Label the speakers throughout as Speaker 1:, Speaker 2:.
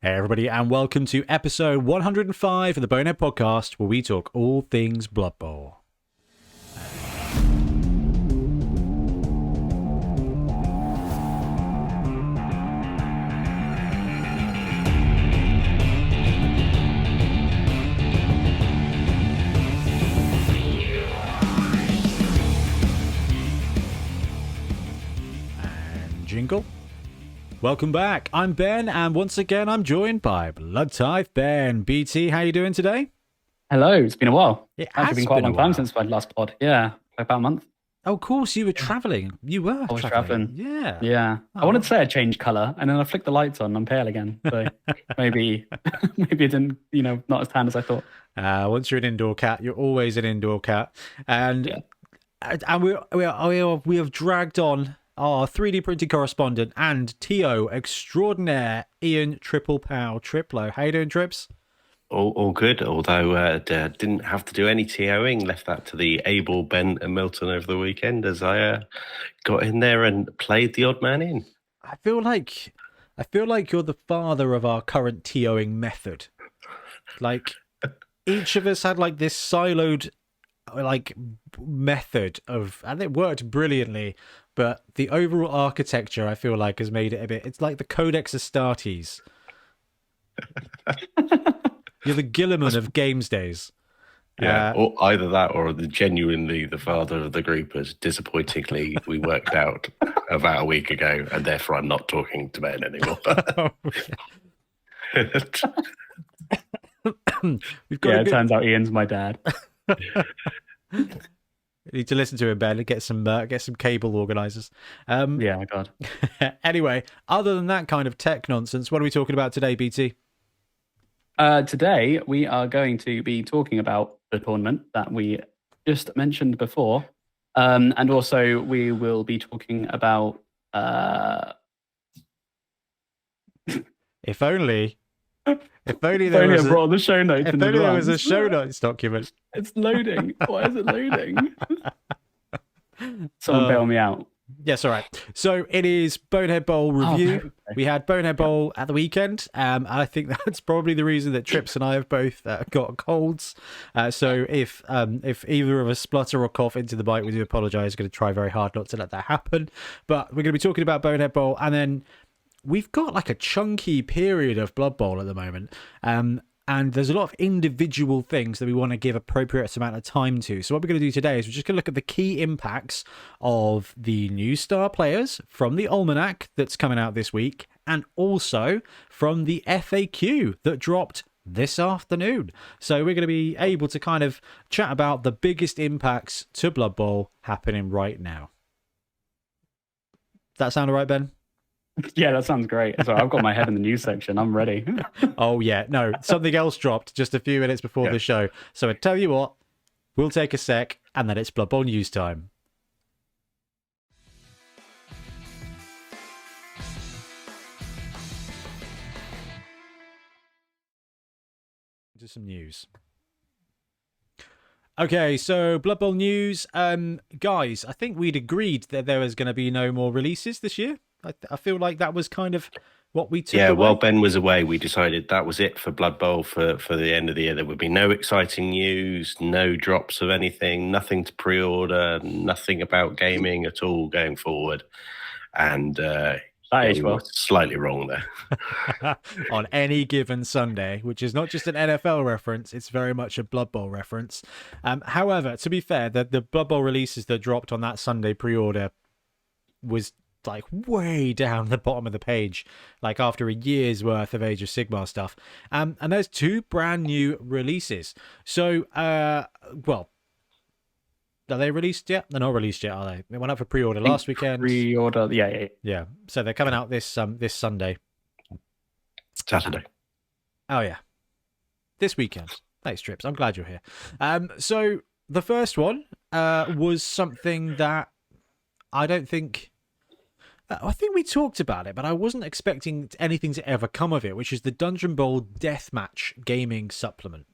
Speaker 1: Hey everybody, and welcome to episode 105 of the Bonehead Podcast, where we talk all things Blood Bowl. And jingle. Welcome back. I'm Ben, and once again, I'm joined by Blood Tithe Ben. BT, how you doing today?
Speaker 2: Hello. It's been a while.
Speaker 1: It
Speaker 2: It's
Speaker 1: has
Speaker 2: been quite a
Speaker 1: been
Speaker 2: long
Speaker 1: a while.
Speaker 2: time since my last pod. Yeah, about a month.
Speaker 1: Oh, of course, you were travelling. You were
Speaker 2: I was
Speaker 1: travelling.
Speaker 2: travelling.
Speaker 1: Yeah.
Speaker 2: Yeah. I wanted to say I changed colour, and then I flicked the lights on. I'm pale again. So maybe it didn't, not as tan as I thought.
Speaker 1: Once you're an indoor cat, you're always an indoor cat. And we have dragged on our 3D printing correspondent and TO extraordinaire, Ian Triple Pow Triplo. How you doing, Trips?
Speaker 3: All good, although didn't have to do any TOing, left that to the able Ben and Milton over the weekend as I got in there and played the odd man in.
Speaker 1: I feel like you're the father of our current TOing method. Like, each of us had like this siloed method of, and it worked brilliantly, but the overall architecture I feel like has made it a bit, it's like the Codex Astartes. You're the Gilliman of games days.
Speaker 3: Yeah, or either that or genuinely the father of the group, as disappointingly we worked out about a week ago, and therefore I'm not talking to Ben anymore.
Speaker 2: It turns out Ian's my dad.
Speaker 1: You need to listen to him, Ben, and get some cable organisers.
Speaker 2: Yeah, God.
Speaker 1: Anyway, other than that kind of tech nonsense, what are we talking about today, BT?
Speaker 2: Today we are going to be talking about the tournament that we just mentioned before, and also we will be talking about.
Speaker 1: If only
Speaker 2: I
Speaker 1: there was
Speaker 2: brought the show notes.
Speaker 1: if only there was a show notes document.
Speaker 2: It's loading. Why is it loading? Someone bail me out.
Speaker 1: Yes, all right. So it is Bonehead Bowl review.
Speaker 2: Okay.
Speaker 1: We had Bonehead Bowl at the weekend. I think that's probably the reason that Trips and I have both got colds. So if either of us splutter or cough into the mic, we do apologise. We're going to try very hard not to let that happen. But we're going to be talking about Bonehead Bowl, and then we've got like a chunky period of Blood Bowl at the moment. And there's a lot of individual things that we want to give appropriate amount of time to. So what we're going to do today is we're just going to look at the key impacts of the new star players from the Almanac that's coming out this week, and also from the FAQ that dropped this afternoon. So we're going to be able to kind of chat about the biggest impacts to Blood Bowl happening right now. Does that sound all right, Ben?
Speaker 2: Yeah, that sounds great. So I've got my head in the news section. I'm ready.
Speaker 1: Oh, yeah. No, something else dropped just a few minutes before the show. So I tell you what, we'll take a sec, and then it's Blood Bowl news time. Into some news. Okay, so Blood Bowl news. Guys, I think we'd agreed that there was going to be no more releases this year. I feel like that was kind of what we took away.
Speaker 3: While Ben was away, we decided that was it for Blood Bowl for the end of the year. There would be no exciting news, no drops of anything, nothing to pre-order, nothing about gaming at all going forward. And we were slightly wrong there.
Speaker 1: On any given Sunday, which is not just an NFL reference, it's very much a Blood Bowl reference. However, to be fair, the Blood Bowl releases that dropped on that Sunday pre-order was like way down the bottom of the page, like after a year's worth of Age of Sigmar stuff. And there's two brand new releases. So, well, are they released yet? They're not released yet, are they? They went up for pre-order last weekend.
Speaker 2: Pre-order, yeah.
Speaker 1: So they're coming out this Sunday.
Speaker 3: Saturday.
Speaker 1: Oh yeah, this weekend. Thanks, Trips. I'm glad you're here. So the first one was something that I think we talked about it, but I wasn't expecting anything to ever come of it, which is the Dungeon Bowl Deathmatch Gaming Supplement.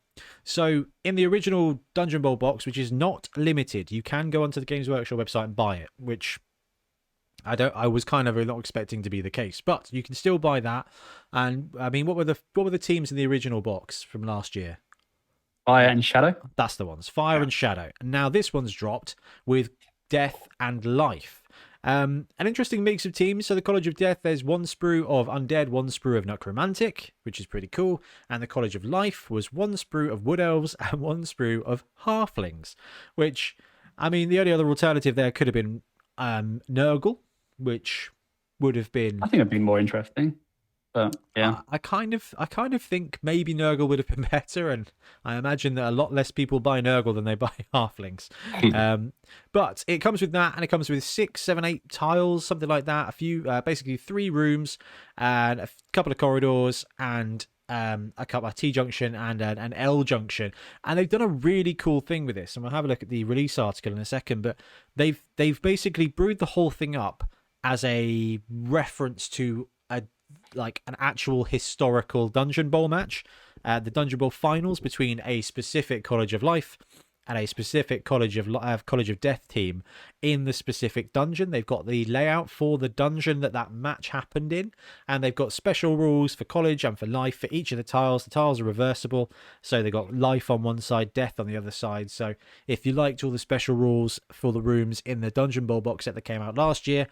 Speaker 1: So in the original Dungeon Bowl box, which is not limited, you can go onto the Games Workshop website and buy it, which I was kind of not expecting to be the case, but you can still buy that. And I mean, what were the teams in the original box from last year?
Speaker 2: Fire and Shadow.
Speaker 1: That's the ones, Fire and Shadow. And now this one's dropped with Death and Life. An interesting mix of teams. So the College of Death, there's one sprue of Undead, one sprue of Necromantic, which is pretty cool. And the College of Life was one sprue of Wood Elves and one sprue of Halflings, which, I mean, the only other alternative there could have been Nurgle, which would have been...
Speaker 2: I think it'd be more interesting. But yeah,
Speaker 1: I kind of think maybe Nurgle would have been better, and I imagine that a lot less people buy Nurgle than they buy Halflings. But it comes with that, and it comes with 6, 7, 8 tiles, something like that. A few, basically 3 rooms, and a couple of corridors, and a T junction and an L junction. And they've done a really cool thing with this. And we'll have a look at the release article in a second. But they've basically brewed the whole thing up as a reference to an actual historical Dungeon Bowl match, the Dungeon Bowl finals between a specific College of Life and a specific College of Death team in the specific dungeon. They've got the layout for the dungeon that match happened in, and they've got special rules for College and for Life for each of the tiles. The tiles are reversible, so they've got Life on one side, Death on the other side. So if you liked all the special rules for the rooms in the Dungeon Bowl box set that came out last year,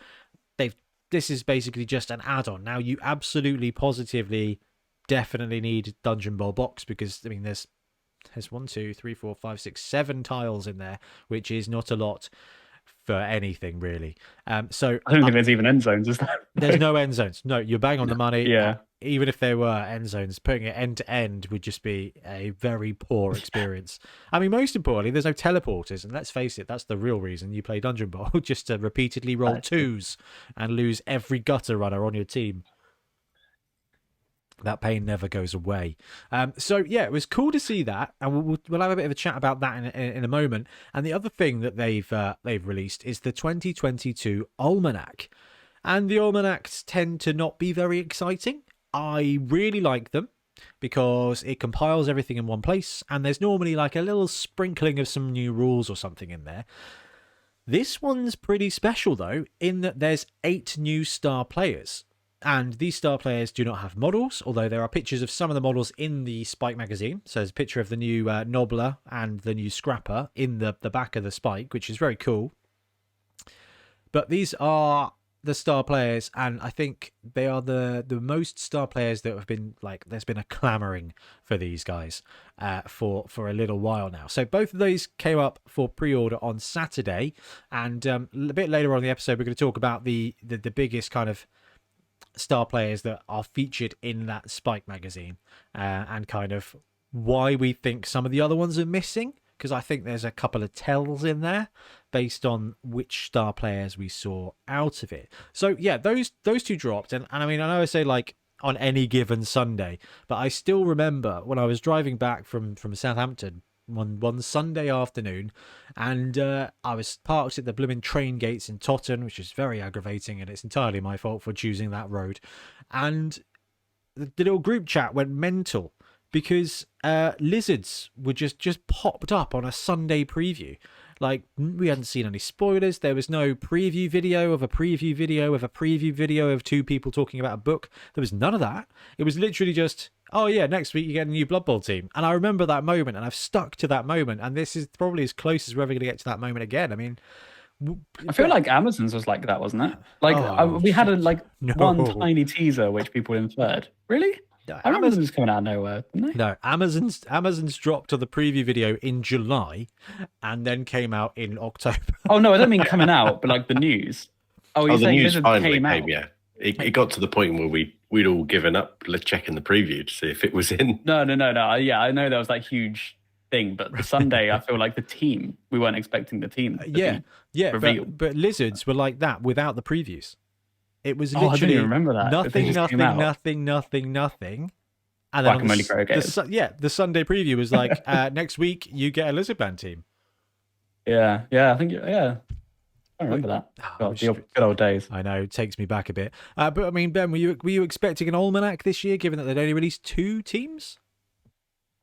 Speaker 1: this is basically just an add-on. Now, you absolutely, positively, definitely need Dungeon Bowl box, because, I mean, there's 1, 2, 3, 4, 5, 6, 7 tiles in there, which is not a lot for anything, really. So
Speaker 2: I don't think there's even end zones, is there?
Speaker 1: There's no end zones. No, you're bang on the money.
Speaker 2: Yeah.
Speaker 1: Even if there were end zones, putting it end to end would just be a very poor experience. I mean, most importantly, there's no teleporters, and let's face it, that's the real reason you play Dungeon Bowl, just to repeatedly roll 2s and lose every gutter runner on your team. That pain never goes away. So yeah, it was cool to see that, and we'll have a bit of a chat about that in a moment. And the other thing that they've released is the 2022 Almanac, and the Almanacs tend to not be very exciting. I really like them because it compiles everything in one place, and there's normally like a little sprinkling of some new rules or something in there. This one's pretty special though, in that there's 8 new star players. And these star players do not have models, although there are pictures of some of the models in the Spike magazine. So there's a picture of the new Nobbler and the new Scrapper in the back of the Spike, which is very cool. But these are the star players, and I think they are the most star players that have been, like, there's been a clamoring for these guys for a little while now. So both of those came up for pre-order on Saturday, and a bit later on in the episode we're going to talk about the biggest kind of star players that are featured in that Spike magazine, and kind of why we think some of the other ones are missing, because I think there's a couple of tells in there based on which star players we saw out of it. So yeah, those 2 dropped, and I mean, I know I say like on any given Sunday, but I still remember when I was driving back from Southampton one Sunday afternoon, and I was parked at the blooming train gates in Totton, which is very aggravating, and it's entirely my fault for choosing that road. And the little group chat went mental because lizards were just popped up on a Sunday preview. Like, we hadn't seen any spoilers. There was no preview video of a preview video of a preview video of 2 people talking about a book. There was none of that. It was literally just, oh yeah, next week you get a new Blood Bowl team. And I remember that moment, and I've stuck to that moment. And this is probably as close as we're ever going to get to that moment again. I mean,
Speaker 2: I feel like Amazon's was like that, wasn't it? Like, we had one tiny teaser which people inferred. Really? I remember them just coming out of nowhere, didn't they?
Speaker 1: No, Amazon's dropped to the preview video in July, and then came out in October.
Speaker 2: Oh no, I don't mean coming out, but like the news. Oh, you're
Speaker 3: the
Speaker 2: saying
Speaker 3: news
Speaker 2: Lizard
Speaker 3: finally
Speaker 2: came out?
Speaker 3: came, yeah. It got to the point where we'd all given up checking the preview to see if it was in.
Speaker 2: No. Yeah, I know that was that huge thing, but the Sunday, I feel like the team, we weren't expecting the team. Revealed.
Speaker 1: But lizards were like that without the previews. It was
Speaker 2: I didn't
Speaker 1: literally
Speaker 2: even remember that.
Speaker 1: nothing. And then the Sunday preview was like, next week you get a lizard band team.
Speaker 2: Yeah, I think, yeah. I remember that. God, the good old days.
Speaker 1: I know, it takes me back a bit. But I mean, Ben, were you expecting an almanac this year, given that they'd only released 2 teams?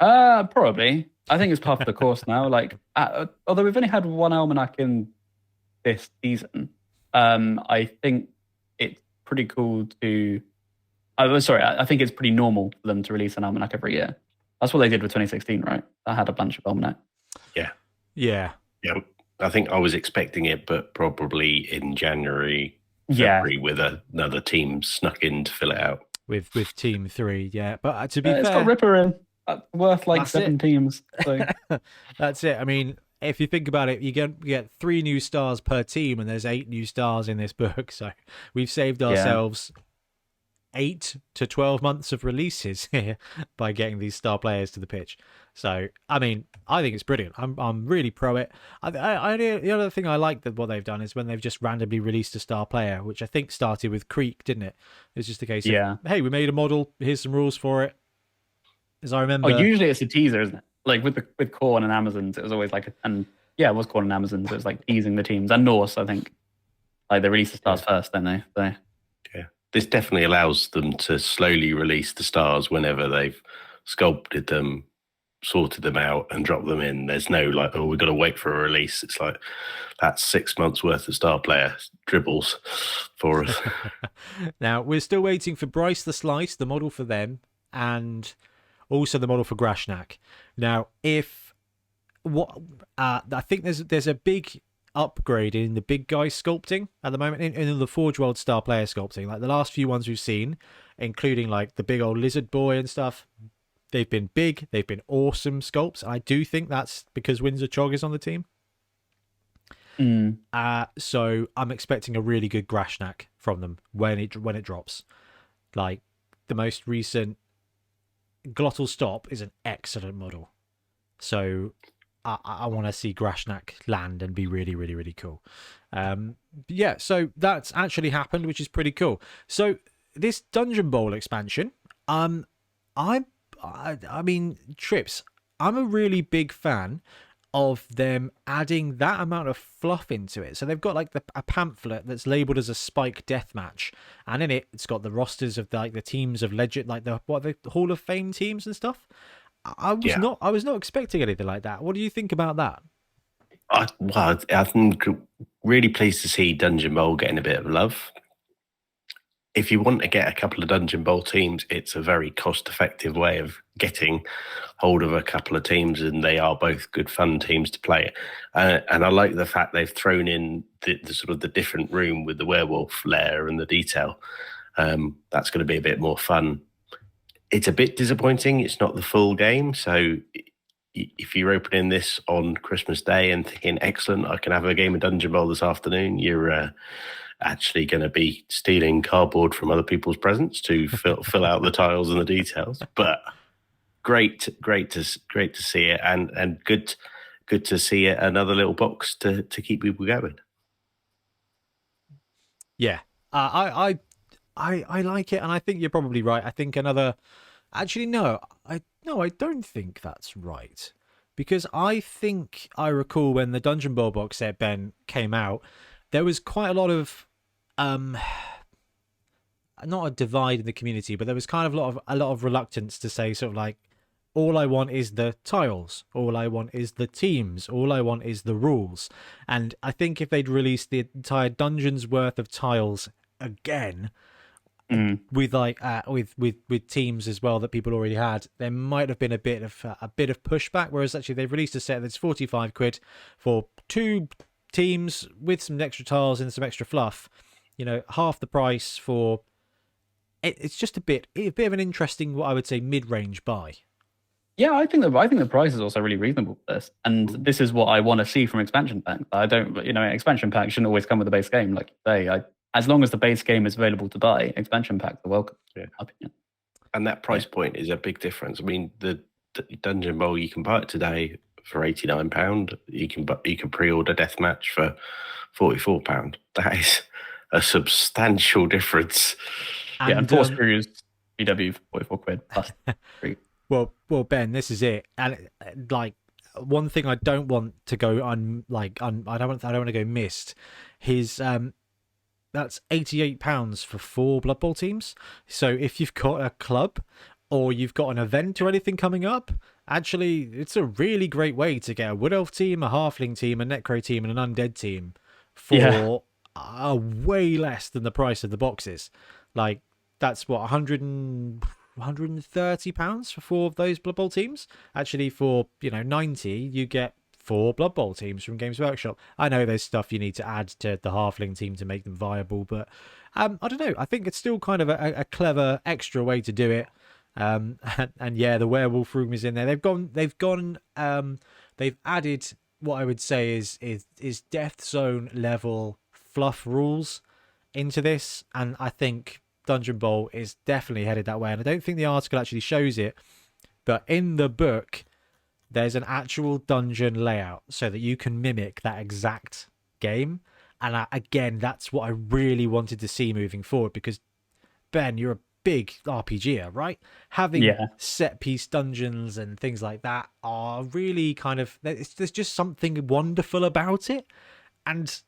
Speaker 2: Probably. I think it's part of the course now. Like, although we've only had 1 almanac in this season, I think it's pretty cool to. I think it's pretty normal for them to release an almanac every year. That's what they did with 2016, right? I had a bunch of almanac.
Speaker 3: Yeah. I think I was expecting it, but probably in January, February, with another team snuck in to fill it out.
Speaker 1: With Team 3, yeah. But to be fair,
Speaker 2: it's got Ripper in, worth like 7 teams. So.
Speaker 1: That's it. I mean, if you think about it, you get 3 new stars per team, and there's 8 new stars in this book. So we've saved ourselves 8 to 12 months of releases here by getting these star players to the pitch. So I mean, I think it's brilliant. I'm really pro it. The other thing I like that what they've done is when they've just randomly released a star player, which I think started with Creek, didn't it? It's just a case of, hey, we made a model, here's some rules for it. As I remember,
Speaker 2: usually it's a teaser, isn't it? Like with Korn and Amazons, it was always like it was Korn and Amazons. It was like teasing the teams, and Norse, I think. Like they release the stars first, don't they? So.
Speaker 3: Yeah, this definitely allows them to slowly release the stars whenever they've sculpted them, sorted them out, and dropped them in. There's no like, oh, we've got to wait for a release. It's like that's 6 months worth of star player dribbles for us.
Speaker 1: Now we're still waiting for Bryce the Slice, the model for them, and also the model for Grashnak. Now, I think there's a big upgrade in the big guy sculpting at the moment in the Forge World star player sculpting. Like the last few ones we've seen, including like the big old lizard boy and stuff, they've been big, they've been awesome sculpts. I do think that's because Windsor Chog is on the team. So I'm expecting a really good Grashnak from them when it drops. Like the most recent Glottal Stop is an excellent model. So I want to see Grashnak land and be really, really, really cool. So that's actually happened, which is pretty cool. So this Dungeon Bowl expansion, I mean, Trips, I'm a really big fan of them adding that amount of fluff into it. So they've got like a pamphlet that's labeled as a Spike Deathmatch, and in it's got the rosters of the teams of legend, like the Hall of Fame teams and stuff. I was not expecting anything like that. What do you think about that?
Speaker 3: I'm really pleased to see Dungeon Bowl getting a bit of love. If you want to get a couple of Dungeon Bowl teams, it's a very cost-effective way of getting hold of a couple of teams, and they are both good fun teams to play. And I like the fact they've thrown in the sort of the different room with the werewolf lair and the detail. That's going to be a bit more fun. It's a bit disappointing. It's not the full game. So if you're opening this on Christmas Day and thinking, excellent, I can have a game of Dungeon Bowl this afternoon, you're actually going to be stealing cardboard from other people's presents to fill out the tiles and the details. But great to see it, and good to see it, another little box to keep people going.
Speaker 1: Yeah, I like it, and I think you're probably right. I think another. Actually, no, I don't think that's right, because I think I recall when the Dungeon Bowl box set Ben came out, there was quite a lot of not a divide in the community, but there was kind of a lot of reluctance to say sort of like, all I want is the tiles, all I want is the teams, all I want is the rules. And I think if they'd released the entire dungeon's worth of tiles again, with like with teams as well that people already had, there might have been a bit of pushback. Whereas actually they've released a set that's 45 quid for 2 teams with some extra tiles and some extra fluff. You know, half the price for it. It's just a bit of an interesting, what I would say, mid-range buy.
Speaker 2: Yeah, I think the price is also really reasonable for this, and this is what I want to see from expansion pack. I don't, expansion pack shouldn't always come with the base game, like you say. As long as the base game is available to buy, expansion packs are welcome.
Speaker 3: Yeah. In my opinion. And that price point is a big difference. I mean, the Dungeon Bowl, you can buy it today for £89. You can pre-order Deathmatch for £44. That is a substantial difference.
Speaker 2: And Force Cruise BW for £44 plus 3.
Speaker 1: Well, Ben, this is it. And like, one thing I don't want to go I don't want to go missed. That's £88 for 4 Blood Bowl teams. So if you've got a club or you've got an event or anything coming up, actually, it's a really great way to get a Wood Elf team, a Halfling team, a Necro team, and an Undead team for are way less than the price of the boxes. Like, that's what, 130 pounds for 4 of those Blood Bowl teams. Actually, for 90, you get 4 Blood Bowl teams from Games Workshop. I know there's stuff you need to add to the Halfling team to make them viable, but I don't know. I think it's still kind of a clever extra way to do it. And yeah, the werewolf room is in there. They've added what I would say is Death Zone level fluff rules into this, and I think Dungeon Bowl is definitely headed that way. And I don't think the article actually shows it, but in the book there's an actual dungeon layout so that you can mimic that exact game. And again, that's what I really wanted to see moving forward, because Ben, you're a big RPGer, right? Having set piece dungeons and things like that are really kind of, there's just something wonderful about it. And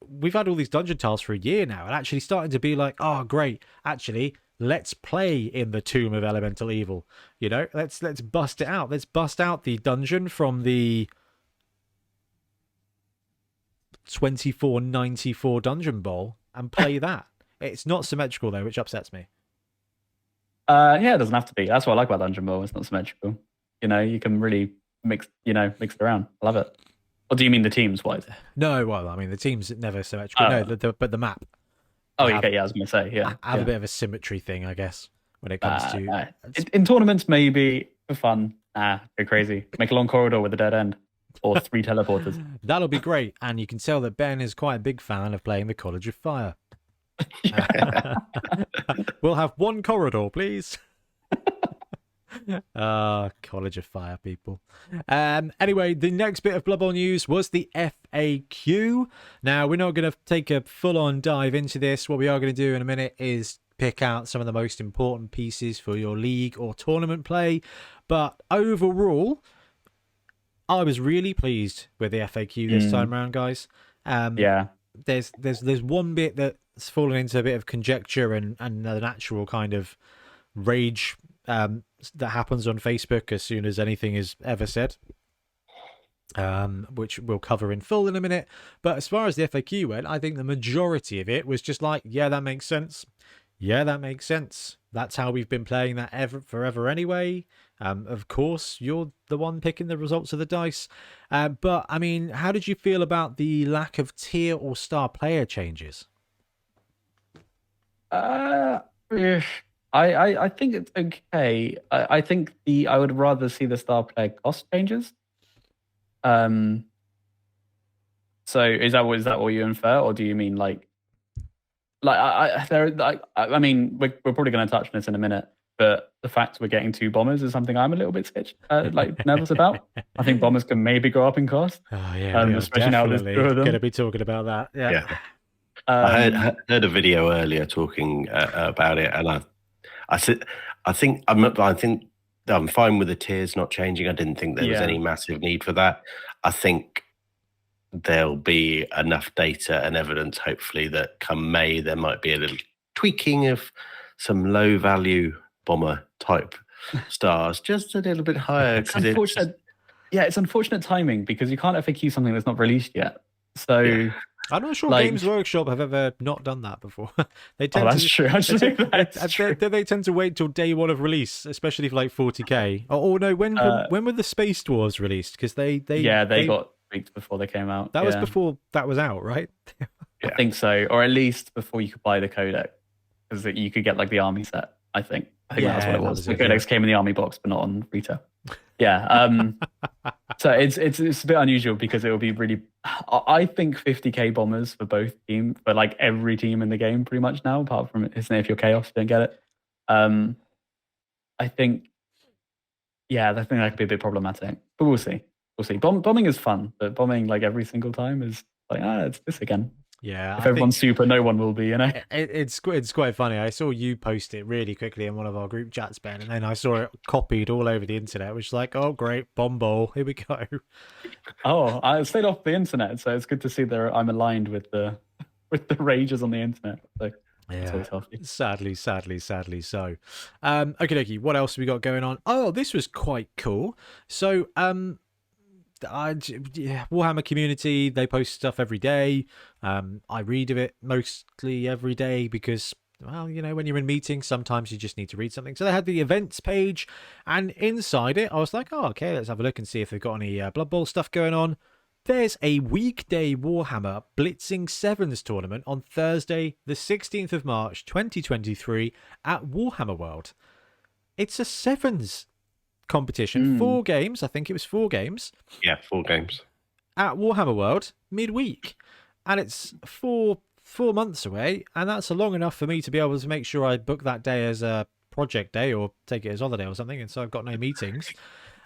Speaker 1: we've had all these dungeon tiles for a year now, and actually starting to be like, oh great, actually let's play in the Tomb of Elemental Evil. Let's bust it out. Let's bust out the dungeon from the 2494 Dungeon Bowl and play that. It's not symmetrical though, which upsets me.
Speaker 2: Yeah, it doesn't have to be. That's what I like about Dungeon Bowl. It's not symmetrical. You can really mix it around. I love it. Or do you mean the teams wise?
Speaker 1: No, well, I mean the teams never symmetrical. No, but the map.
Speaker 2: Oh, okay. Yeah, I was going to say. Yeah,
Speaker 1: I have a bit of a symmetry thing, I guess, when it comes to
Speaker 2: in tournaments. Maybe for fun. Go crazy. Make a long corridor with a dead end, or 3 teleporters.
Speaker 1: That'll be great. And you can tell that Ben is quite a big fan of playing the College of Fire. We'll have 1 corridor, please. College of Fire people. Anyway, the next bit of Blood Bowl news was the FAQ. Now, we're not going to take a full-on dive into this. What we are going to do in a minute is pick out some of the most important pieces for your league or tournament play. But overall, I was really pleased with the FAQ this time around, guys. There's one bit that's fallen into a bit of conjecture and an actual kind of rage that happens on Facebook as soon as anything is ever said, which we'll cover in full in a minute. But as far as the FAQ went, I think the majority of it was just like, yeah, that makes sense. Yeah, that makes sense. That's how we've been playing that forever anyway. Of course, you're the one picking the results of the dice. But, I mean, how did you feel about the lack of tier or star player changes?
Speaker 2: I think it's okay. I think I would rather see the star player cost changes. So is that what you infer, or do you mean I mean, we're probably going to touch on this in a minute, but the fact we're getting 2 bombers is something I'm a little bit nervous about. I think bombers can maybe go up in cost. Oh yeah,
Speaker 1: especially now there's 2 of them. Going to be talking about that. Yeah.
Speaker 3: I heard a video earlier talking about it, and I think I'm fine with the tiers not changing. I didn't think there was any massive need for that. I think there'll be enough data and evidence, hopefully, that come May there might be a little tweaking of some low value bomber type stars, just a little bit higher.
Speaker 2: It's unfortunate. It's unfortunate timing, because you can't FAQ something that's not released yet. So
Speaker 1: I'm not sure Games Workshop have ever not done that before. They tend
Speaker 2: that's true. Actually,
Speaker 1: they tend to wait till day 1 of release, especially for 40k. Or no, when were the Space Dwarves released? Because they
Speaker 2: got weeks before they came out.
Speaker 1: That was before that was out, right?
Speaker 2: I think so, or at least before you could buy the codec, because you could get the army set. I think that's what it was. The codex came in the army box, but not on retail. Yeah. So it's a bit unusual, because it will be really. I think 50k bombers for both teams, for every team in the game pretty much now, apart from if you're Chaos, you don't get it. I think that could be a bit problematic, but we'll see. We'll see. Bombing is fun, but bombing every single time is it's this again.
Speaker 1: Yeah,
Speaker 2: if everyone's super, no one will be.
Speaker 1: It's quite funny. I saw you post it really quickly in one of our group chats, Ben, and then I saw it copied all over the internet, which is oh great, Bomb Bowl, here we go.
Speaker 2: Oh, I stayed off the internet, so it's good to see that I'm aligned with the rages on the internet. So
Speaker 1: yeah, sadly so. Okay, what else have we got going on? Oh, this was quite cool. So yeah, Warhammer community, they post stuff every day. I read of it mostly every day because, well, you know, when you're in meetings, sometimes you just need to read something. So they had the events page, and inside it, I was like, oh, okay, let's have a look and see if they've got any Blood Bowl stuff going on. There's a weekday Warhammer Blitzing Sevens tournament on Thursday, the 16th of March, 2023, at Warhammer World. It's a Sevens competition, 4 games. I think it was 4 games.
Speaker 3: Yeah, 4 games
Speaker 1: at Warhammer World midweek, and it's 4 months away, and that's long enough for me to be able to make sure I book that day as a project day or take it as holiday or something, and so I've got no meetings.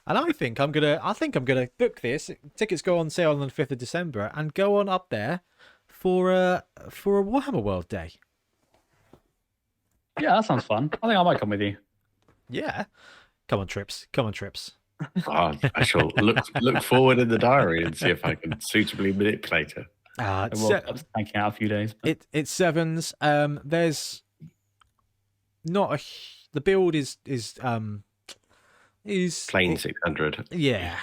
Speaker 1: And I think I'm gonna book this. Tickets go on sale on the 5th of December, and go on up there for a Warhammer World day.
Speaker 2: Yeah, that sounds fun. I think I might come with you.
Speaker 1: Yeah, come on, Trips.
Speaker 3: I shall look forward in the diary and see if I can suitably manipulate it.
Speaker 2: I will thanking out a few days. But...
Speaker 1: It's Sevens. There's not the build is
Speaker 3: plain 600.
Speaker 1: Yeah.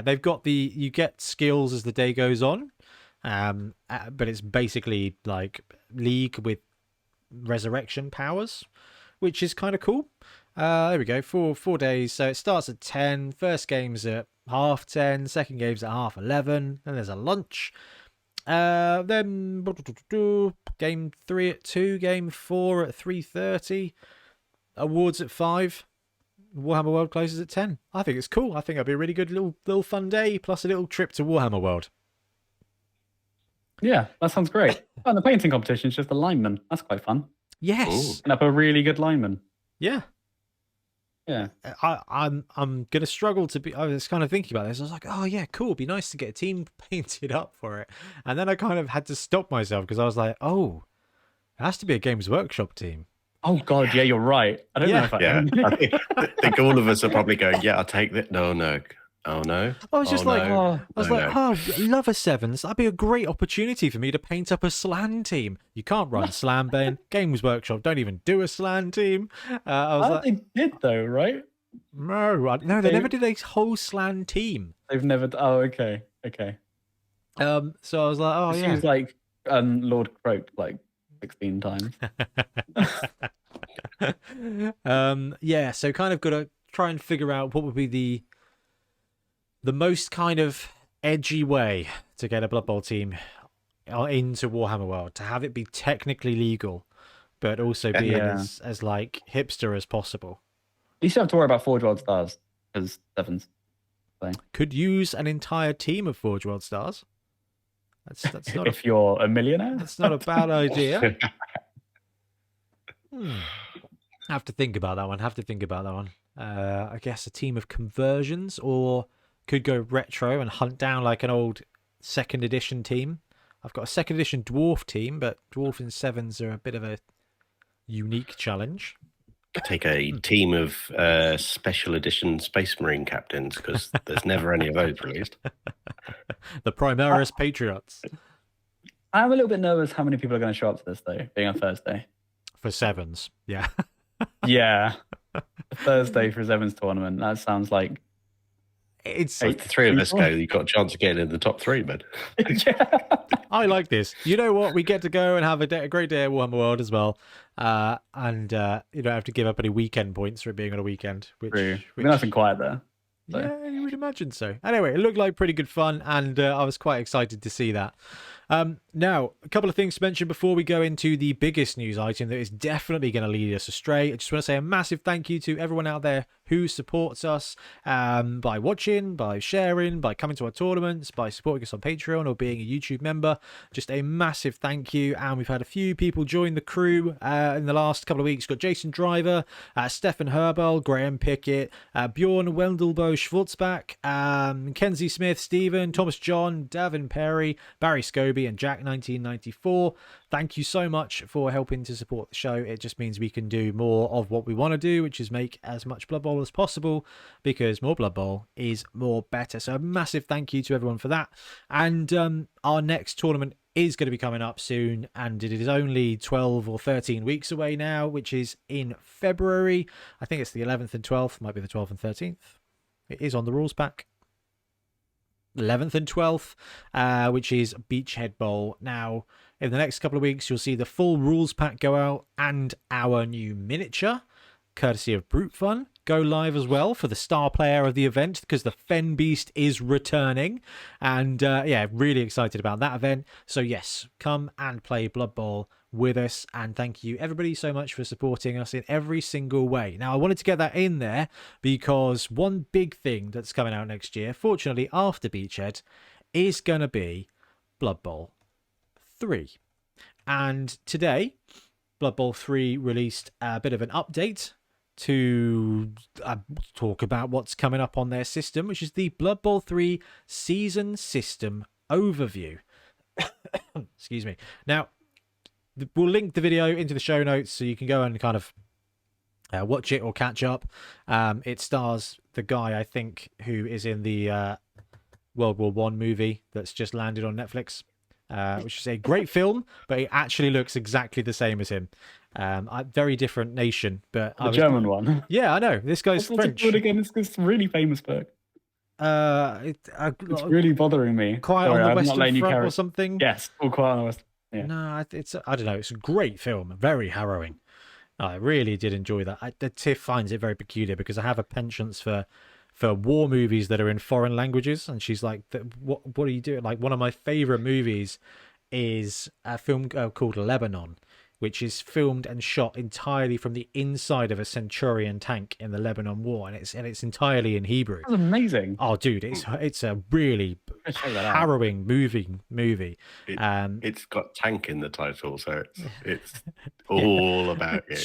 Speaker 1: They've got you get skills as the day goes on, but it's basically like League with resurrection powers, which is kind of cool. There we go. 4 days. So it starts at 10. First game's at 10:30. Second game's at 11:30. Then there's a lunch. Then game 3 at 2. Game 4 at 3:30. Awards at 5. Warhammer World closes at 10. I think it's cool. I think it'll be a really good little fun day, plus a little trip to Warhammer World.
Speaker 2: Yeah, that sounds great. Oh, and the painting competition is just a lineman. That's quite fun.
Speaker 1: Yes.
Speaker 2: And up a really good lineman.
Speaker 1: Yeah.
Speaker 2: Yeah.
Speaker 1: I'm gonna struggle to be. I was kind of thinking about this. I was like, oh yeah, cool. It'd be nice to get a team painted up for it. And then I kind of had to stop myself because I was like, oh, it has to be a Games Workshop team.
Speaker 2: Oh God, yeah, you're right. I don't know if I am.
Speaker 3: I think all of us are probably going, yeah, I'll take that. No. Oh no.
Speaker 1: I was just love a Sevens. That'd be a great opportunity for me to paint up a Slan team. You can't run Slan, Ben. Games Workshop don't even do a Slan team. I was
Speaker 2: they did though, right?
Speaker 1: No, they never did a whole Slan team.
Speaker 2: They've never. Oh, okay.
Speaker 1: So I was like, oh
Speaker 2: it
Speaker 1: yeah.
Speaker 2: seems like Lord Croak like 16 times.
Speaker 1: Yeah. So kind of got to try and figure out what would be the most kind of edgy way to get a Blood Bowl team into Warhammer World, to have it be technically legal, but also be as like hipster as possible.
Speaker 2: You still have to worry about Forge World Stars as Sevens.
Speaker 1: Could use an entire team of Forge World Stars. That's not
Speaker 2: if you're a millionaire.
Speaker 1: That's not a bad idea. Have to think about that one. I guess a team of conversions, or could go retro and hunt down like an old 2nd edition team. I've got a 2nd edition dwarf team, but dwarf and Sevens are a bit of a unique challenge.
Speaker 3: Take a team of special edition Space Marine captains, because there's never any of those released.
Speaker 1: The Primaris Patriots.
Speaker 2: I'm a little bit nervous how many people are going to show up to this, though, being on Thursday.
Speaker 1: For Sevens, yeah.
Speaker 2: Yeah. Thursday for a Sevens tournament. That sounds like...
Speaker 1: It's
Speaker 3: if the 3 of us go, you've got a chance of getting in the top 3, man.
Speaker 2: Yeah.
Speaker 1: I like this. You know what? We get to go and have a great day at Warhammer World as well. And you don't have to give up any weekend points for it being on a weekend. Which
Speaker 2: nice and quiet there.
Speaker 1: So. Yeah, you would imagine so. Anyway, it looked like pretty good fun, and I was quite excited to see that. Now, a couple of things to mention before we go into the biggest news item that is definitely going to lead us astray. I just want to say a massive thank you to everyone out there who supports us by watching, by sharing, by coming to our tournaments, by supporting us on Patreon or being a YouTube member. Just a massive thank you. And we've had a few people join the crew in the last couple of weeks. We've got Jason Driver, Stefan Herbel, Graham Pickett, Bjorn Wendelbo Schwartzbach, Kenzie Smith, Stephen, Thomas John, Davin Perry, Barry Scobie, and Jack 1994. Thank you so much for helping to support the show. It just means we can do more of what we want to do, which is make as much Blood Bowl as possible, because more Blood Bowl is more better. So a massive thank you to everyone for that. And our next tournament is going to be coming up soon, and it is only 12 or 13 weeks away now, which is in February. I think it's the 11th and 12th, might be the 12th and 13th. It is on the rules pack. 11th and 12th, which is Beachhead Bowl. Now, in the next couple of weeks, you'll see the full rules pack go out and our new miniature, courtesy of Brute Fun, go live as well for the star player of the event, because the Fen Beast is returning. And yeah, really excited about that event. So yes, come and play Blood Bowl with us, and thank you everybody so much for supporting us in every single way. Now, I wanted to get that in there because one big thing that's coming out next year, fortunately after Beachhead, is going to be Blood Bowl 3. And today, Blood Bowl 3 released a bit of an update to talk about what's coming up on their system, which is the Blood Bowl 3 Season System Overview. Excuse me. Now, we'll link the video into the show notes so you can go and kind of watch it or catch up. It stars the guy, I think, who is in the World War One movie that's just landed on Netflix, which is a great film, but it actually looks exactly the same as him. Very different nation, but
Speaker 2: the German one.
Speaker 1: Yeah, I know. This guy's French.
Speaker 2: What's it called again? It's this really famous book. It's really bothering me.
Speaker 1: Quiet on the Western Front or something.
Speaker 2: Yes, all Quiet on the Western. Yeah.
Speaker 1: No, it's I don't know. It's a great film, very harrowing. I really did enjoy that. Tiff finds it very peculiar because I have a penchant for war movies that are in foreign languages, and she's like, "What are you doing?" Like, one of my favorite movies is a film called Lebanon, which is filmed and shot entirely from the inside of a Centurion tank in the Lebanon War, and it's entirely in Hebrew.
Speaker 2: That's amazing.
Speaker 1: Oh, dude, it's a really harrowing movie.
Speaker 3: It's got tank in the title, so it's all about it.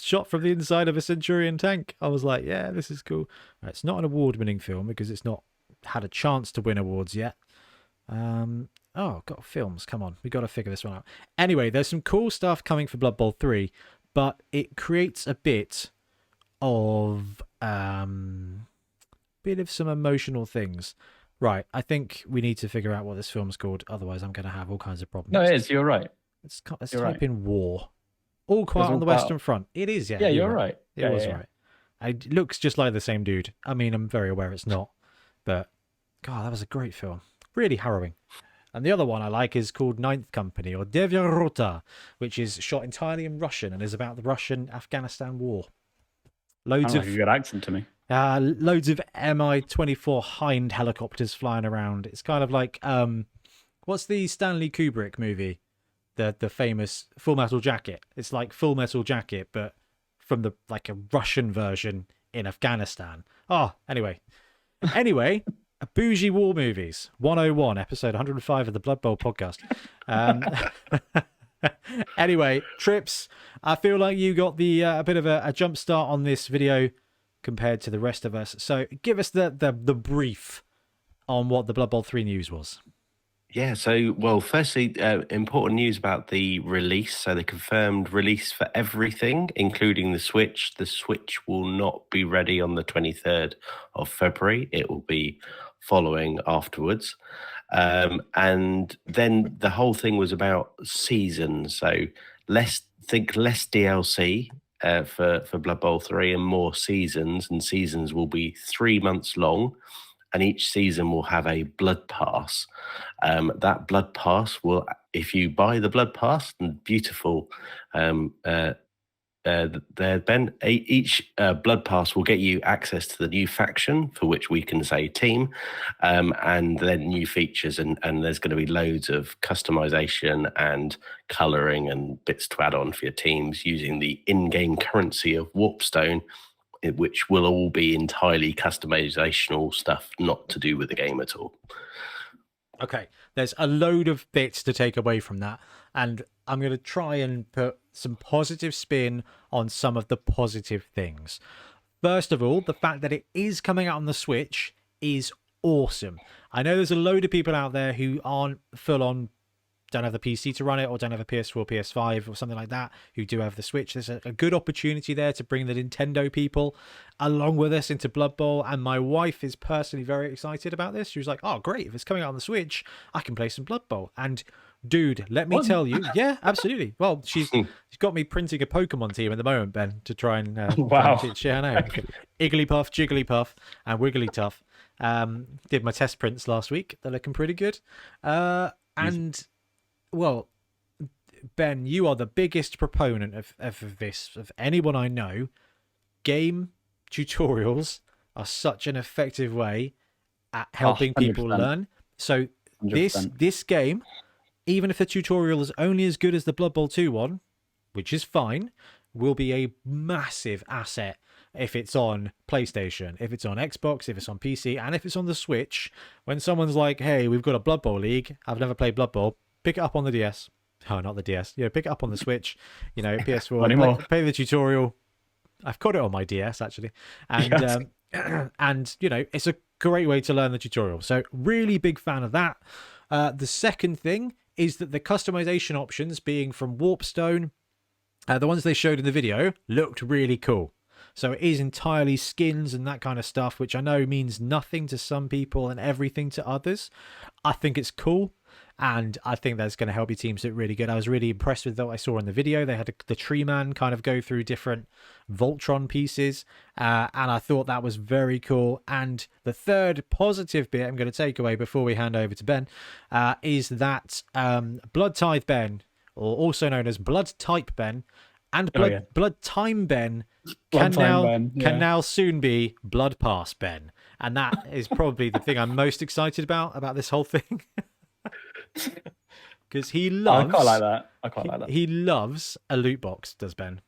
Speaker 1: Shot from the inside of a Centurion tank. I was like, yeah, this is cool. It's not an award-winning film because it's not had a chance to win awards yet. Oh, got films. Come on. We got to figure this one out. Anyway, there's some cool stuff coming for Blood Bowl 3, but it creates a bit of some emotional things. Right. I think we need to figure out what this film's called. Otherwise, I'm going to have all kinds of problems.
Speaker 2: No, it is. You're right.
Speaker 1: Let's type in war. All Quiet on the Western Front. It is, yeah.
Speaker 2: Yeah, you're right.
Speaker 1: It was right. It looks just like the same dude. I mean, I'm very aware it's not. But, God, that was a great film. Really harrowing. And the other one I like is called Ninth Company, or Devya Rota, which is shot entirely in Russian and is about the Russian-Afghanistan war. Loads of
Speaker 2: a good accent to me.
Speaker 1: Loads of Mi-24 Hind helicopters flying around. It's kind of like what's the Stanley Kubrick movie? The famous Full Metal Jacket. It's like Full Metal Jacket, but from a Russian version in Afghanistan. Oh, anyway. Bougie War Movies 101, episode 105 of the Blood Bowl podcast. Anyway, Trips, I feel like you got the a bit of a jump start on this video compared to the rest of us. So give us the brief on what the Blood Bowl 3 news was.
Speaker 3: Yeah, so, well, firstly, important news about the release. So the confirmed release for everything, including the Switch. The Switch will not be ready on the 23rd of February. It will be following afterwards. And then the whole thing was about seasons. So less DLC for Blood Bowl 3 and more seasons. And seasons will be 3 months long. And each season will have a blood pass. That blood pass will, if you buy the blood pass, and beautiful, there, Ben, each blood pass will get you access to the new faction, for which we can say team, and then new features. And there's going to be loads of customization and colouring and bits to add on for your teams using the in-game currency of Warpstone, which will all be entirely customizational stuff, not to do with the game at all.
Speaker 1: Okay, there's a load of bits to take away from that, and I'm going to try and put some positive spin on some of the positive things. First of all, the fact that it is coming out on the Switch is awesome. I know there's a load of people out there who aren't full on, don't have the PC to run it, or don't have a PS4, PS5 or something like that, who do have the Switch. There's a good opportunity there to bring the Nintendo people along with us into Blood Bowl, and my wife is personally very excited about this. She was like, oh great, if it's coming out on the Switch, I can play some Blood Bowl. And Dude, let me
Speaker 2: What?
Speaker 1: tell you. Yeah, absolutely. Well, she's got me printing a Pokemon team at the moment, Ben, to try and
Speaker 2: Wow.
Speaker 1: teach. Yeah, I know. Igglypuff, Jigglypuff, and Wigglytuff. Did my test prints last week. They're looking pretty good. And well, Ben, you are the biggest proponent of this of anyone I know. Game tutorials are such an effective way at helping people
Speaker 2: 100%.
Speaker 1: learn. So
Speaker 2: 100%.
Speaker 1: this game, even if the tutorial is only as good as the Blood Bowl 2 one, which is fine, will be a massive asset if it's on PlayStation, if it's on Xbox, if it's on PC, and if it's on the Switch. When someone's like, hey, we've got a Blood Bowl league, I've never played Blood Bowl, pick it up on the DS. Oh, not the DS. Pick it up on the Switch, PS4, play the tutorial. I've got it on my DS, actually. And, and it's a great way to learn the tutorial. So really big fan of that. The second thing is that the customization options, being from Warpstone, the ones they showed in the video, looked really cool. So it is entirely skins and that kind of stuff, which I know means nothing to some people and everything to others. I think it's cool, and I think that's going to help your teams look really good. I was really impressed with what I saw in the video. They had the Tree Man kind of go through different Voltron pieces, and I thought that was very cool. And the third positive bit I'm going to take away before we hand over to Ben is that Blood Tithe Ben, or also known as Blood Type Ben, and Blood Time Ben can now soon be Blood Pass Ben. And that is probably the thing I'm most excited about this whole thing. Because he loves...
Speaker 2: I quite like that.
Speaker 1: He loves a loot box, does Ben?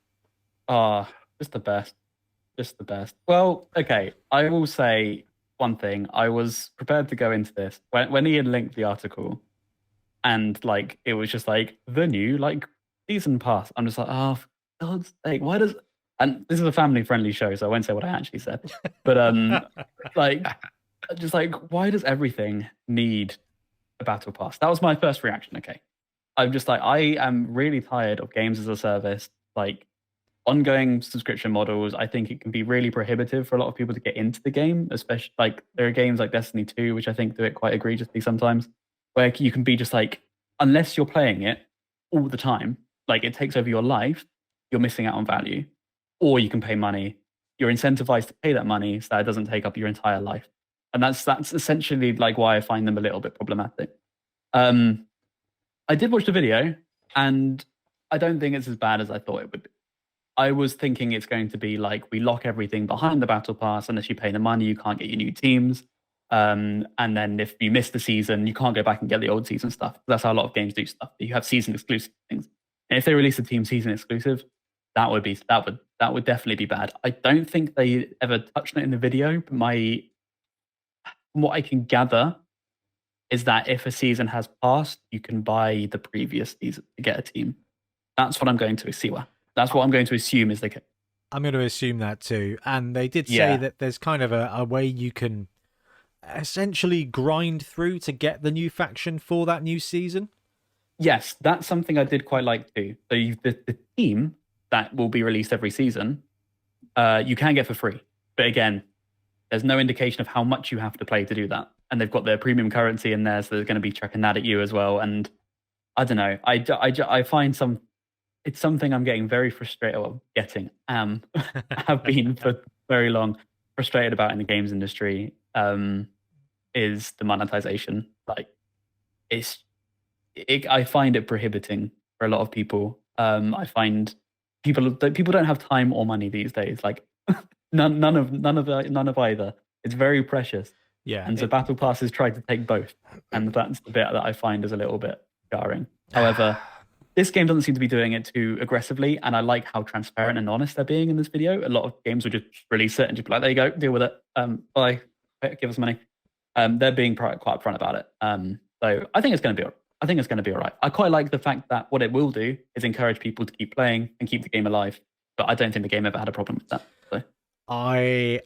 Speaker 2: Just the best. Just the best. Well, okay, I will say one thing. I was prepared to go into this. When Ian linked the article, and it was just the new season pass. I'm just for God's sake, why does... And this is a family-friendly show, so I won't say what I actually said. But why does everything need a battle pass? That was my first reaction. Okay, I'm just I am really tired of games as a service, ongoing subscription models. I think it can be really prohibitive for a lot of people to get into the game, especially there are games like Destiny 2, which I think do it quite egregiously sometimes, where you can be just unless you're playing it all the time, it takes over your life, you're missing out on value. Or you can pay money. You're incentivized to pay that money so that it doesn't take up your entire life. And that's essentially why I find them a little bit problematic. I did watch the video, and I don't think it's as bad as I thought it would be. I was thinking it's going to be we lock everything behind the battle pass. Unless you pay the money, you can't get your new teams. And then if you miss the season, you can't go back and get the old season stuff. That's how a lot of games do stuff. You have season exclusive things. And if they release a team season exclusive, that would definitely be bad. I don't think they ever touched on it in the video, but from what I can gather is that if a season has passed, you can buy the previous season to get a team. That's what I'm going to assume. That's what I'm going to assume is
Speaker 1: I'm going to assume that too. And they did say that there's kind of a way you can essentially grind through to get the new faction for that new season.
Speaker 2: Yes, that's something I did quite like too. So the team that will be released every season, you can get for free. But again, there's no indication of how much you have to play to do that. And they've got their premium currency in there, so they're going to be tracking that at you as well. And I don't know. I find it's something I'm getting very frustrated about have been for very long, frustrated about in the games industry, is the monetization. I find it prohibiting for a lot of people. I find people don't have time or money these days. None of either. It's very precious.
Speaker 1: Yeah.
Speaker 2: And so battle passes try to take both, and that's the bit that I find is a little bit jarring. However, this game doesn't seem to be doing it too aggressively, and I like how transparent and honest they're being in this video. A lot of games will just release it and just be there you go, deal with it. Bye, give us money. They're being quite upfront about it. So I think it's going to be all right. I quite like the fact that what it will do is encourage people to keep playing and keep the game alive. But I don't think the game ever had a problem with that. So.
Speaker 1: I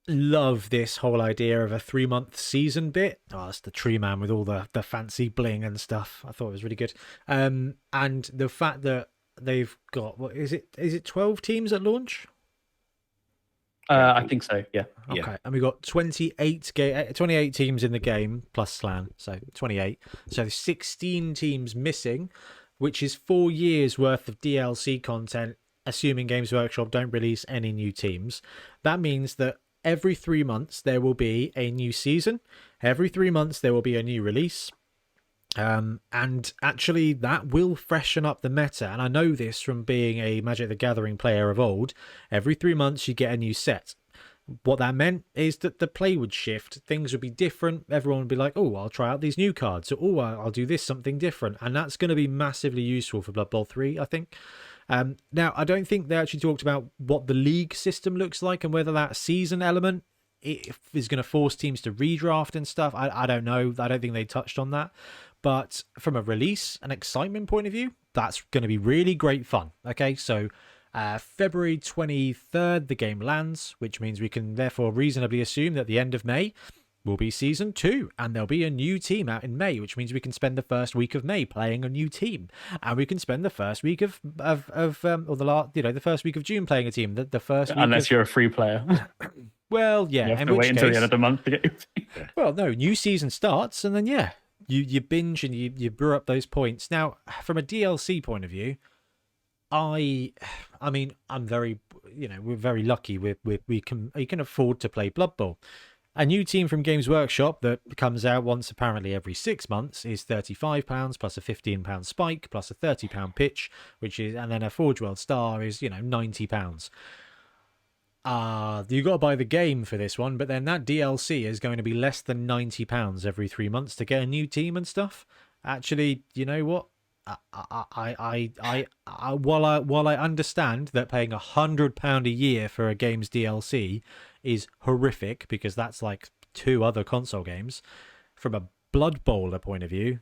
Speaker 1: love this whole idea of a 3-month season bit. It's the Tree Man with all the fancy bling and stuff. I thought it was really good. And the fact that they've got, what is it 12 teams at launch?
Speaker 2: I think so. Yeah.
Speaker 1: Okay,
Speaker 3: Yeah.
Speaker 1: and we got 28 teams in the game plus Slan, so 28. So 16 teams missing, which is 4 years worth of DLC content, assuming Games Workshop don't release any new teams. That means that every 3 months there will be a new season. Every 3 months there will be a new release. And actually that will freshen up the meta, and I know this from being a Magic the Gathering player of old. Every 3 months you get a new set. What that meant is that the play would shift, things would be different, everyone would be like, oh, I'll try out these new cards, or oh, I'll do this something different, and that's going to be massively useful for Blood Bowl 3, I think. Now I don't think they actually talked about what the league system looks like and whether that season element is going to force teams to redraft and stuff. I don't know. I don't think they touched on that. But from a release and excitement point of view, that's going to be really great fun. Okay, so February 23rd, the game lands, which means we can therefore reasonably assume that the end of May will be season 2, and there'll be a new team out in May, which means we can spend the first week of May playing a new team, and we can spend the first week of the first week of June playing a team. The first week
Speaker 2: unless you're a free player.
Speaker 1: Well, yeah,
Speaker 2: You have to wait until the end of the month to get your team.
Speaker 1: Well, no, new season starts, and then you binge and you brew up those points. Now, from a DLC point of view, I mean, I'm very, we're very lucky. We can afford to play Blood Bowl. A new team from Games Workshop that comes out once apparently every 6 months is £35 plus a £15 spike plus a £30 pitch, and then a Forge World Star is £90. You got to buy the game for this one, but then that DLC is going to be less than £90 every 3 months to get a new team and stuff. Actually, you know what? While I understand that paying £100 a year for a game's DLC is horrific because that's like 2 other console games, from a Blood Bowler point of view,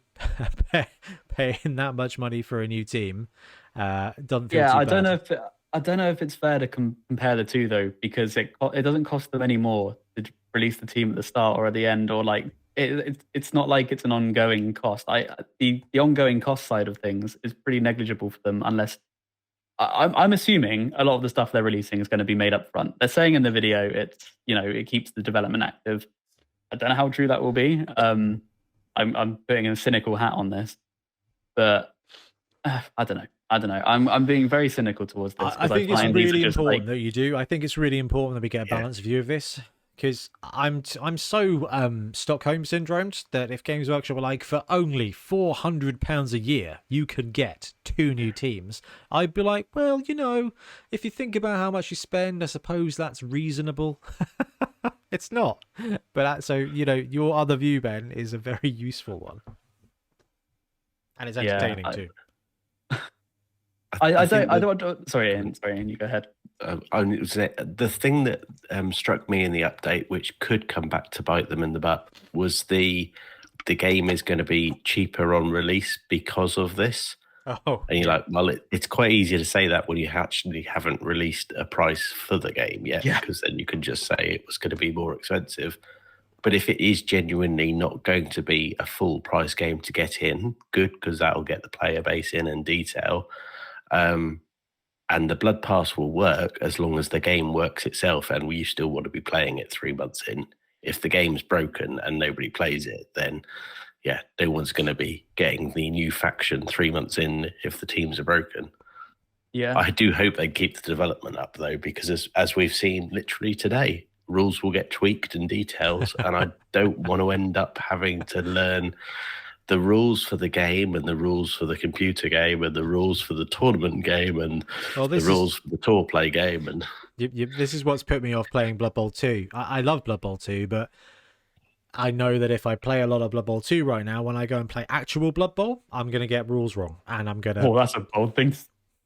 Speaker 1: paying that much money for a new team doesn't feel too bad.
Speaker 2: I don't know if it's fair to compare the two though, because it doesn't cost them any more to release the team at the start or at the end, or like it's not like it's an ongoing cost. The ongoing cost side of things is pretty negligible for them, unless I'm assuming a lot of the stuff they're releasing is going to be made up front. They're saying in the video it keeps the development active. I don't know how true that will be. I'm putting a cynical hat on this, but I don't know. I'm being very cynical towards this.
Speaker 1: I think it's really important that you do. I think it's really important that we get a balanced view of this, because I'm so Stockholm syndromed that if Games Workshop were like, for only £400 a year you can get 2 new teams, I'd be like, well, if you think about how much you spend, I suppose that's reasonable. It's not, but so your other view, Ben, is a very useful one, and it's entertaining too. Sorry, Ian, you go ahead.
Speaker 3: The thing that struck me in the update, which could come back to bite them in the butt, was the game is going to be cheaper on release because of this.
Speaker 1: Oh,
Speaker 3: and you're like, well, it's quite easy to say that when you actually haven't released a price for the game yet, because then you can just say it was going to be more expensive. But if it is genuinely not going to be a full price game to get in, good, because that'll get the player base in and detail. And the Blood Pass will work as long as the game works itself, and you still want to be playing it 3 months in. If the game's broken and nobody plays it, then no one's going to be getting the new faction 3 months in if the teams are broken.
Speaker 2: Yeah,
Speaker 3: I do hope they keep the development up though, because as we've seen literally today, rules will get tweaked and details, and I don't want to end up having to learn the rules for the game and the rules for the computer game and the rules for the tournament game and the rules for the tour play game. And
Speaker 1: this is what's put me off playing Blood Bowl 2. I love Blood Bowl 2, but I know that if I play a lot of Blood Bowl 2 right now, when I go and play actual Blood Bowl, I'm going to get rules wrong, and I'm going to...
Speaker 2: Oh, that's a bold thing.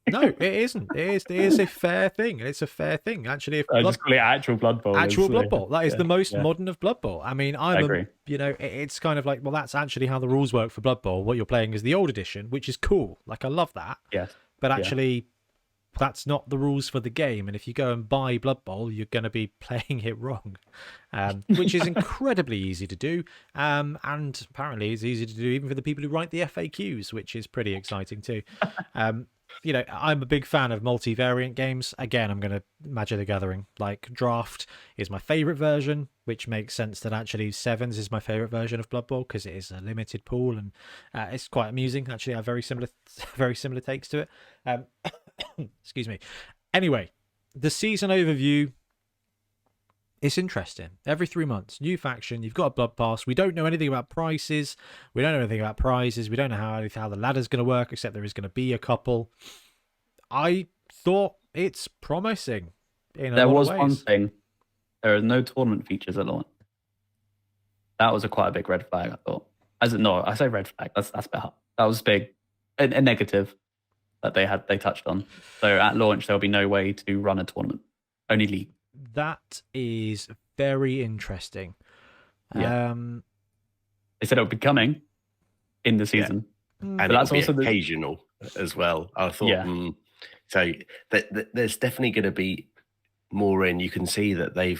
Speaker 1: No, it isn't. It is a fair thing. It's a fair thing. Actually, if
Speaker 2: just call it actual Blood Bowl.
Speaker 1: Actual Blood Bowl. That is the most modern of Blood Bowl. I mean,
Speaker 2: I agree.
Speaker 1: It's kind of like, well, that's actually how the rules work for Blood Bowl. What you're playing is the old edition, which is cool. Like, I love that.
Speaker 2: Yes.
Speaker 1: But actually, that's not the rules for the game. And if you go and buy Blood Bowl, you're going to be playing it wrong, which is incredibly easy to do. And apparently it's easy to do even for the people who write the FAQs, which is pretty exciting too. I'm a big fan of multivariant games. Again, I'm going to Magic the Gathering. Like, Draft is my favorite version, which makes sense that actually Sevens is my favorite version of Blood Bowl because it is a limited pool and it's quite amusing. Actually, I have very similar takes to it. Excuse me. Anyway, the season overview. It's interesting. Every 3 months, new faction. You've got a blood pass. We don't know anything about prices. We don't know anything about prizes. We don't know how the ladder's going to work, except there is going to be a couple. I thought it's promising.
Speaker 2: There was one thing. There are no tournament features at launch. That was quite a big red flag, I thought. I say red flag. That's better. That was big. A negative that they touched on. So at launch, there'll be no way to run a tournament. Only league.
Speaker 1: That is very interesting.
Speaker 2: Yeah. They said it would be coming in the season.
Speaker 3: And that's also occasional as well. I thought, so there's definitely going to be more in. You can see that they've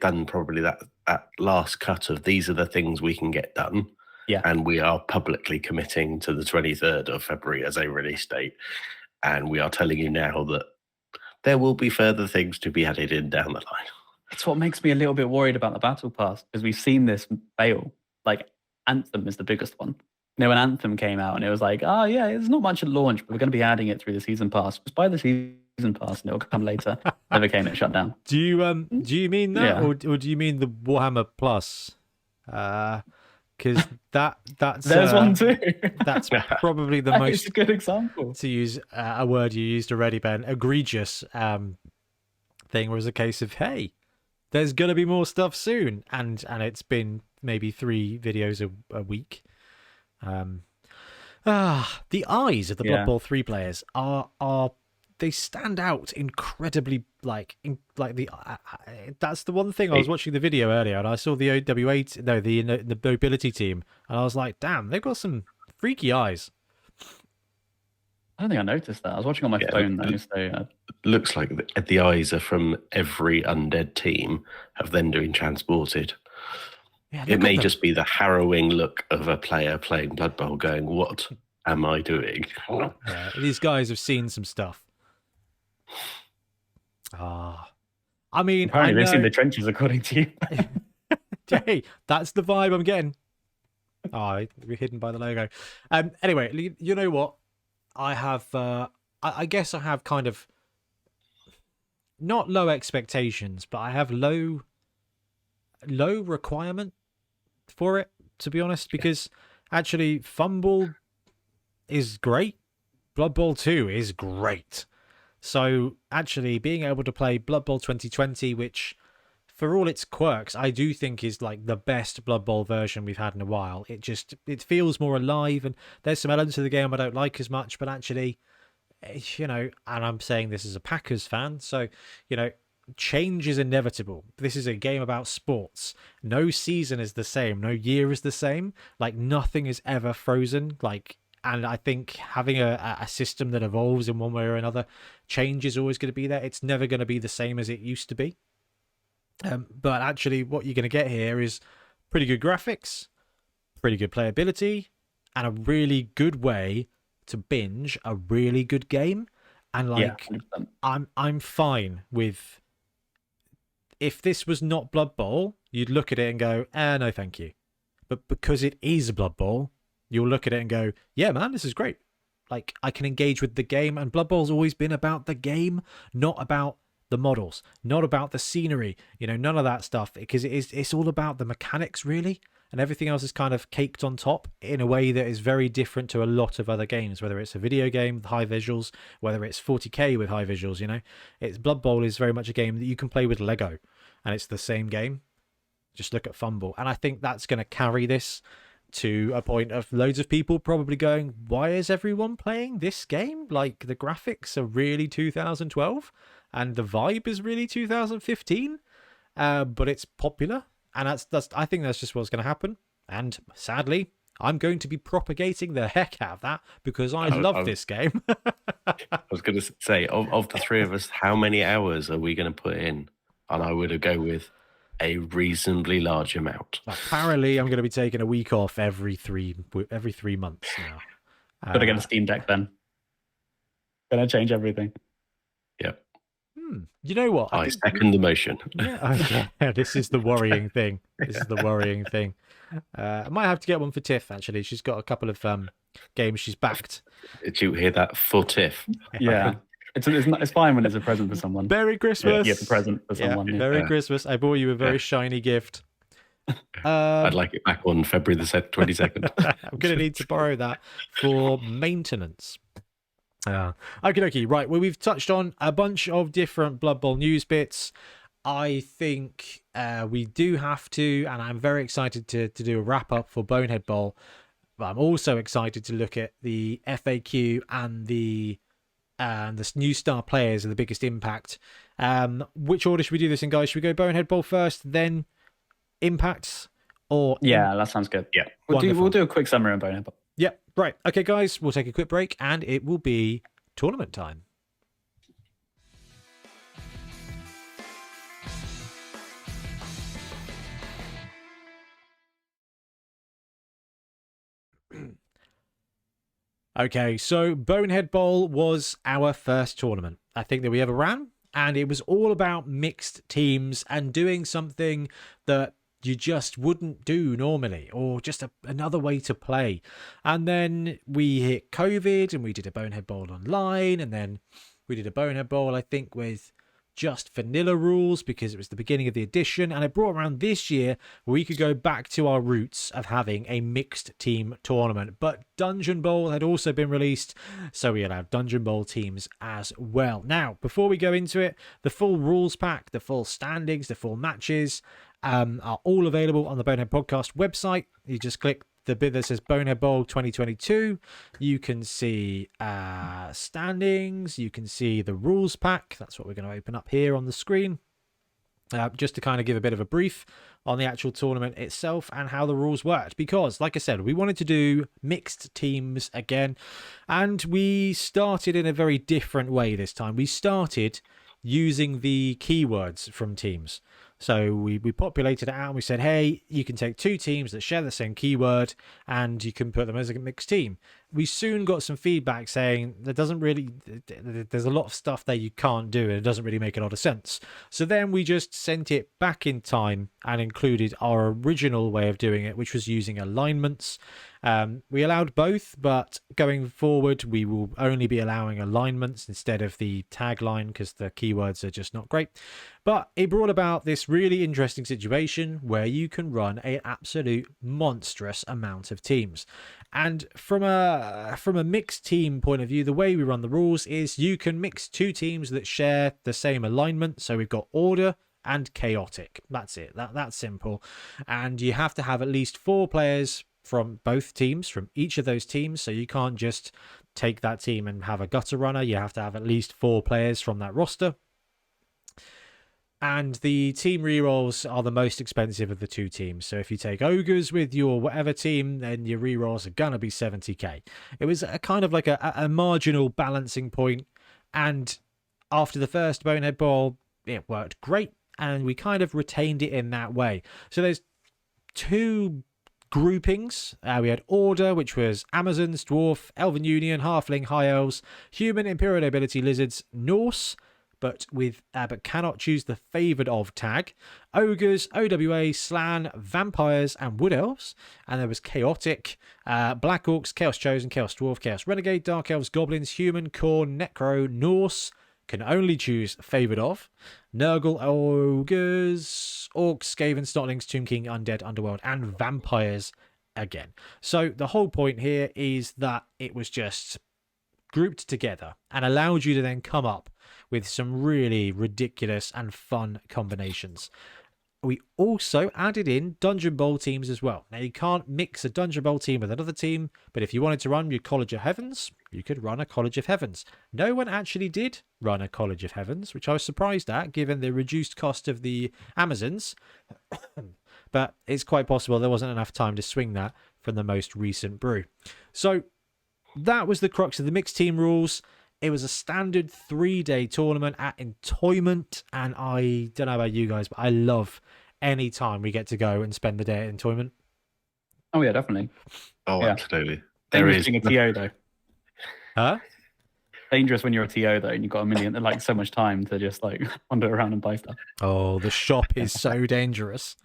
Speaker 3: done probably that last cut of these are the things we can get done.
Speaker 2: Yeah.
Speaker 3: And we are publicly committing to the 23rd of February as a release date. And we are telling you now that there will be further things to be added in down the line.
Speaker 2: It's what makes me a little bit worried about the Battle Pass, because we've seen this fail. Like, Anthem is the biggest one. When Anthem came out and it was like, oh yeah, there's not much at launch, but we're going to be adding it through the season pass. Just buy the season pass and it'll come later. Never came, it shut down.
Speaker 1: Do you mean that, or do you mean the Warhammer Plus? Because that's
Speaker 2: there's one too.
Speaker 1: That's probably the most.
Speaker 2: It's a good example.
Speaker 1: To use a word you used already, Ben, egregious thing was a case of, hey, there's gonna be more stuff soon, and it's been maybe 3 videos a week. The eyes of the Blood Bowl 3 players are they stand out incredibly. That's the one thing. I was watching the video earlier and I saw the the nobility team, and I was like, damn, they've got some freaky eyes.
Speaker 2: I don't think I noticed that. I was watching on my phone though. So
Speaker 3: looks like the eyes are from every undead team have then been transported. Yeah, it may just be the harrowing look of a player playing Blood Bowl going, what am I doing?
Speaker 1: These guys have seen some stuff. I mean,
Speaker 2: apparently they've seen the trenches, according to you.
Speaker 1: Hey, that's the vibe I'm getting. We're hidden by the logo. Anyway, you know what? I have. I guess I have kind of not low expectations, but I have low requirement for it, to be honest, because actually Fumble is great. Blood Bowl 2 is great. So actually being able to play Blood Bowl 2020, which for all its quirks, I do think is like the best Blood Bowl version we've had in a while. It feels more alive, and there's some elements of the game I don't like as much, but actually, and I'm saying this as a Packers fan, so, change is inevitable. This is a game about sports. No season is the same. No year is the same. Like, nothing is ever frozen. And I think having a system that evolves in one way or another, change is always going to be there. It's never going to be the same as it used to be. But actually, what you're going to get here is pretty good graphics, pretty good playability, and a really good way to binge a really good game. And I'm fine with. If this was not Blood Bowl, you'd look at it and go, no, thank you. But because it is Blood Bowl, you'll look at it and go, yeah, man, this is great. Like, I can engage with the game, and Blood Bowl's always been about the game, not about the models, not about the scenery, none of that stuff, because it's all about the mechanics, really, and everything else is kind of caked on top in a way that is very different to a lot of other games, whether it's a video game with high visuals, whether it's 40k with high visuals, It's Blood Bowl is very much a game that you can play with Lego, and it's the same game. Just look at Fumble, and I think that's going to carry this to a point of loads of people probably going, why is everyone playing this game? Like, the graphics are really 2012 and the vibe is really 2015, but it's popular, and I think that's just what's going to happen. And sadly, I'm going to be propagating the heck out of that because I love this game.
Speaker 3: I was going to say, of the 3 of us, how many hours are we going to put in? And I would go with a reasonably large amount.
Speaker 1: Apparently, I'm going to be taking a week off every 3 months now.
Speaker 2: Got to get a Steam Deck then. Gonna change everything.
Speaker 3: Yep.
Speaker 1: You know what?
Speaker 3: I second the motion.
Speaker 1: Yeah, this is the worrying thing. This is the worrying thing. I might have to get one for Tiff, actually. She's got a couple of games she's backed.
Speaker 3: Did you hear that? For Tiff.
Speaker 2: Yeah. It's fine when it's a present for someone.
Speaker 1: Merry Christmas.
Speaker 2: Yeah, it's a present for someone. Yeah.
Speaker 1: Merry Christmas. I bought you a very shiny gift.
Speaker 3: I'd like it back on February the 22nd.
Speaker 1: I'm going to need to borrow that for maintenance. Okay. Right. Well, we've touched on a bunch of different Blood Bowl news bits. I think we do have to, and I'm very excited to do a wrap up for Bonehead Bowl. But I'm also excited to look at the FAQ and the new star players and the biggest impact. Which order should we do this in, guys? Should we go Bonehead Bowl first, then impacts? Or
Speaker 2: that sounds good. Yeah, we'll do a quick summary on Bonehead Bowl.
Speaker 1: Yep. Right. Okay, guys, we'll take a quick break and it will be tournament time. Okay, so Bonehead Bowl was our first tournament I think that we ever ran, and it was all about mixed teams and doing something that you just wouldn't do normally, or just another way to play. And then we hit COVID and we did a Bonehead Bowl online, and then we did a Bonehead Bowl, I think, with just vanilla rules because it was the beginning of the edition, and it brought around this year where we could go back to our roots of having a mixed team tournament. But Dungeon Bowl had also been released, so we allowed Dungeon Bowl teams as well. Now, before we go into it, the full rules pack, the full standings, the full matches are all available on the Bonehead Podcast website. You just click the bit that says Bonehead Bowl 2022. You can see standings. You can see the rules pack. That's what we're going to open up here on the screen. Just to kind of give a bit of a brief on the actual tournament itself and how the rules worked. Because, like I said, we wanted to do mixed teams again. And we started in a very different way this time. We started using the keywords from teams. So we populated it out and we said, hey, you can take two teams that share the same keyword and you can put them as a mixed team. We soon got some feedback saying there's a lot of stuff that you can't do and it doesn't really make a lot of sense. So then we just sent it back in time and included our original way of doing it, which was using alignments. We allowed both, but going forward, we will only be allowing alignments instead of the tagline because the keywords are just not great. But it brought about this really interesting situation where you can run an absolute monstrous amount of teams. And from a mixed team point of view, the way we run the rules is you can mix two teams that share the same alignment. So we've got order and chaotic. That's it. That's simple. And you have to have at least 4 players from both teams, from each of those teams. So you can't just take that team and have a gutter runner. You have to have at least 4 players from that roster. And the team rerolls are the most expensive of the two teams. So if you take ogres with your whatever team, then your rerolls are gonna be 70k. It was a kind of like a marginal balancing point. And after the first Bonehead Bowl, it worked great, and we kind of retained it in that way. So there's 2 groupings. We had Order, which was Amazons, Dwarf, Elven Union, Halfling, High Elves, Human, Imperial Nobility, Lizards, Norse, but cannot choose the favoured of tag, Ogres, OWA, Slan, Vampires, and Wood Elves. And there was Chaotic, Black Orcs, Chaos Chosen, Chaos Dwarf, Chaos Renegade, Dark Elves, Goblins, Human, Khorne, Necro, Norse, can only choose favoured of, Nurgle, Ogres, Orcs, Skaven, Snotlings, Tomb King, Undead, Underworld, and Vampires again. So the whole point here is that it was just grouped together and allowed you to then come up with some really ridiculous and fun combinations. We also added in Dungeon Bowl teams as well. Now, you can't mix a Dungeon Bowl team with another team, but if you wanted to run your College of Heavens, you could run a College of Heavens. No one actually did run a College of Heavens, which I was surprised at, given the reduced cost of the Amazons. But it's quite possible there wasn't enough time to swing that from the most recent brew. So that was the crux of the mixed team rules. It was a standard 3-day tournament at Entoyment, and I don't know about you guys, but I love any time we get to go and spend the day at Entoyment.
Speaker 2: Oh yeah, definitely.
Speaker 3: Oh,
Speaker 2: yeah.
Speaker 3: absolutely.
Speaker 2: There is a TO though.
Speaker 1: Huh?
Speaker 2: Dangerous when you're a TO though, and you've got a million, like so much time to just like wander around and buy stuff.
Speaker 1: Oh, the shop is so dangerous.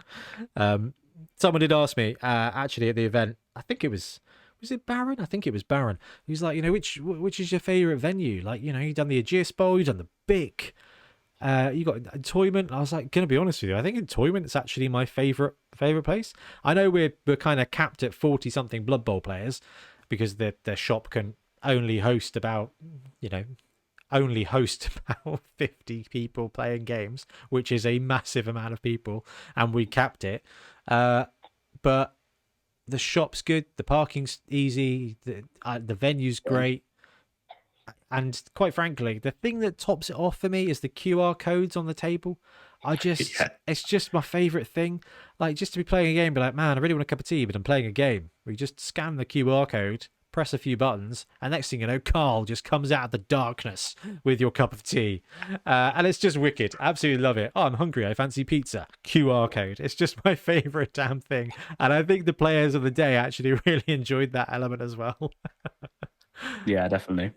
Speaker 1: Someone did ask me actually at the event. I think it was it Baron? I think it was Baron. He was like, you know, which is your favorite venue? Like, you know, you've done the Aegeus Bowl, you've done the BIC, you got Entoyment. I was like, gonna be honest with you, I think Entoyment is actually my favorite place. I know we're kind of capped at 40 something Blood Bowl players because their shop can only host about 50 people playing games, which is a massive amount of people, and we capped it. But the shop's good, the parking's easy, the venue's great, and quite frankly, the thing that tops it off for me is the QR codes on the table. It's just my favorite thing. Like, just to be playing a game, be like, man, I really want a cup of tea, but I'm playing a game. We just scan the QR code, press a few buttons, and next thing you know, Carl just comes out of the darkness with your cup of tea. And it's just wicked. Absolutely love it. Oh, I'm hungry. I fancy pizza. QR code. It's just my favorite damn thing. And I think the players of the day actually really enjoyed that element as well.
Speaker 2: Yeah, definitely.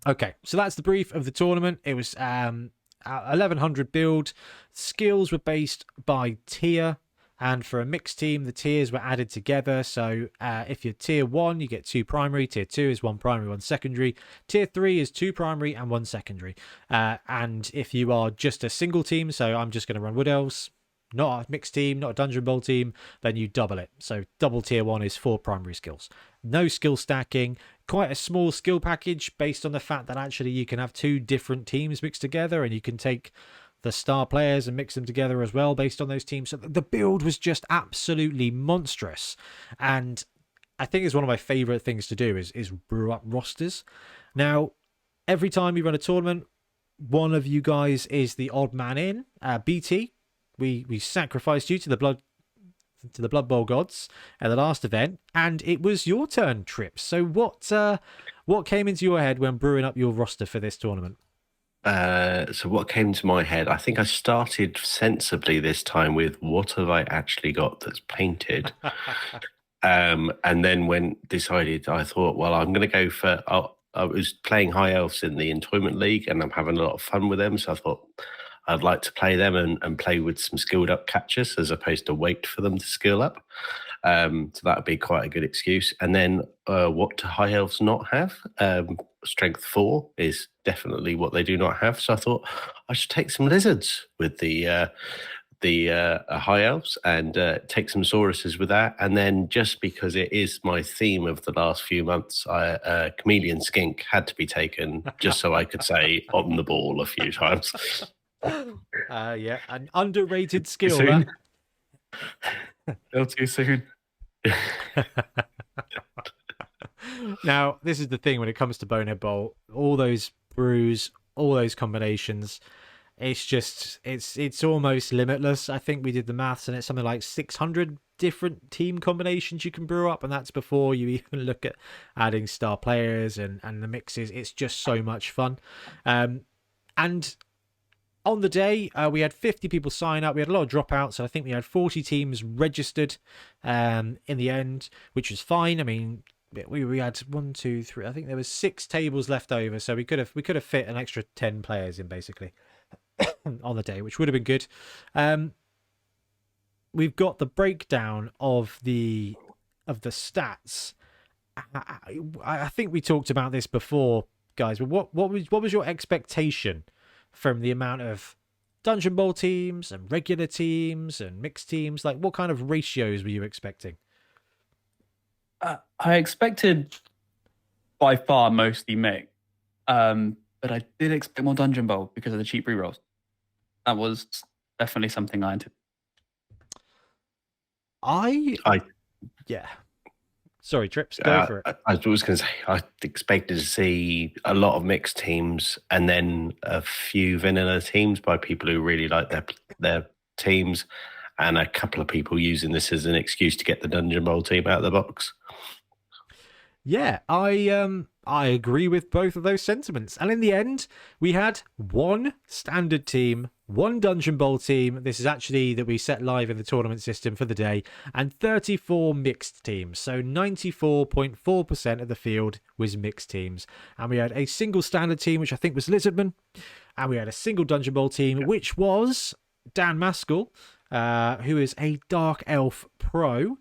Speaker 1: Okay, so that's the brief of the tournament. It was 1100 build. Skills were based by tier. And for a mixed team, the tiers were added together. So if you're tier 1, you get 2 primary. Tier 2 is 1 primary, 1 secondary. Tier 3 is 2 primary and 1 secondary. And if you are just a single team, so I'm just going to run Wood Elves, not a mixed team, not a Dungeon Bowl team, then you double it. So double tier 1 is 4 primary skills. No skill stacking. Quite a small skill package based on the fact that actually you can have 2 different teams mixed together, and you can take the star players and mix them together as well based on those teams. So the build was just absolutely monstrous. And I think it's one of my favorite things to do is brew up rosters. Now, every time we run a tournament, one of you guys is the odd man in. BT, we sacrificed you to the Blood Bowl gods at the last event, and it was your turn, Trips. So what came into your head when brewing up your roster for this tournament?
Speaker 3: So what came to my head, I think I started sensibly this time with what have I actually got that's painted. And then decided, I thought, well, I'm going to go for, I was playing High Elves in the Entoyment League and I'm having a lot of fun with them. So I thought I'd like to play them and play with some skilled up catchers as opposed to wait for them to skill up. So that would be quite a good excuse. And then what do High Elves not have? Strength 4 is definitely what they do not have. So I thought I should take some lizards with the High Elves and take some Sauruses with that. And then just because it is my theme of the last few months, Chameleon Skink had to be taken just so I could say on the ball a few times.
Speaker 1: Yeah, an underrated skill.
Speaker 2: Soon. Still too soon.
Speaker 1: Now, this is the thing when it comes to Bonehead Bowl, all those brews, all those combinations, it's almost limitless. I think we did the maths and it's something like 600 different team combinations you can brew up, and that's before you even look at adding star players and the mixes. It's just so much fun. And on the day, we had 50 people sign up. We had a lot of dropouts, so I think we had 40 teams registered in the end, which was fine. I mean, we had 1, 2, 3. I think there was 6 tables left over, so we could have fit an extra 10 players in basically on the day, which would have been good. We've got the breakdown of the stats. I think we talked about this before, guys. But what was your expectation from the amount of Dungeon Bowl teams and regular teams and mixed teams? Like, what kind of ratios were you expecting?
Speaker 2: I expected by far mostly mixed, but I did expect more Dungeon Bowl because of the cheap rerolls. That was definitely something I anticipated.
Speaker 1: Yeah. Sorry, Trips, go for it.
Speaker 3: I was going to say, I expected to see a lot of mixed teams and then a few vanilla teams by people who really like their teams, and a couple of people using this as an excuse to get the Dungeon Bowl team out of the box.
Speaker 1: Yeah, I agree with both of those sentiments. And in the end, we had 1 standard team, 1 Dungeon Bowl team. This is actually that we set live in the tournament system for the day, and 34 mixed teams. So 94.4% of the field was mixed teams. And we had a single standard team, which I think was Lizardman. And we had a single Dungeon Bowl team, which was Dan Maskell, who is a Dark Elf pro,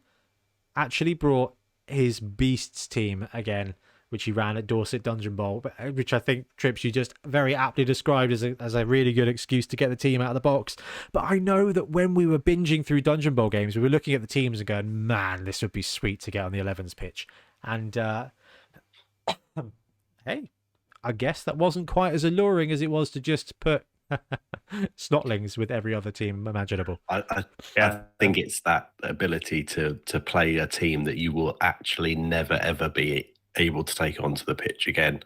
Speaker 1: actually brought his Beasts team again, which he ran at Dorset Dungeon Bowl, which I think, Trips, you just very aptly described as a really good excuse to get the team out of the box. But I know that when we were binging through Dungeon Bowl games, we were looking at the teams and going, man, this would be sweet to get on the 11s pitch. And hey, I guess that wasn't quite as alluring as it was to just put Snotlings with every other team imaginable.
Speaker 3: I think it's that ability to play a team that you will actually never, ever be able to take onto the pitch again.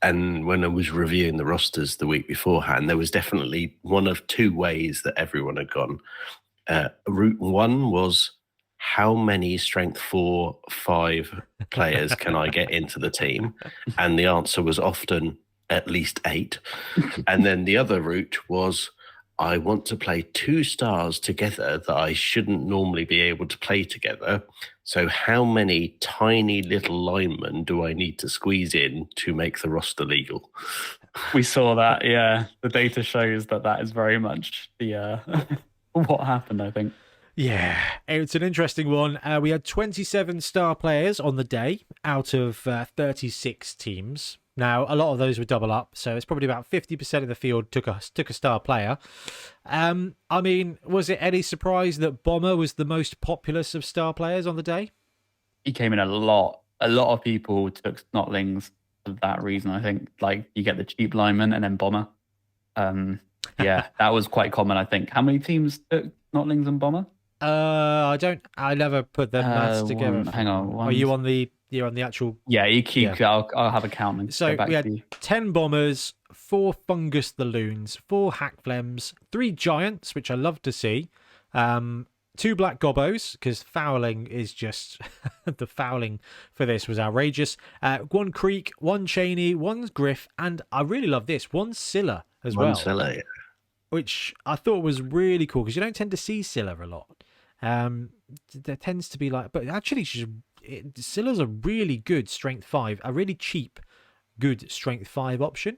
Speaker 3: And when I was reviewing the rosters the week beforehand, there was definitely one of 2 ways that everyone had gone. Route 1 was, how many strength 4, 5 players can I get into the team? And the answer was often at least 8. And then the other route was, I want to play 2 stars together that I shouldn't normally be able to play together. So how many tiny little linemen do I need to squeeze in to make the roster legal?
Speaker 2: We saw that, yeah. The data shows that is very much the what happened, I think.
Speaker 1: Yeah, it's an interesting one. We had 27 star players on the day out of 36 teams. Now, a lot of those were double up, so it's probably about 50% of the field took a star player. I mean, was it any surprise that Bomber was the most populous of star players on the day?
Speaker 2: He came in a lot. A lot of people took Snotlings for that reason, I think. Like, you get the cheap lineman and then Bomber. Yeah, that was quite common, I think. How many teams took Snotlings and Bomber?
Speaker 1: I never put the maths together.
Speaker 2: Hang on.
Speaker 1: Are you on the... You're on the actual...
Speaker 2: Yeah, you keep... Yeah. I'll have a count and
Speaker 1: so
Speaker 2: go back
Speaker 1: we had
Speaker 2: to you.
Speaker 1: 10 Bombers, 4 Fungus the Loons, 4 Hackflems, 3 Giants, which I love to see, 2 Black Gobbos, because fouling is just... the fouling for this was outrageous. 1 Creek, 1 Cheney, 1 Griff, and I really love this, 1 Scylla as well.
Speaker 3: 1 Scylla, yeah.
Speaker 1: Which I thought was really cool, because you don't tend to see Scylla a lot. There tends to be like... But actually, Scylla's a really good strength 5, a really cheap, good strength 5 option,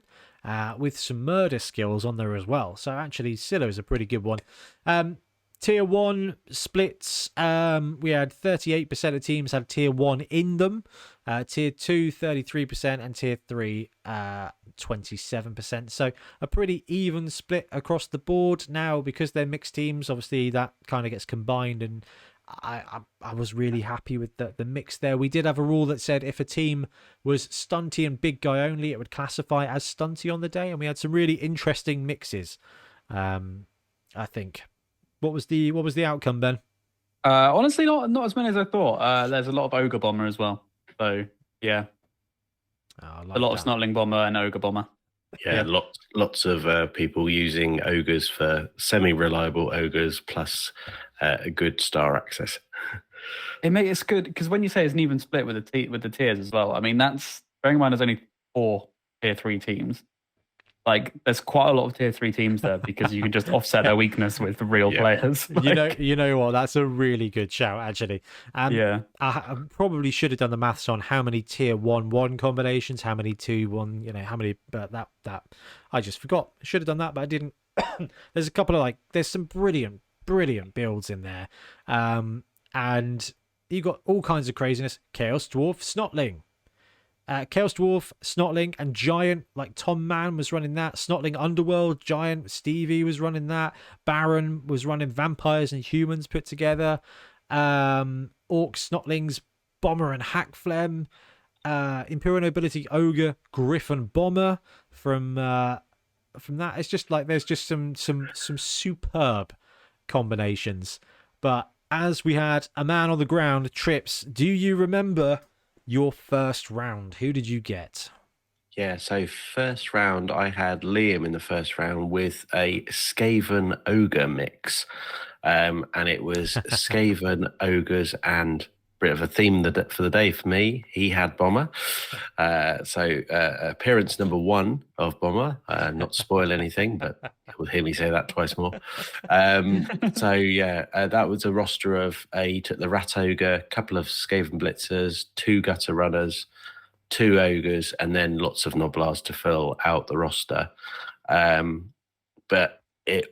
Speaker 1: with some murder skills on there as well. So actually, Scylla is a pretty good one. Tier 1 splits, we had 38% of teams had Tier 1 in them, Tier 2, 33%, and Tier 3, 27%. So a pretty even split across the board. Now, because they're mixed teams, obviously that kind of gets combined, and I was really happy with the mix there. We did have a rule that said if a team was stunty and big guy only, it would classify as stunty on the day, and we had some really interesting mixes. I think. What was the outcome, Ben?
Speaker 2: Honestly, not as many as I thought. There's a lot of Ogre Bomber as well. So yeah, a lot of Snotling Bomber and Ogre Bomber.
Speaker 3: Yeah, lots of people using ogres for semi-reliable ogres plus a good star access.
Speaker 2: It's good because when you say it's an even split with the tiers as well. I mean, that's bearing in mind there's only 4 tier 3 teams. Like, there's quite a lot of tier 3 teams there because you can just offset their weakness with real players. Like,
Speaker 1: you know what? That's a really good shout, actually.
Speaker 2: Yeah.
Speaker 1: I probably should have done the maths on how many tier 1-1 combinations, how many 2-1, how many, but that I just forgot. I should have done that, but I didn't. There's a couple of there's some brilliant builds in there. And you got all kinds of craziness. Chaos Dwarf, Snotling. Chaos Dwarf, Snotling, and Giant, like Tom Mann was running that. Snotling Underworld, Giant, Stevie was running that. Baron was running Vampires and Humans put together. Orcs, Snotlings, Bomber and Hackflem. Imperial Nobility, Ogre, Griffin, Bomber. From that, it's just like there's just some superb combinations. But as we had a man on the ground, Trips, do you remember your first round? Who did you get?
Speaker 3: Yeah, so first round, I had Liam in the first round with a Skaven Ogre mix. And it was Skaven, Ogres, and bit of a theme for the day for me. He had Bomber. So appearance number 1 of Bomber. Not to spoil anything, but you'll hear me say that twice more. So yeah, that was a roster of he took the Rat Ogre, a couple of Skaven Blitzers, 2 Gutter Runners, 2 Ogres, and then lots of Noblars to fill out the roster. But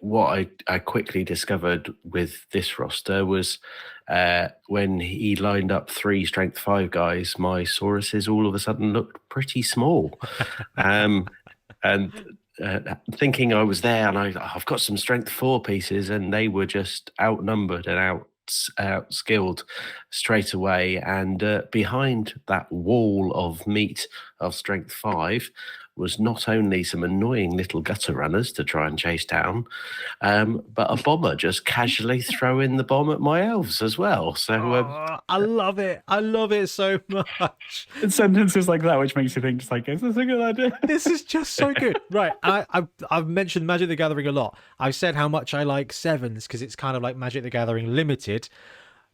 Speaker 3: what I quickly discovered with this roster was when he lined up 3 strength 5 guys, my Sauruses all of a sudden looked pretty small. And thinking I was there and I've got some strength 4 pieces, and they were just outnumbered and outskilled straight away. And behind that wall of meat of strength 5 was not only some annoying little gutter runners to try and chase down, but a bomber just casually throwing the bomb at my elves as well. So
Speaker 1: I love it. I love it so much.
Speaker 2: It's sentences like that which makes you think, just like, is this a good idea?
Speaker 1: This is just so good. Right. I've mentioned Magic the Gathering a lot. I've said how much I like 7s because it's kind of like Magic the Gathering Limited.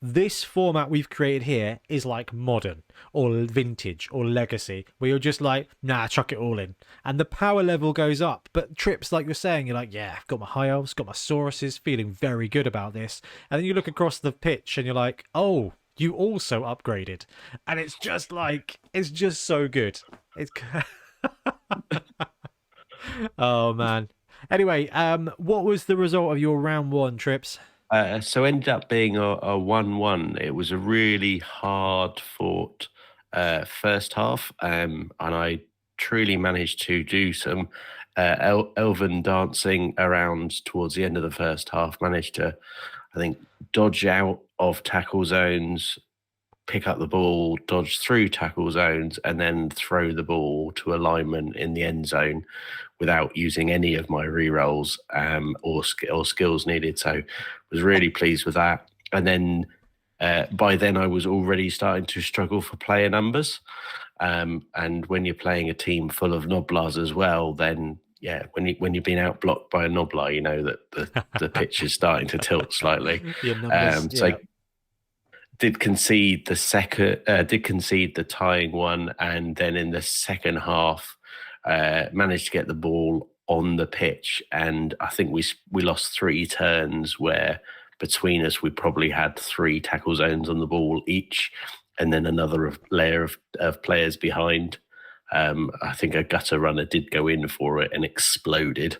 Speaker 1: This format we've created here is like modern or vintage or legacy, where you're just like, nah, chuck it all in. And the power level goes up. But trips, like you're saying, you're like, yeah, I've got my High Elves, got my Sauruses, feeling very good about this. And then you look across the pitch and you're like, oh, you also upgraded. And it's just like, it's just so good. It's oh, man. Anyway, what was the result of your round 1, Trips?
Speaker 3: So ended up being a 1-1. It was a really hard fought first half, and I truly managed to do some elven dancing around towards the end of the first half. Managed to, I think, dodge out of tackle zones, pick up the ball, dodge through tackle zones, and then throw the ball to alignment in the end zone without using any of my rerolls or skills needed. So was really pleased with that. And then by then I was already starting to struggle for player numbers. And when you're playing a team full of Noblars as well, then yeah, when you've been out blocked by a Noblar, you know that the pitch is starting to tilt slightly. So did concede the tying one, and then in the second half managed to get the ball on the pitch, and I think we lost 3 turns where between us we probably had 3 tackle zones on the ball each, and then another layer of players behind. I think a gutter runner did go in for it and exploded.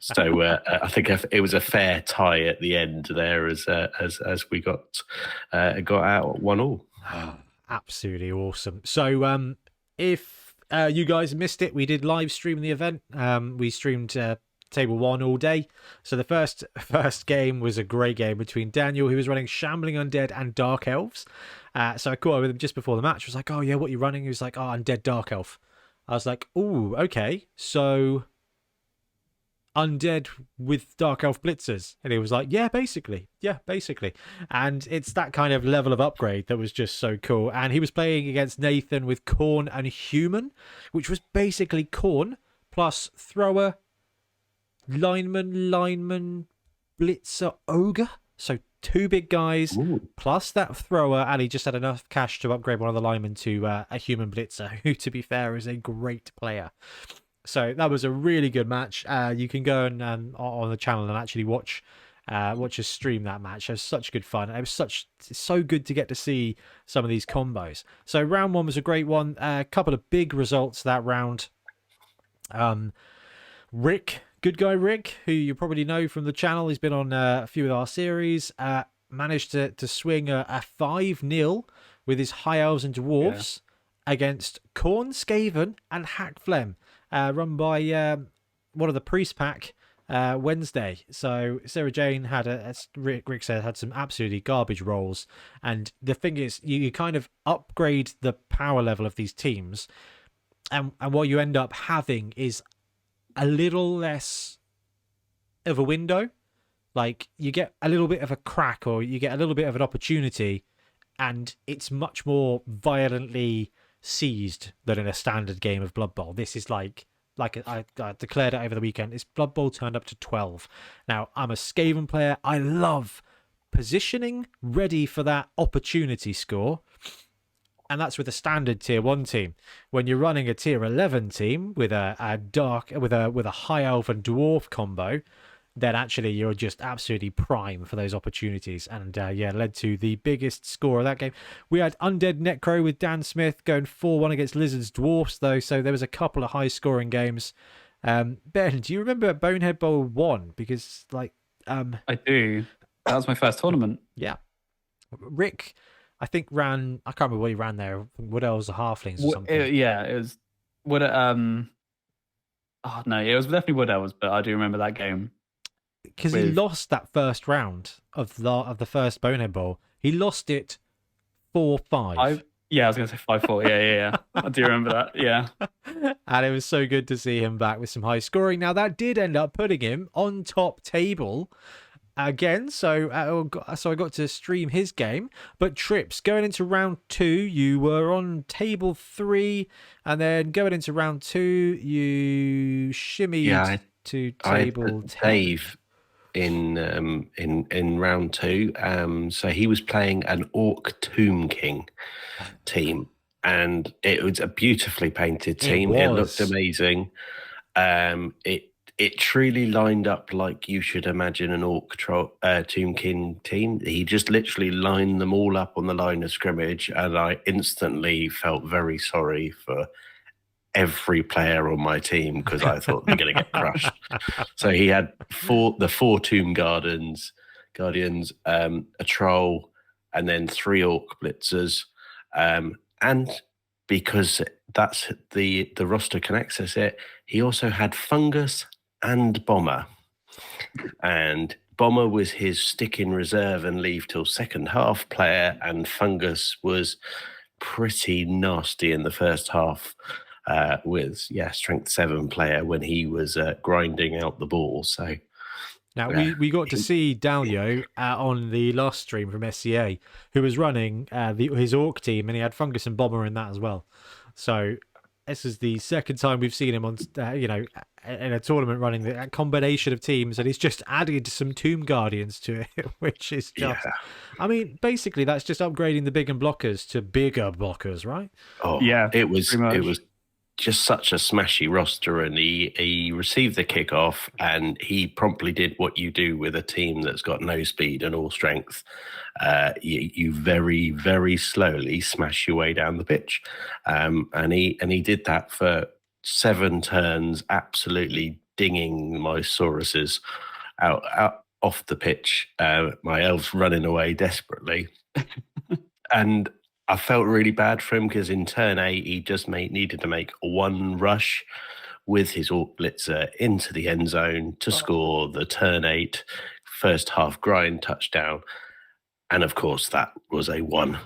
Speaker 3: So I think it was a fair tie at the end there as we got out 1-1.
Speaker 1: Absolutely awesome. So if you guys missed it, we did live stream the event. We streamed Table 1 all day. So the first game was a great game between Daniel, who was running Shambling Undead and Dark Elves. So I caught up with him just before the match. I was like, oh yeah, what are you running? He was like, oh, Undead Dark Elf. I was like, ooh, okay. So Undead with Dark Elf Blitzers. And he was like, yeah, basically. And it's that kind of level of upgrade that was just so cool. And he was playing against Nathan with Khorne and Human, which was basically Khorne plus Thrower, Lineman, Blitzer, Ogre. So 2 big guys, plus that Thrower, and he just had enough cash to upgrade one of the linemen to a Human Blitzer, who, to be fair, is a great player. So that was a really good match. You can go and on the channel and actually watch us stream that match. It was such good fun. It was so good to get to see some of these combos. So round 1 was a great one. A couple of big results that round. Rick, good guy Rick, who you probably know from the channel, he's been on a few of our series, managed to swing a 5-0 with his High Elves and Dwarves against Khorne, Skaven and Hackflem, run by one of the Priest Pack Wednesday. So Sarah Jane had, as Rick said, had some absolutely garbage rolls. And the thing is, you kind of upgrade the power level of these teams, and what you end up having is a little less of a window. Like, you get a little bit of a crack, or you get a little bit of an opportunity, and it's much more violently seized than in a standard game of Blood Bowl. This is like I declared it over the weekend. It's Blood Bowl turned up to 12. Now, I'm a Skaven player. I love positioning ready for that opportunity score. And that's with a standard tier 1 team. When you're running a tier 11 team with a high elf and dwarf combo, then actually you're just absolutely prime for those opportunities. And led to the biggest score of that game. We had Undead Necro with Dan Smith going 4-1 against Lizards Dwarfs, though, so there was a couple of high scoring games. Ben, do you remember Bonehead Bowl 1? Because I
Speaker 2: do. That was my first tournament.
Speaker 1: Yeah. Rick, I think I can't remember what he ran there. Wood Elves or Halflings or something.
Speaker 2: It was Wood. Oh no, it was definitely Wood Elves, but I do remember that game
Speaker 1: because he lost that first round of the first Bonehead Bowl. He lost it 4-5.
Speaker 2: Yeah, I was going to say 5-4. Yeah. I do remember that. Yeah.
Speaker 1: And it was so good to see him back with some high scoring. Now, that did end up putting him on top table again. So I got to stream his game. But Trips, going into round 2, you were on table 3. And then going into round 2, you shimmied to table 10.
Speaker 3: Dave in round 2. So he was playing an Orc Tomb King team, and it was a beautifully painted team. It looked amazing. It truly lined up like you should imagine an Orc Tomb King team. He just literally lined them all up on the line of scrimmage, and I instantly felt very sorry for every player on my team because I thought they're going to get crushed. So he had the four Tomb Guardians, a Troll, and then 3 Orc Blitzers. And because that's the roster can access it, he also had Fungus and Bomber. And Bomber was his stick in reserve and leave till second half player, and Fungus was pretty nasty in the first half. With strength 7 player when he was grinding out the ball. So
Speaker 1: now we got to see Dalio on the last stream from SCA, who was running his Orc team, and he had Fungus and Bomber in that as well. So this is the second time we've seen him on in a tournament running that combination of teams, and he's just added some Tomb Guardians to it, which is just I mean, basically that's just upgrading the big and blockers to bigger blockers, right?
Speaker 3: Oh yeah, it was just such a smashy roster, and he received the kickoff, and he promptly did what you do with a team that's got no speed and all strength. You very, very slowly smash your way down the pitch, and he did that for 7 turns, absolutely dinging my Sauruses out off the pitch. My elves running away desperately, and I felt really bad for him because in turn 8, he just needed to make 1 rush with his Orc Blitzer into the end zone to score the turn 8 first half grind touchdown. And of course, that was a 1.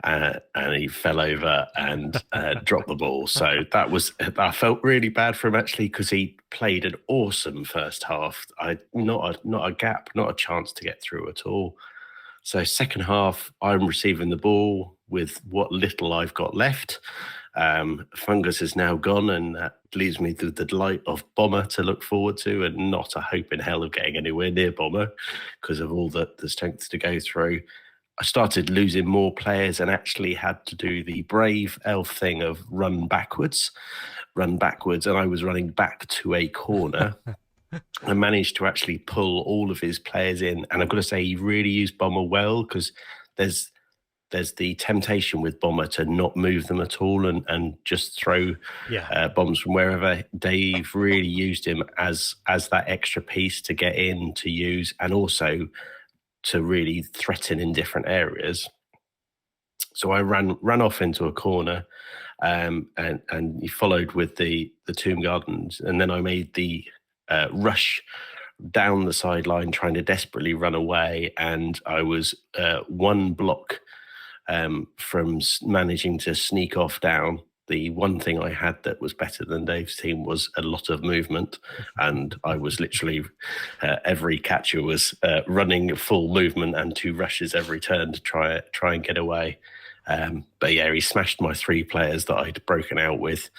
Speaker 3: And he fell over and dropped the ball. So I felt really bad for him actually because he played an awesome first half. Not a gap, not a chance to get through at all. So second half, I'm receiving the ball with what little I've got left. Fungus is now gone, and that leaves me with the delight of Bomber to look forward to, and not a hope in hell of getting anywhere near Bomber because of all the strength to go through. I started losing more players and actually had to do the brave elf thing of run backwards, and I was running back to a corner. I managed to actually pull all of his players in, and I've got to say he really used Bomber well because there's the temptation with Bomber to not move them at all and just throw bombs from wherever. Dave really used him as that extra piece to get in to use, and also to really threaten in different areas. So I ran off into a corner, and he followed with the Tomb Gardens, and then I made the rush down the sideline trying to desperately run away, and I was 1 block from managing to sneak off down. The one thing I had that was better than Dave's team was a lot of movement, and I was literally every catcher was running full movement and 2 rushes every turn to try and get away. But yeah, he smashed my 3 players that I'd broken out with,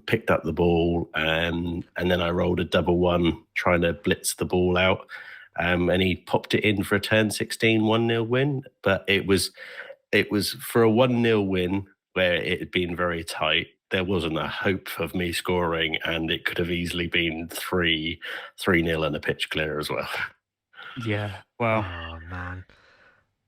Speaker 3: picked up the ball, and then I rolled a double 1 trying to blitz the ball out. and he popped it in for a turn 16 1-0 win. But it was for a 1-0 win where it had been very tight. There wasn't a hope of me scoring, and it could have easily been 3-0 and a pitch clear as well.
Speaker 2: Yeah. Wow.
Speaker 1: Oh man,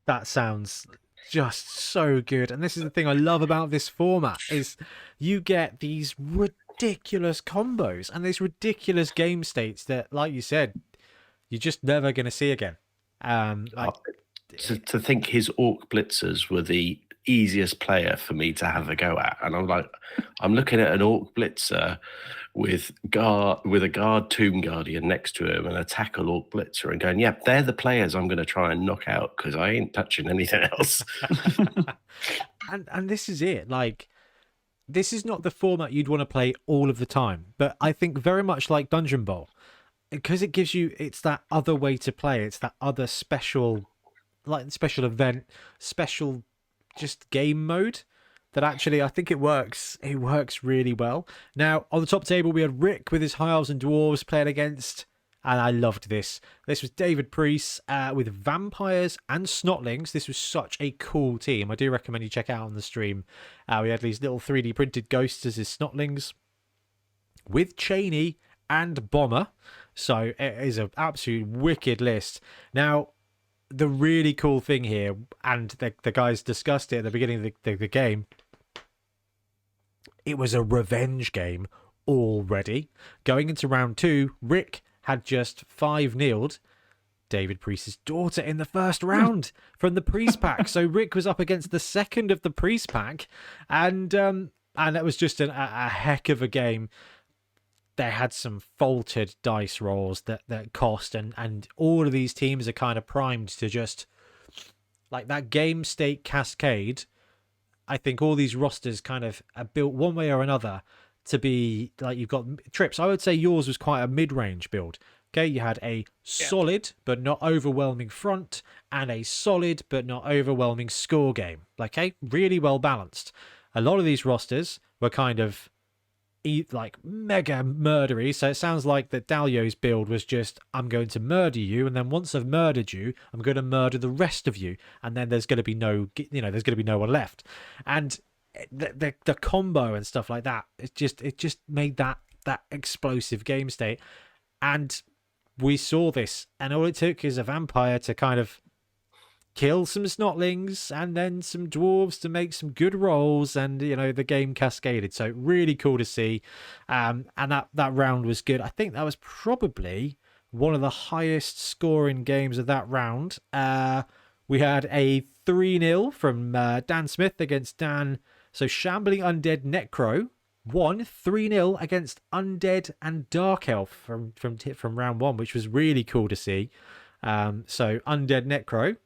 Speaker 1: that sounds just so good. And this is the thing I love about this format is you get these ridiculous combos and these ridiculous game states that, like you said, you're just never going to see again.
Speaker 3: To think his Orc Blitzers were the easiest player for me to have a go at, and I'm looking at an Orc Blitzer with a guard Tomb Guardian next to him and a tackle Orc Blitzer, and going, yep, they're the players I'm going to try and knock out because I ain't touching anything else.
Speaker 1: and this is it. Like, this is not the format you'd want to play all of the time, but I think very much like Dungeon Bowl, because it gives you, it's that other way to play. It's that other special event, special just game mode that actually I think it works really well. Now on the top table we had Rick with his High Elves and Dwarves playing against, and I loved this was David Priest with Vampires and Snotlings. This was such a cool team. I do recommend you check out on the stream. We had these little 3D printed ghosts as his Snotlings with Cheney and Bomber, so it is an absolute wicked list. Now the really cool thing here, and the guys discussed it at the beginning of the game, it was a revenge game already. Going into round 2, Rick had just 5-0'd David Priest's daughter in the first round from the Priest pack. So Rick was up against the second of the Priest pack, and it was just a heck of a game. They had some faulted dice rolls that cost, and all of these teams are kind of primed to just, like that game state cascade. I think all these rosters kind of are built one way or another to be like, you've got Trips. I would say yours was quite a mid-range build. Okay, you had a solid but not overwhelming front and a solid but not overwhelming score game. Okay, really well balanced. A lot of these rosters were kind of like mega murdery, so it sounds like that Dalio's build was just, I'm going to murder you, and then once I've murdered you, I'm going to murder the rest of you, and then there's going to be no one left. And the combo and stuff like that, it just made that explosive game state. And we saw this, and all it took is a vampire to kind of kill some Snotlings and then some Dwarves to make some good rolls, and the game cascaded. So really cool to see. And that round was good. I think that was probably one of the highest scoring games of that round. We had a 3-0 from Dan Smith against Dan. So Shambling Undead Necro won 3-0 against Undead and Dark Elf from round 1, which was really cool to see. So Undead Necro,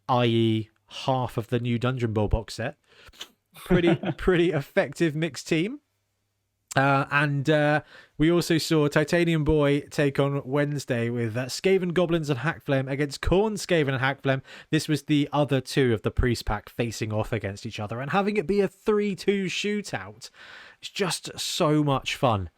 Speaker 1: i.e. half of the new Dungeon Bowl box set. Pretty effective mixed team. And we also saw Titanium Boy take on Wednesday with Skaven Goblins and Hackflem against Khorne Skaven and Hackflem. This was the other two of the Priest pack facing off against each other, and having it be a 3-2 shootout. It's just so much fun.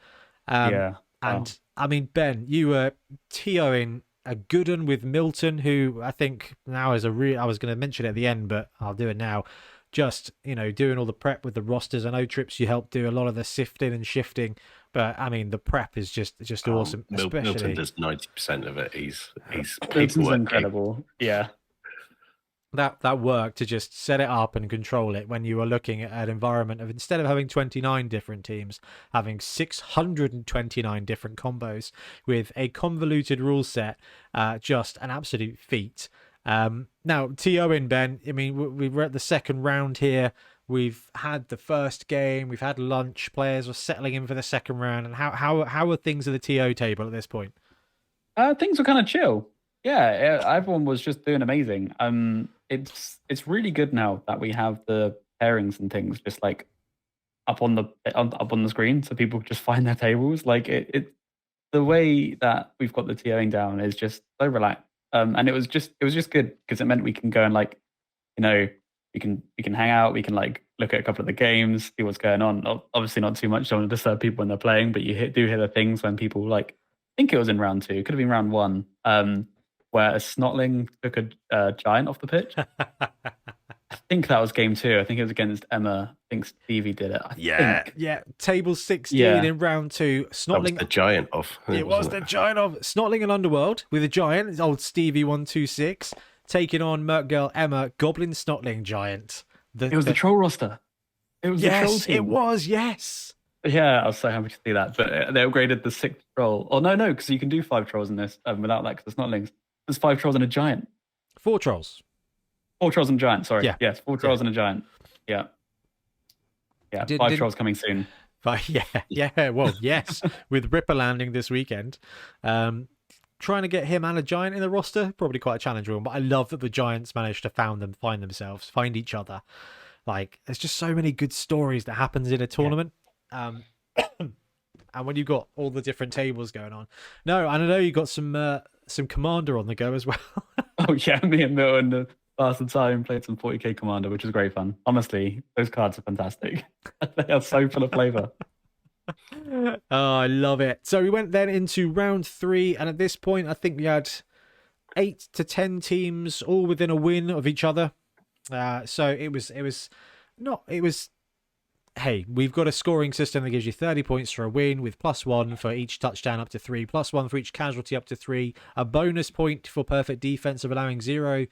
Speaker 1: And I mean, Ben, you were TOing a good one with Milton, who I think now is I was going to mention it at the end, but I'll do it now. Just, doing all the prep with the rosters. I know, Trips, you helped do a lot of the sifting and shifting, but I mean, the prep is just awesome.
Speaker 3: Milton does 90% of it. He's
Speaker 2: Milton's incredible. Yeah.
Speaker 1: That work to just set it up and control it when you are looking at an environment of, instead of having 29 different teams, having 629 different combos with a convoluted rule set, just an absolute feat. Now, TOing, Ben, I mean, we're at the second round here. We've had the first game, we've had lunch, players were settling in for the second round. And how are things at the TO table at this point?
Speaker 2: Things were kind of chill. Yeah, everyone was just doing amazing. It's really good now that we have the pairings and things just like up on the screen, so people just find their tables. Like it the way that we've got the TOing down is just so relaxed. And it was just good because it meant we can go and we can hang out, we can like look at a couple of the games, see what's going on. Obviously not too much, don't want to disturb people when they're playing, but you do hear the things when people like think it was in round 2. It could have been round 1. Where a snotling took a giant off the pitch. I think that was game 2. I think it was against Emma. I think Stevie did it. I think.
Speaker 1: Yeah. Table 16 in round 2.
Speaker 3: That was
Speaker 1: Snotling.
Speaker 3: the giant off.
Speaker 1: It was the giant of Snotling and Underworld with a giant. It's old Stevie 126 taking on Merc Girl Emma Goblin Snotling Giant.
Speaker 2: It was the troll roster. It was the troll team.
Speaker 1: It was. Yes.
Speaker 2: Yeah, I was so happy to see that. But they upgraded the 6th troll. Oh, no, because you can do 5 trolls in this without that, because it's not links. There's 5 trolls and a giant.
Speaker 1: 4 trolls.
Speaker 2: 4 trolls and a giant, sorry.
Speaker 1: Yeah.
Speaker 2: Yes, 4 trolls and a giant. Yeah. Yeah, 5 trolls coming soon.
Speaker 1: But yeah. Well, yes, with Ripper landing this weekend. Trying to get him and a giant in the roster, probably quite a challenging one. But I love that the giants managed to find each other. Like, there's just so many good stories that happens in a tournament. And when you've got all the different tables going on. No, and I know you got some Commander on the go as well.
Speaker 2: Oh yeah, me and Milton last time played some 40k Commander, which was great fun. Honestly, those cards are fantastic. They are so full of flavour.
Speaker 1: Oh, I love it. So we went then into round 3, and at this point I think we had 8 to 10 teams all within a win of each other. So it was hey, we've got a scoring system that gives you 30 points for a win, with +1 for each touchdown up to 3, +1 for each casualty up to 3, a bonus point for perfect defense of allowing 0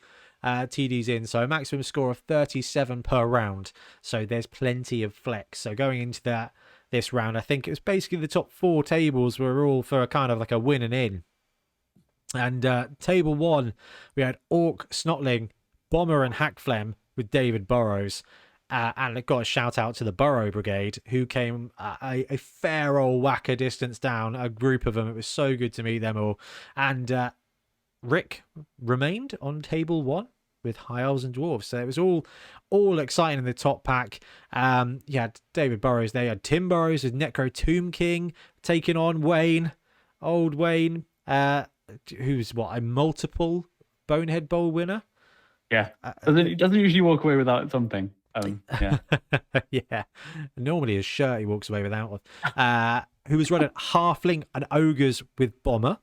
Speaker 1: TDs in, so a maximum score of 37 per round. So there's plenty of flex. So going into this round, I think it was basically the top 4 tables were all for a kind of like a win and in. And table 1, we had Orc, Snotling, Bomber, and Hackflem with David Burrows. And it got a shout out to the Burrow Brigade, who came a fair old whacker distance down, a group of them. It was so good to meet them all. And Rick remained on table 1 with High Elves and Dwarves. So it was all exciting in the top pack. You had David Burrows there. You had Tim Burrows with Necro Tomb King taking on Wayne, old Wayne, who's a multiple Bonehead Bowl winner.
Speaker 2: Yeah, he doesn't usually walk away without something. Yeah.
Speaker 1: Yeah. Normally his shirt he walks away without. Who was running Halfling and Ogres with Bomber,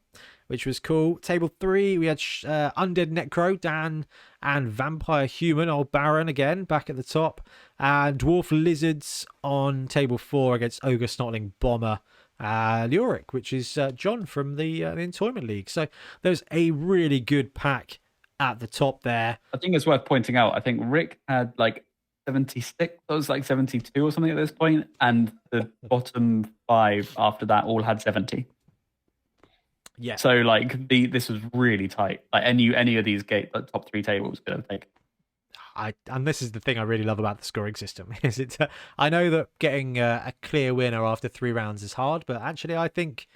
Speaker 1: which was cool. Table 3, we had Undead Necro, Dan, and Vampire Human, old Baron again, back at the top. And Dwarf Lizards on table 4 against Ogre Snotling Bomber. Leoric, which is John from the Entoyment League. So there's a really good pack at the top there.
Speaker 2: I think it's worth pointing out, I think Rick had 76, that was 72 or something at this point, and the bottom 5 after that all had 70.
Speaker 1: Yeah.
Speaker 2: So this was really tight. Any of these top 3 tables could have taken.
Speaker 1: And this is the thing I really love about the scoring system is it. I know that getting a clear winner after 3 rounds is hard, but actually I think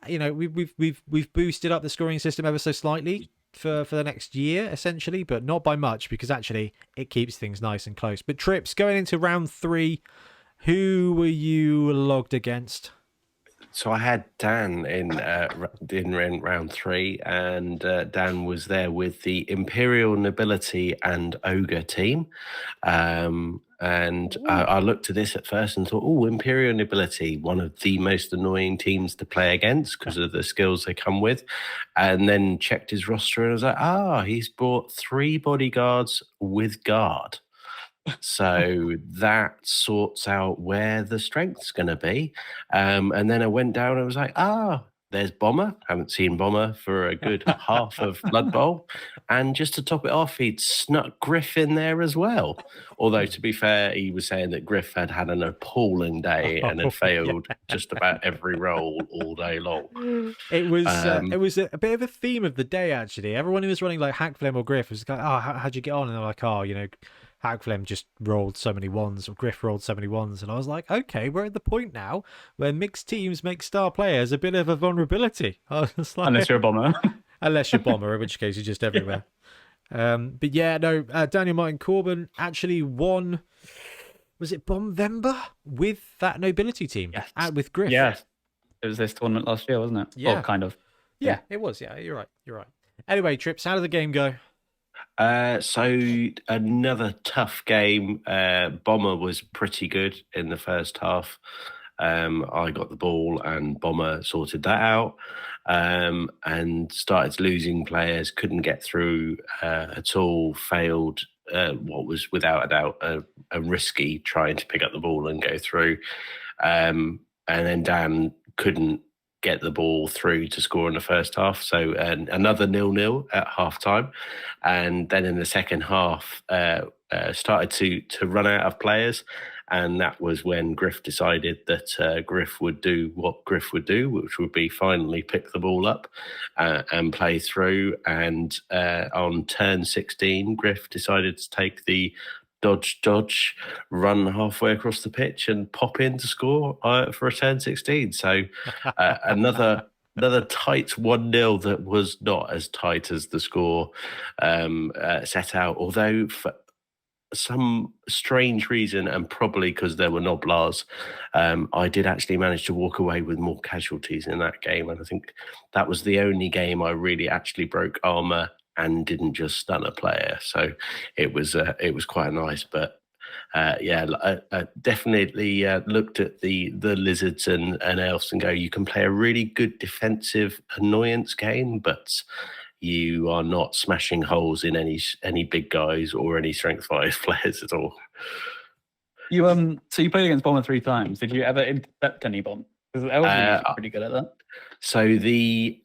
Speaker 1: we've boosted up the scoring system ever so slightly for the next year, essentially, but not by much, because actually it keeps things nice and close. But Trips, going into round 3, who were you logged against?
Speaker 3: So I had Dan in round 3, and Dan was there with the Imperial Nobility and Ogre team. And I looked at this at first and thought, oh, Imperial Nobility, one of the most annoying teams to play against because of the skills they come with. And then checked his roster and I was like, he's brought 3 bodyguards with guard. So that sorts out where the strength's going to be. And then I went down and I was like, there's Bomber. Haven't seen Bomber for a good half of Blood Bowl. And just to top it off, he'd snuck Griff in there as well. Although, to be fair, he was saying that Griff had an appalling day and had failed just about every roll all day long.
Speaker 1: It was a bit of a theme of the day, actually. Everyone who was running Hackflem or Griff was like, how'd you get on? And they're like, Hackflem just rolled so many 1s, or Griff rolled so many 1s, and I was like, okay, we're at the point now where mixed teams make star players a bit of a vulnerability. I was like,
Speaker 2: unless you're a Bomber.
Speaker 1: Unless you're Bomber, in which case you're just everywhere. But yeah, no, Daniel Martin Corbin actually won, was it Bombember with that Nobility team?
Speaker 2: Yes.
Speaker 1: With Griff.
Speaker 2: Yes. It was this tournament last year, wasn't it?
Speaker 1: Yeah.
Speaker 2: Or kind of.
Speaker 1: Yeah, it was. Yeah, you're right. Anyway, Trips, how did the game go?
Speaker 3: So another tough game. Bomber was pretty good in the first half. I got the ball and Bomber sorted that out, and started losing players, couldn't get through at all, failed what was without a doubt a risky trying to pick up the ball and go through. And then Dan couldn't get the ball through to score in the first half. So another 0-0 at half time. And then in the second half, started to run out of players. And that was when Griff decided that Griff would do what Griff would do, which would be finally pick the ball up and play through. And on turn 16, Griff decided to take the dodge, run halfway across the pitch and pop in to score for a turn 16. So another tight 1-0 that was not as tight as the score set out, although for some strange reason, and probably because there were Noblars, I did actually manage to walk away with more casualties in that game. And I think that was the only game I really actually broke armor and didn't just stun a player. So it was quite nice. But I definitely looked at the lizards and elves and go, you can play a really good defensive annoyance game, but you are not smashing holes in any big guys or any strength 5 players at all.
Speaker 2: You so you played against Bomber 3 times. Did you ever intercept any bomb? Because elves are pretty good at that.
Speaker 3: So the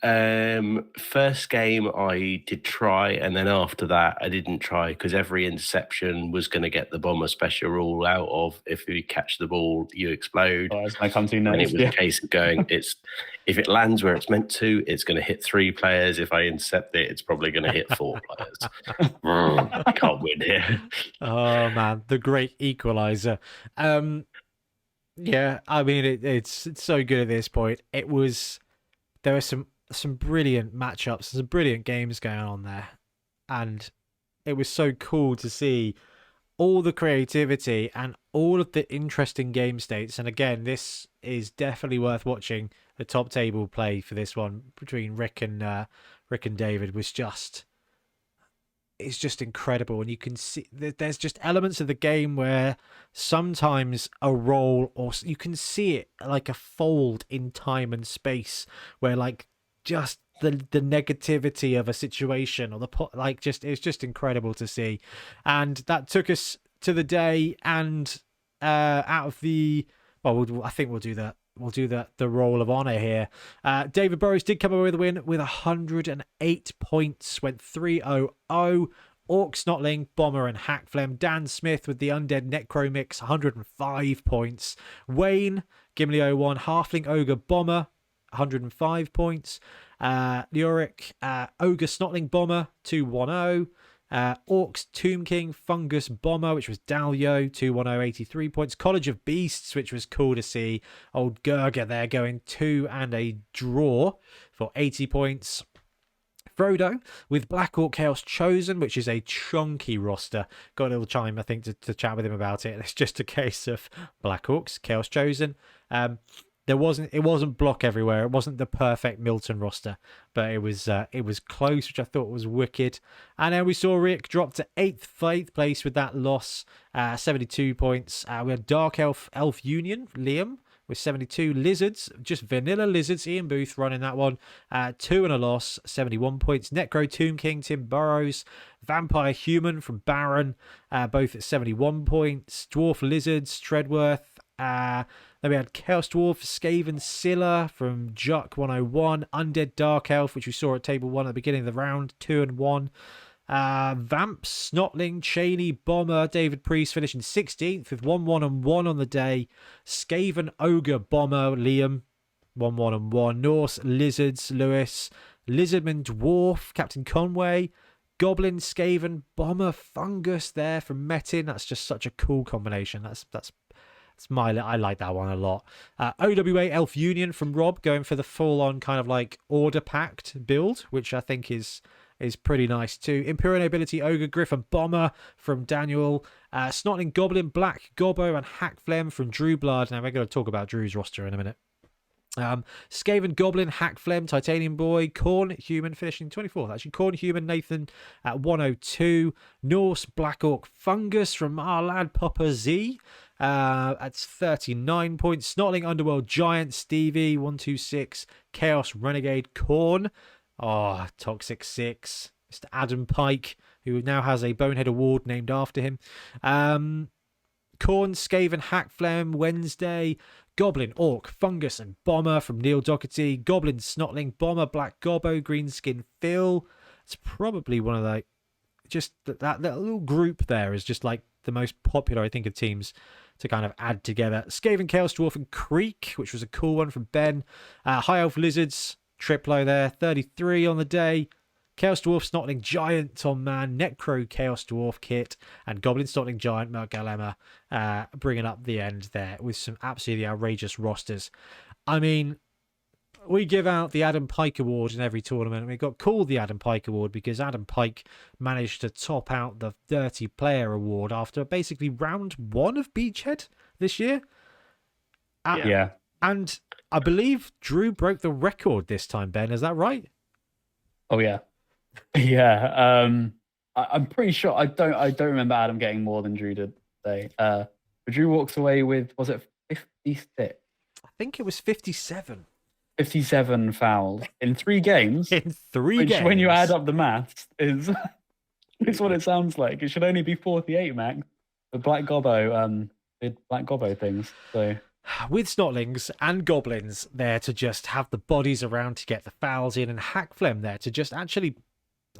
Speaker 3: first game I did try, and then after that I didn't try because every interception was going to get the Bomber special rule out of if you catch the ball, you explode.
Speaker 2: Oh, I come to know.
Speaker 3: And it was a case of going, if it lands where it's meant to, it's going to hit 3 players. If I intercept it, it's probably going to hit 4 players. I can't win here.
Speaker 1: Oh man, the great equalizer. Yeah, I mean it's so good at this point. There were some brilliant matchups, some brilliant games going on there, and it was so cool to see all the creativity and all of the interesting game states. And again, this is definitely worth watching. The top table play for this one between Rick and David was just. It's just incredible, and you can see there's just elements of the game where sometimes a roll, or you can see it like a fold in time and space, where like just the negativity of a situation or it's just incredible to see. And that took us to the day, and out of the I think we'll do that. We'll do the roll of honour here. David Burrows did come away with a win with 108 points, went 3-0-0. Orc, Snotling, Bomber and Hackflem. Dan Smith with the Undead Necro Mix, 105 points. Wayne, Gimli 01, Halfling Ogre Bomber, 105 points. Leoric, Ogre Snotling Bomber, 210. Orcs, Tomb King, Fungus Bomber, which was Dalio, 210, 83 points. College of Beasts, which was cool to see. Old Gurga there going 2 and a draw for 80 points. Frodo with Black Orc Chaos Chosen, which is a chunky roster. Got a little chime, I think, to chat with him about it. It's just a case of Black Orcs Chaos Chosen. It wasn't block everywhere. It wasn't the perfect Milton roster, but it was close, which I thought was wicked. And then we saw Rick drop to 8th place with that loss, 72 points. We had Dark Elf Union, Liam, with 72. Lizards, just vanilla Lizards, Ian Booth running that one, 2 and a loss, 71 points. Necro Tomb King, Tim Burrows. Vampire Human from Baron, both at 71 points. Dwarf Lizards, Treadworth. Then we had Chaos Dwarf, Skaven Scylla from Juck 101. Undead Dark Elf, which we saw at table 1 at the beginning of the round, 2 and 1. Vamps, Snotling, Cheney, Bomber, David Priest finishing 16th with 1-1 and 1 on the day. Skaven Ogre Bomber, Liam, 1-1 and 1. Norse Lizards, Lewis. Lizardman Dwarf, Captain Conway. Goblin, Skaven, Bomber, Fungus there from Metin. That's just such a cool combination. I like that one a lot. OWA Elf Union from Rob, going for the full-on kind of like order packed build, which I think is pretty nice too. Imperial Nobility Ogre Griffin Bomber from Daniel. Snotling Goblin Black Gobbo and Hackflem from Drew Blood. Now we're going to talk about Drew's roster in a minute. Skaven Goblin, Hack Flem, Titanium Boy, Corn Human finishing 24th. Actually, Corn Human Nathan at 102. Norse Black Orc Fungus from our lad Papa Z at 39 points. Snotling Underworld Giant Stevie 126. Chaos Renegade Corn. Oh, Toxic 6. Mr. Adam Pike, who now has a Bonehead Award named after him. Corn, Skaven, Hack Flem, Wednesday, Goblin, Orc, Fungus, and Bomber from Neil Doherty. Goblin, Snotling, Bomber, Black Gobbo, Greenskin Phil. It's probably one of the, just that little group there is just like the most popular, I think, of teams to kind of add together. Skaven, Chaos Dwarf, and Creek, which was a cool one from Ben. High Elf Lizards, Triplo there, 33 on the day. Chaos Dwarf, Snotling Giant, Tom Mann, Necro Chaos Dwarf Kit, and Goblin Snotling Giant, Merc Galema, bringing up the end there with some absolutely outrageous rosters. I mean, we give out the Adam Pike Award in every tournament. We got called the Adam Pike Award because Adam Pike managed to top out the Dirty Player Award after basically round 1 of Beachhead this year.
Speaker 2: Yeah.
Speaker 1: And I believe Drew broke the record this time, Ben. Is that right?
Speaker 2: Oh, yeah. Yeah, I'm pretty sure. I don't remember Adam getting more than Drew did today. But Drew walks away with, was it 56?
Speaker 1: I think it was 57.
Speaker 2: 57 fouls in 3 games.
Speaker 1: In 3
Speaker 2: which,
Speaker 1: games.
Speaker 2: when you add up the maths, is what it sounds like. It should only be 48 max. But Black Gobbo did Black Gobbo things. So
Speaker 1: with Snotlings and Goblins there to just have the bodies around to get the fouls in, and Hack Flem there to just actually,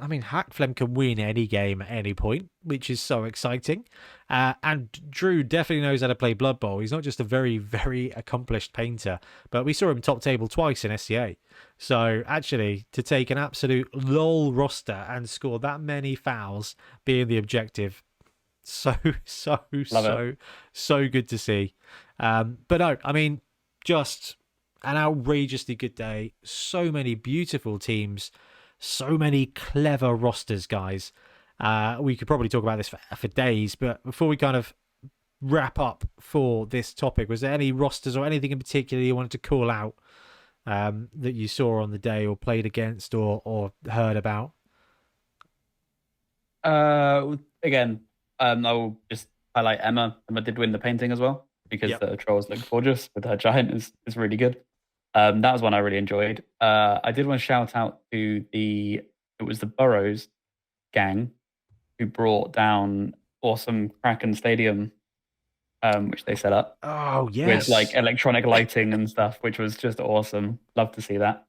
Speaker 1: I mean, Hack Flem can win any game at any point, which is so exciting. And Drew definitely knows how to play Blood Bowl. He's not just a very, very accomplished painter, but we saw him top table twice in SCA. So actually, to take an absolute lol roster and score that many fouls being the objective, so good to see. But no, I mean, just an outrageously good day. So many beautiful teams. So many clever rosters, guys. We could probably talk about this for days, but before we kind of wrap up for this topic, was there any rosters or anything in particular you wanted to call out that you saw on the day or played against or heard about?
Speaker 2: Again, I will just highlight Emma. Emma did win the painting as well because the trolls look gorgeous with her giant is really good. That was one I really enjoyed. I did want to shout out to it was the Burrows gang who brought down awesome Kraken Stadium, which they set up.
Speaker 1: Oh, yes.
Speaker 2: With like electronic lighting and stuff, which was just awesome. Love to see that.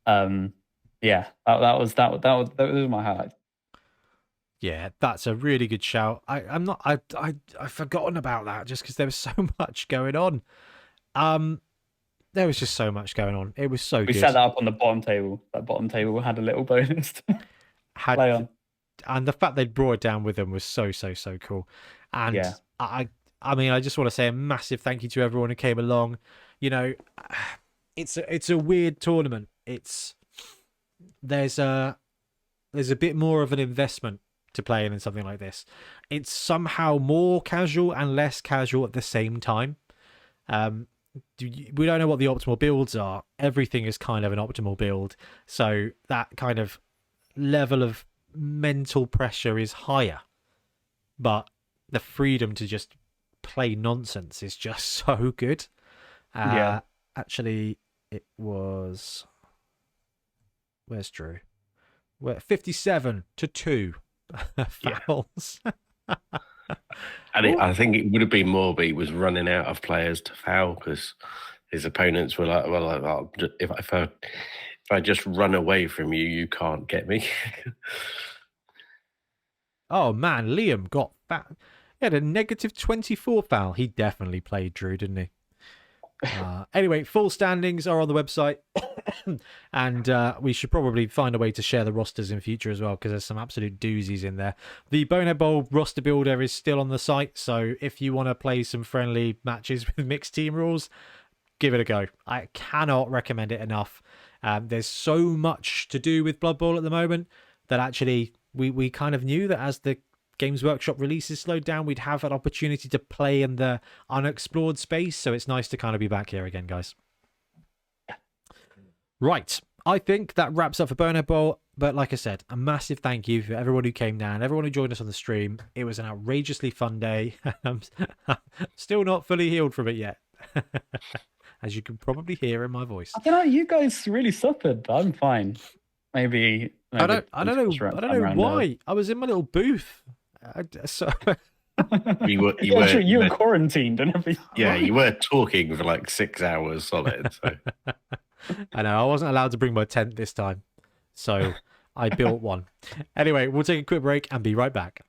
Speaker 2: Yeah, that was my highlight.
Speaker 1: Yeah, that's a really good shout. I've forgotten about that just because there was so much going on. There was just so much going on. It was so good.
Speaker 2: We set that up on the bottom table. That bottom table had a little bonus to play on.
Speaker 1: And the fact they brought it down with them was so cool. And yeah. I mean, I just want to say a massive thank you to everyone who came along. You know, it's a weird tournament. There's a bit more of an investment to playing in something like this. It's somehow more casual and less casual at the same time. We don't know what the optimal builds are. Everything is kind of an optimal build, so that kind of level of mental pressure is higher, but the freedom to just play nonsense is just so good. Actually, it was, where's Drew? We're 57-2 fouls.
Speaker 3: And I think it would have been more, but he was running out of players to foul because his opponents were like, well, if I just run away from you, you can't get me.
Speaker 1: Oh man, Liam got that. He had a -24 foul. He definitely played Drew, didn't he? Anyway, full standings are on the website, and we should probably find a way to share the rosters in future as well, because there's some absolute doozies in there. The Bonehead Bowl roster builder is still on the site, so if you want to play some friendly matches with mixed team rules, give it a go. I cannot recommend it enough. There's so much to do with Blood Bowl at the moment that actually we kind of knew that as the Games Workshop releases slowed down, we'd have an opportunity to play in the unexplored space, so it's nice to kind of be back here again, guys. Right. I think that wraps up for Bonehead Bowl. But like I said, a massive thank you for everyone who came down, everyone who joined us on the stream. It was an outrageously fun day. I'm still not fully healed from it yet, as you can probably hear in my voice.
Speaker 2: I don't know. You guys really suffered. I'm fine. Maybe
Speaker 1: I don't know why. I was in my little booth.
Speaker 3: You
Speaker 2: were quarantined and everything.
Speaker 3: Yeah, you were talking for like 6 hours solid. So.
Speaker 1: I know. I wasn't allowed to bring my tent this time, so I built one. Anyway, we'll take a quick break and be right back.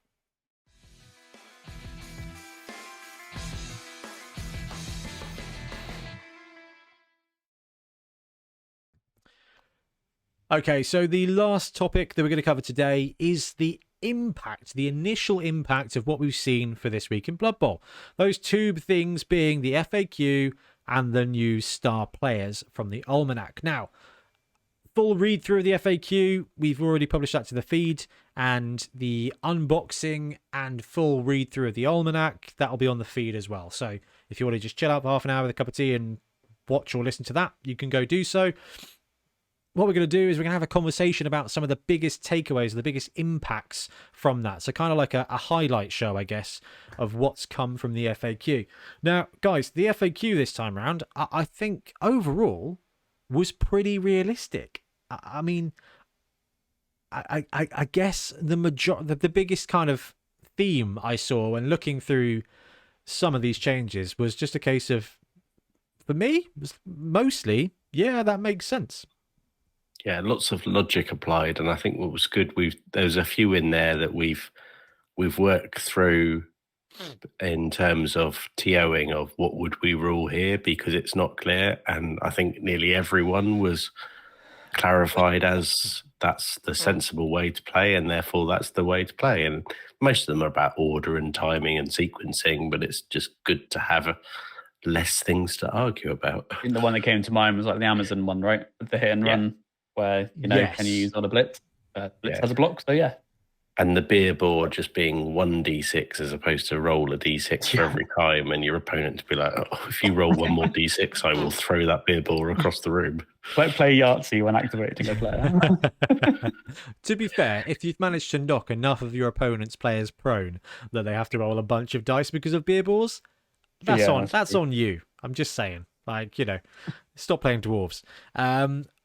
Speaker 1: Okay, so the last topic that we're going to cover today is the initial impact of what we've seen for this week in Blood Bowl. Those two things being the FAQ and the new star players from the Almanac. Now, full read through of the FAQ, we've already published that to the feed, and the unboxing and full read through of the Almanac, that'll be on the feed as well. So if you want to just chill out for half an hour with a cup of tea and watch or listen to that, you can go do so. What we're going to do is we're going to have a conversation about some of the biggest takeaways, the biggest impacts from that. So kind of like a highlight show, I guess, of what's come from the FAQ. Now, guys, the FAQ this time around, I think overall was pretty realistic. I mean, I guess the biggest kind of theme I saw when looking through some of these changes was just a case of, for me, mostly, yeah, that makes sense.
Speaker 3: Yeah, lots of logic applied, and I think what was good, there's a few in there that we've worked through in terms of TOing of what would we rule here, because it's not clear, and I think nearly everyone was clarified as that's the sensible way to play, and therefore that's the way to play. And most of them are about order and timing and sequencing, but it's just good to have less things to argue about.
Speaker 2: I think the one that came to mind was like the Amazon one, right? With the hit and run. Where,
Speaker 1: yes.
Speaker 2: Can you use on a blitz? Blitz has a block, so yeah.
Speaker 3: And the beer board just being 1d6 as opposed to roll a d6 for every time, and your opponent to be like, oh, if you roll one more d6, I will throw that beer ball across the room.
Speaker 2: Play Yahtzee when activating a player.
Speaker 1: To be fair, if you've managed to knock enough of your opponent's players prone that they have to roll a bunch of dice because of beer balls, that's on you. I'm just saying. Like, stop playing dwarves.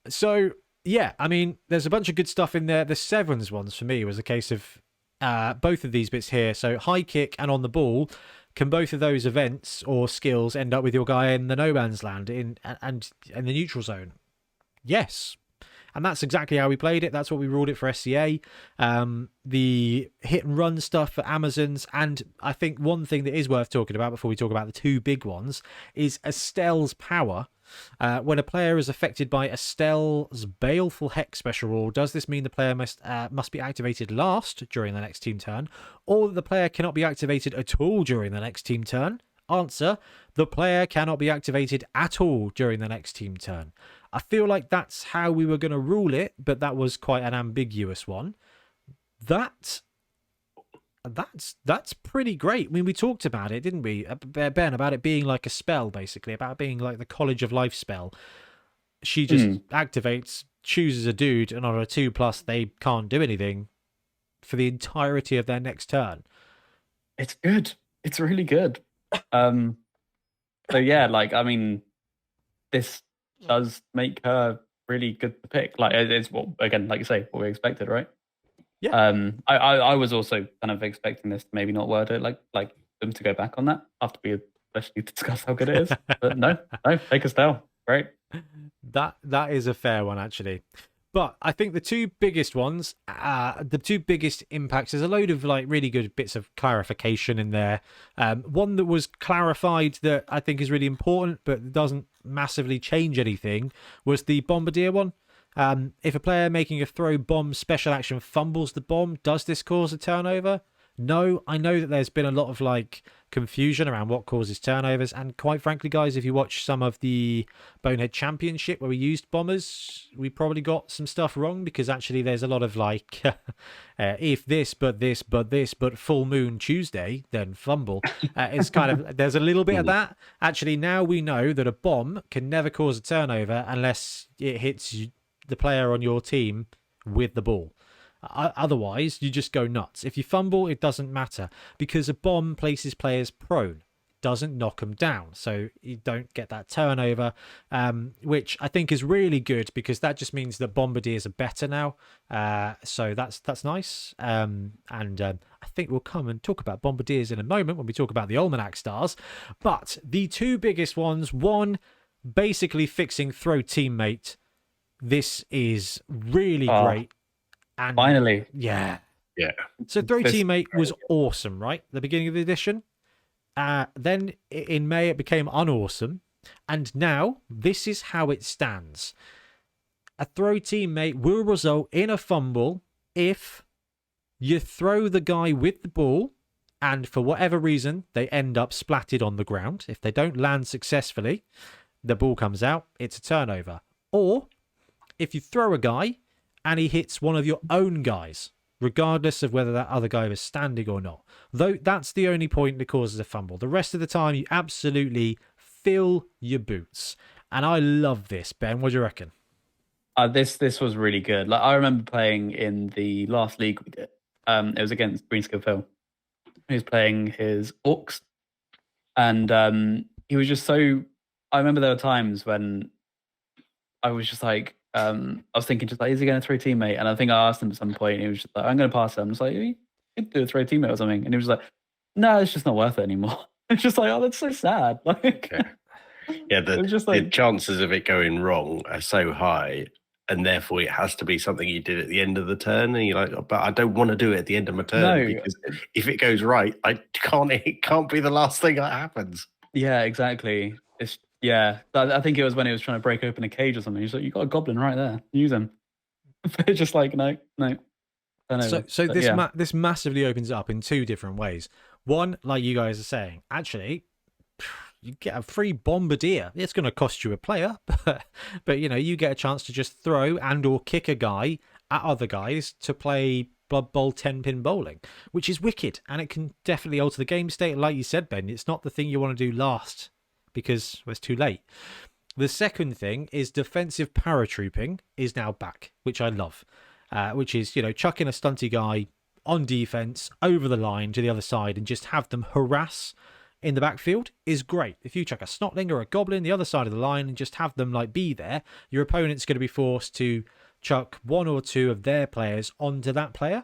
Speaker 1: So... yeah, I mean, there's a bunch of good stuff in there. The sevens ones for me was a case of both of these bits here. So high kick and on the ball, can both of those events or skills end up with your guy in the no man's land and the neutral zone? Yes. And that's exactly how we played it. That's what we ruled it for SCA. The hit and run stuff for Amazons. And I think one thing that is worth talking about before we talk about the two big ones is Estelle's power. When a player is affected by Estelle's Baleful Hex special rule, does this mean the player must be activated last during the next team turn, or that the player cannot be activated at all during the next team turn? Answer: the player cannot be activated at all during the next team turn. I feel like that's how we were going to rule it, but that was quite an ambiguous one. That's pretty great. I mean, we talked about it, didn't we, Ben, about it being like a spell, basically, about being like the College of Life spell. She just activates, chooses a dude, and on a 2+, they can't do anything for the entirety of their next turn.
Speaker 2: It's good. It's really good. So yeah, like, I mean, this does make her really good to pick. Like, it's what, again, like you say, what we expected, right?
Speaker 1: Yeah.
Speaker 2: I was also kind of expecting this to maybe not word it like them to go back on that after we especially discussed how good it is. But no, take us down. Great.
Speaker 1: That is a fair one, actually. But I think the two biggest ones, the two biggest impacts, there's a load of like really good bits of clarification in there. One that was clarified that I think is really important, but doesn't massively change anything, was the Bombardier one. If a player making a throw bomb special action fumbles the bomb, does this cause a turnover? No, I know that there's been a lot of like confusion around what causes turnovers, and quite frankly, guys, if you watch some of the Bonehead Championship where we used bombers, we probably got some stuff wrong, because actually there's a lot of like if this but full moon Tuesday then fumble. It's kind of, there's a little bit of that. Actually, now we know that a bomb can never cause a turnover unless it hits the player on your team with the ball. Otherwise, you just go nuts. If you fumble, it doesn't matter, because a bomb places players prone, doesn't knock them down, so you don't get that turnover, which I think is really good, because that just means that bombardiers are better now. So that's nice. And I think we'll come and talk about bombardiers in a moment when we talk about the Almanac stars. But the two biggest ones, one, basically fixing throw teammate. This is really great. And
Speaker 2: finally.
Speaker 1: Yeah. So
Speaker 3: This-
Speaker 1: teammate was awesome, right? The beginning of the edition. Then in May it became unawesome, and now this is how it stands. A throw teammate will result in a fumble if you throw the guy with the ball and for whatever reason they end up splatted on the ground. If they don't land successfully, the ball comes out, it's a turnover. Or if you throw a guy and he hits one of your own guys, regardless of whether that other guy was standing or not. Though that's the only point that causes a fumble. The rest of the time, you absolutely fill your boots. And I love this. Ben, what do you reckon?
Speaker 2: This was really good. Like, I remember playing in the last league we did. It was against Greenskill Phil. He was playing his Orcs. And he was just so... I remember there were times when I was just like... I was thinking just like, is he going to throw teammate? And I think I asked him at some point, and he was just like, I'm going to pass it. I'm just like, you could do a throw teammate or something. And he was like, no, it's just not worth it anymore. It's just like, oh, that's so sad. Like,
Speaker 3: the,
Speaker 2: just
Speaker 3: the
Speaker 2: like,
Speaker 3: chances of it going wrong are so high, and therefore it has to be something you did at the end of the turn. And you're like, oh, but I don't want to do it at the end of my turn, because if it goes right, it can't be the last thing that happens.
Speaker 2: Yeah, exactly. I think it was when he was trying to break open a cage or something. He's like, you got a goblin right there, use him. But just like, no.
Speaker 1: So this massively opens it up in two different ways. One, like you guys are saying, actually, you get a free bombardier. It's going to cost you a player, but you get a chance to just throw and or kick a guy at other guys to play Blood Bowl 10-pin bowling, which is wicked, and it can definitely alter the game state. Like you said, Ben, it's not the thing you want to do last, because it's too late. The second thing is defensive paratrooping is now back, which I love, which is, chucking a stunty guy on defense over the line to the other side and just have them harass in the backfield is great. If you chuck a snotling or a goblin the other side of the line and just have them be there, your opponent's going to be forced to chuck one or two of their players onto that player.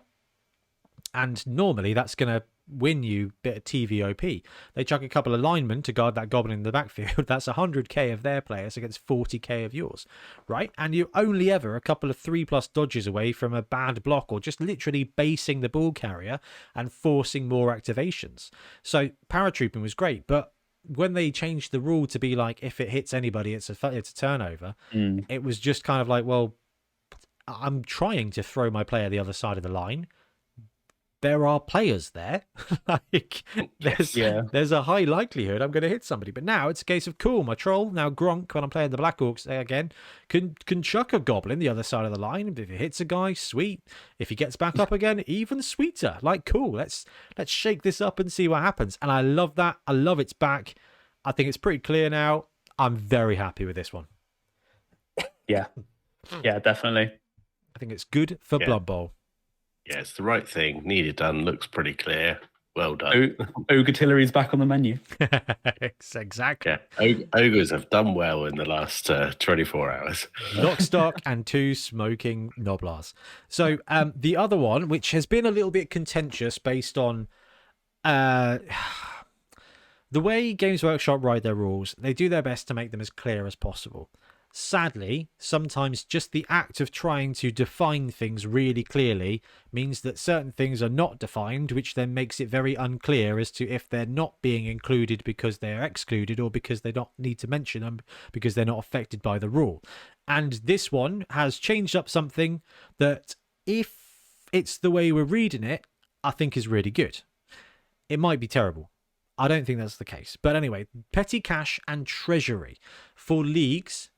Speaker 1: And normally that's going to win you a bit of TVOP. They chuck a couple of linemen to guard that goblin in the backfield. That's 100k of their players against 40k of yours, right? And you're only ever a couple of 3+ dodges away from a bad block, or just literally basing the ball carrier and forcing more activations. So paratrooping was great, but when they changed the rule to be like, if it hits anybody, it's a turnover, it was just kind of like, well, I'm trying to throw my player the other side of the line. There are players there. There's a high likelihood I'm going to hit somebody. But now it's a case of, cool, my troll, now Gronk, when I'm playing the Black Orcs again, can chuck a goblin the other side of the line. If it hits a guy, sweet. If he gets back up again, even sweeter. Cool, let's shake this up and see what happens. And I love that. I love it's back. I think it's pretty clear now. I'm very happy with this one.
Speaker 2: Yeah, definitely.
Speaker 1: I think it's good for Blood Bowl.
Speaker 3: Yeah, it's the right thing. Needed done. Looks pretty clear. Well done.
Speaker 2: Ogre-tillery's back on the menu.
Speaker 1: Exactly.
Speaker 3: Yeah. Ogres have done well in the last 24 hours.
Speaker 1: Knockstock and 2 smoking Noblars. So the other one, which has been a little bit contentious based on the way Games Workshop write their rules, they do their best to make them as clear as possible. Sadly, sometimes just the act of trying to define things really clearly means that certain things are not defined, which then makes it very unclear as to if they're not being included because they're excluded, or because they don't need to mention them because they're not affected by the rule. And this one has changed up something that, if it's the way we're reading it, I think is really good. It might be terrible. I don't think that's the case. But anyway, petty cash and treasury for leagues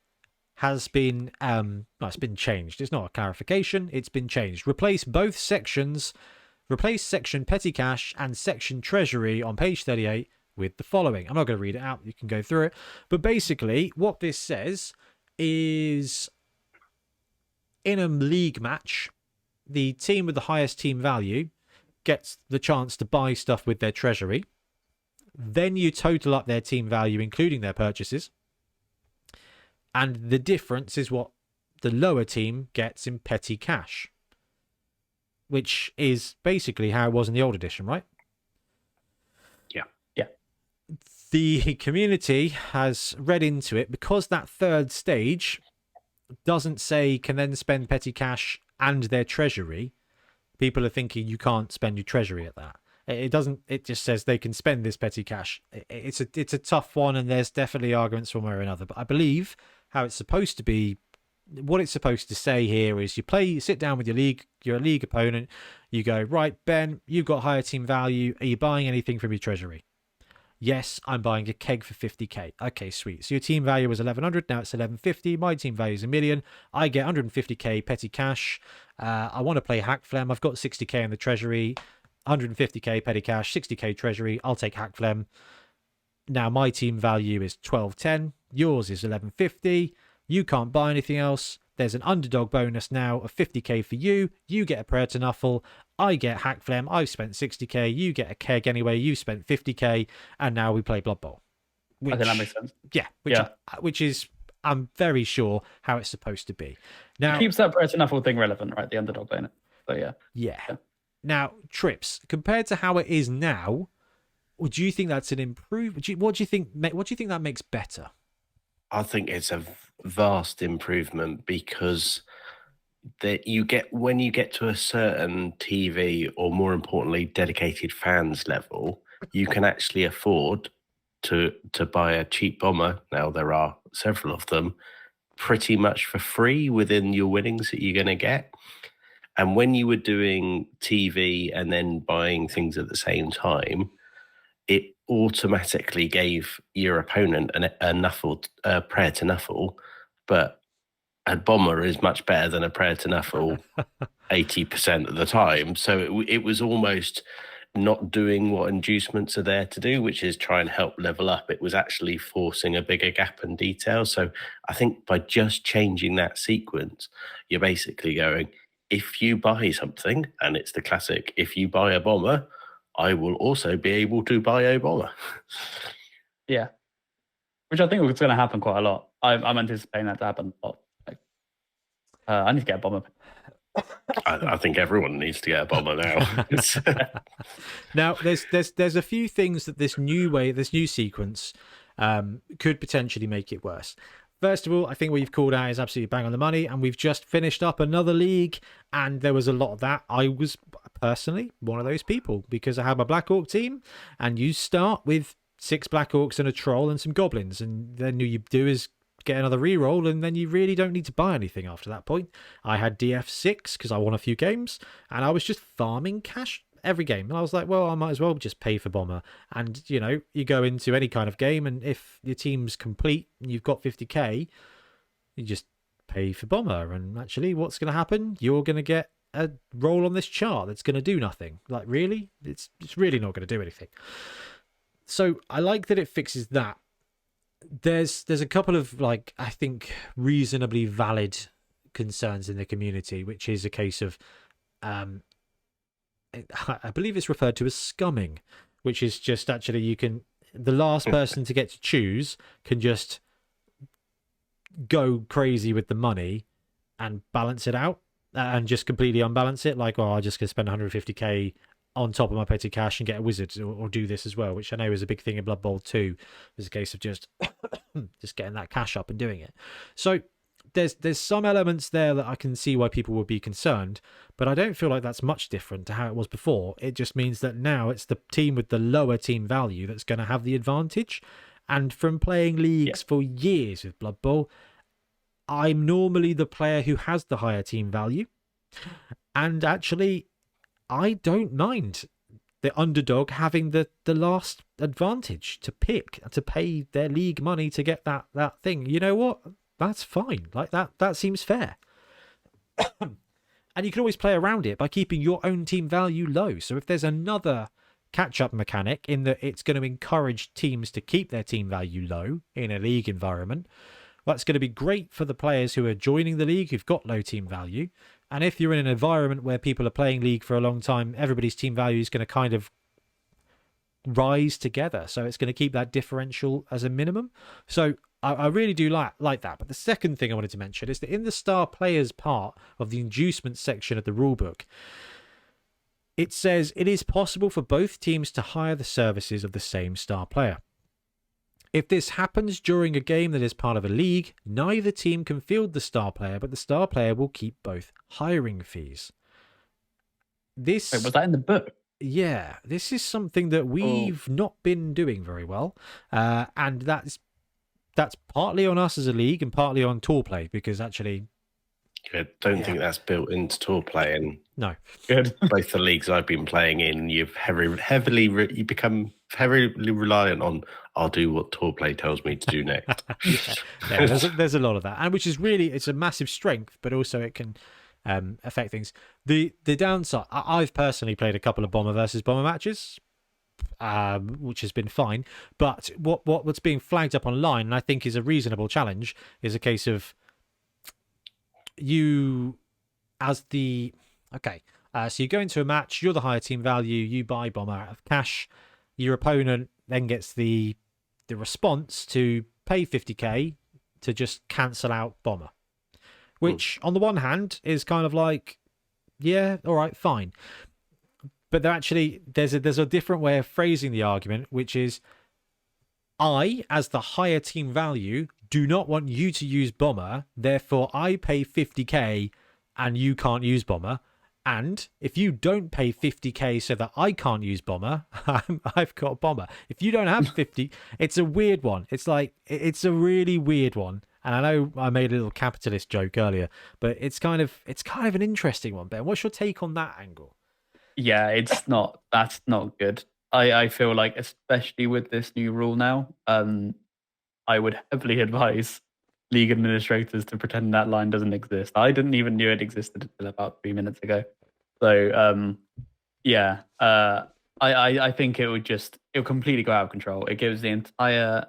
Speaker 1: has been it's been changed. It's not a clarification, it's been changed. Replace section petty cash and section treasury on page 38 with the following. I'm not going to read it out, you can go through it. But basically, what this says is in a league match, the team with the highest team value gets the chance to buy stuff with their treasury. Then you total up their team value, including their purchases. And the difference is what the lower team gets in petty cash, which is basically how it was in the old edition, right?
Speaker 3: Yeah.
Speaker 1: The community has read into it because that third stage doesn't say can then spend petty cash and their treasury. People are thinking you can't spend your treasury at that. It doesn't. It just says they can spend this petty cash. It's a tough one, and there's definitely arguments one way or another. But I believe how it's supposed to be, what it's supposed to say here is you sit down with your league opponent. You go, right, Ben, you've got higher team value. Are you buying anything from your treasury? Yes, I'm buying a keg for 50k. Okay, sweet. So your team value was 1100, now it's 1150. My team value is 1 million. I get 150k petty cash. I want to play Hack Flem. I've got 60k in the treasury, 150k petty cash, 60k treasury. I'll take Hack Flem. Now my team value is 1210. Yours is 1150. You can't buy anything else. There's an underdog bonus now of 50k for you. You get a prayer to Nuffle. I get Hack Flem. I've spent 60k. You get a keg anyway. You spent 50k. And now we play Blood Bowl.
Speaker 2: I think that makes sense.
Speaker 1: Yeah. Which is, I'm very sure, how it's supposed to be. Now,
Speaker 2: it keeps that prayer to Nuffle thing relevant, right? The underdog bonus. So
Speaker 1: yeah. Now, Trips, compared to how it is now, do you think that's an improvement? What do you think that makes better?
Speaker 3: I think it's a vast improvement because that when you get to a certain TV or, more importantly, dedicated fans level, you can actually afford to buy a cheap bomber. Now there are several of them, pretty much for free within your winnings that you're going to get. And when you were doing TV and then buying things at the same time, it automatically gave your opponent a prayer to Nuffle, but a bomber is much better than a prayer to Nuffle 80% of the time. So it was almost not doing what inducements are there to do, which is try and help level up. It was actually forcing a bigger gap in detail. So I think by just changing that sequence, you're basically going, if you buy something, and it's the classic, if you buy a bomber, I will also be able to buy a bomber.
Speaker 2: Yeah. Which I think is going to happen quite a lot. I'm anticipating that to happen a lot. I need to get a bomber.
Speaker 3: I think everyone needs to get a bomber now.
Speaker 1: Now, there's a few things that this new sequence could potentially make it worse. First of all, I think what you've called out is absolutely bang on the money, and we've just finished up another league, and there was a lot of that. I was personally one of those people because I had my Black Orc team, and you start with 6 Black Orcs and a Troll and some Goblins, and then you do is get another reroll, and then you really don't need to buy anything after that point. I had DF6 because I won a few games, and I was just farming cash every game, and I was like, well, I might as well just pay for bomber. And you go into any kind of game, and if your team's complete and you've got 50k, you just pay for bomber, and actually what's going to happen, you're going to get a roll on this chart that's going to do nothing. Like, really, it's really not going to do anything. So I like that it fixes that. There's a couple of, like, I think reasonably valid concerns in the community, which is a case of I believe it's referred to as scumming, which is just actually the last person to get to choose can just go crazy with the money and balance it out and just completely unbalance it. Like, I'm just going to spend 150k on top of my petty cash and get a wizard or do this as well, which I know is a big thing in Blood Bowl 2. There's a case of just getting that cash up and doing it. So there's some elements there that I can see why people would be concerned, but I don't feel like that's much different to how it was before. It just means that now it's the team with the lower team value that's going to have the advantage. And from playing leagues for years with Blood Bowl, I'm normally the player who has the higher team value. And actually, I don't mind the underdog having the last advantage to pay their league money to get that thing. You know what? That's fine. Like that seems fair. And you can always play around it by keeping your own team value low. So if there's another catch-up mechanic in that it's going to encourage teams to keep their team value low in a league environment, that's going to be great for the players who are joining the league who've got low team value. And if you're in an environment where people are playing league for a long time, everybody's team value is going to kind of rise together. So it's going to keep that differential as a minimum. So I really do like that. But the second thing I wanted to mention is that in the star players part of the inducement section of the rulebook, it says it is possible for both teams to hire the services of the same star player. If this happens during a game that is part of a league, neither team can field the star player, but the star player will keep both hiring fees. This
Speaker 2: Wait, was that in the book?
Speaker 1: Yeah, this is something that we've not been doing very well, and that's partly on us as a league and partly on tour play, because actually,
Speaker 3: I don't think that's built into tour play, and
Speaker 1: no,
Speaker 2: Good.
Speaker 3: both the leagues I've been playing in, you become heavily reliant on I'll do what tour play tells me to do next.
Speaker 1: yeah, there's a lot of that, and which is really, it's a massive strength, but also it can affect things. The downside, I've personally played a couple of bomber versus bomber matches, which has been fine, but what's being flagged up online, and I think is a reasonable challenge, is a case of you as the so you go into a match, you're the higher team value, you buy bomber out of cash, your opponent then gets the response to pay 50k to just cancel out bomber, which on the one hand is kind of like, yeah, all right, fine, but there's a different way of phrasing the argument, which is, I, as the higher team value, do not want you to use bomber, therefore I pay 50k and you can't use bomber. And if you don't pay 50k so that I can't use bomber, I've got bomber. If you don't have 50, it's a weird one. It's like, it's a really weird one. And I know I made a little capitalist joke earlier, but it's kind of an interesting one. Ben, what's your take on that angle?
Speaker 2: Yeah, that's not good. I feel like, especially with this new rule now, I would heavily advise league administrators to pretend that line doesn't exist. I didn't even knew it existed until about 3 minutes ago. So I think it'll completely go out of control. It gives the entire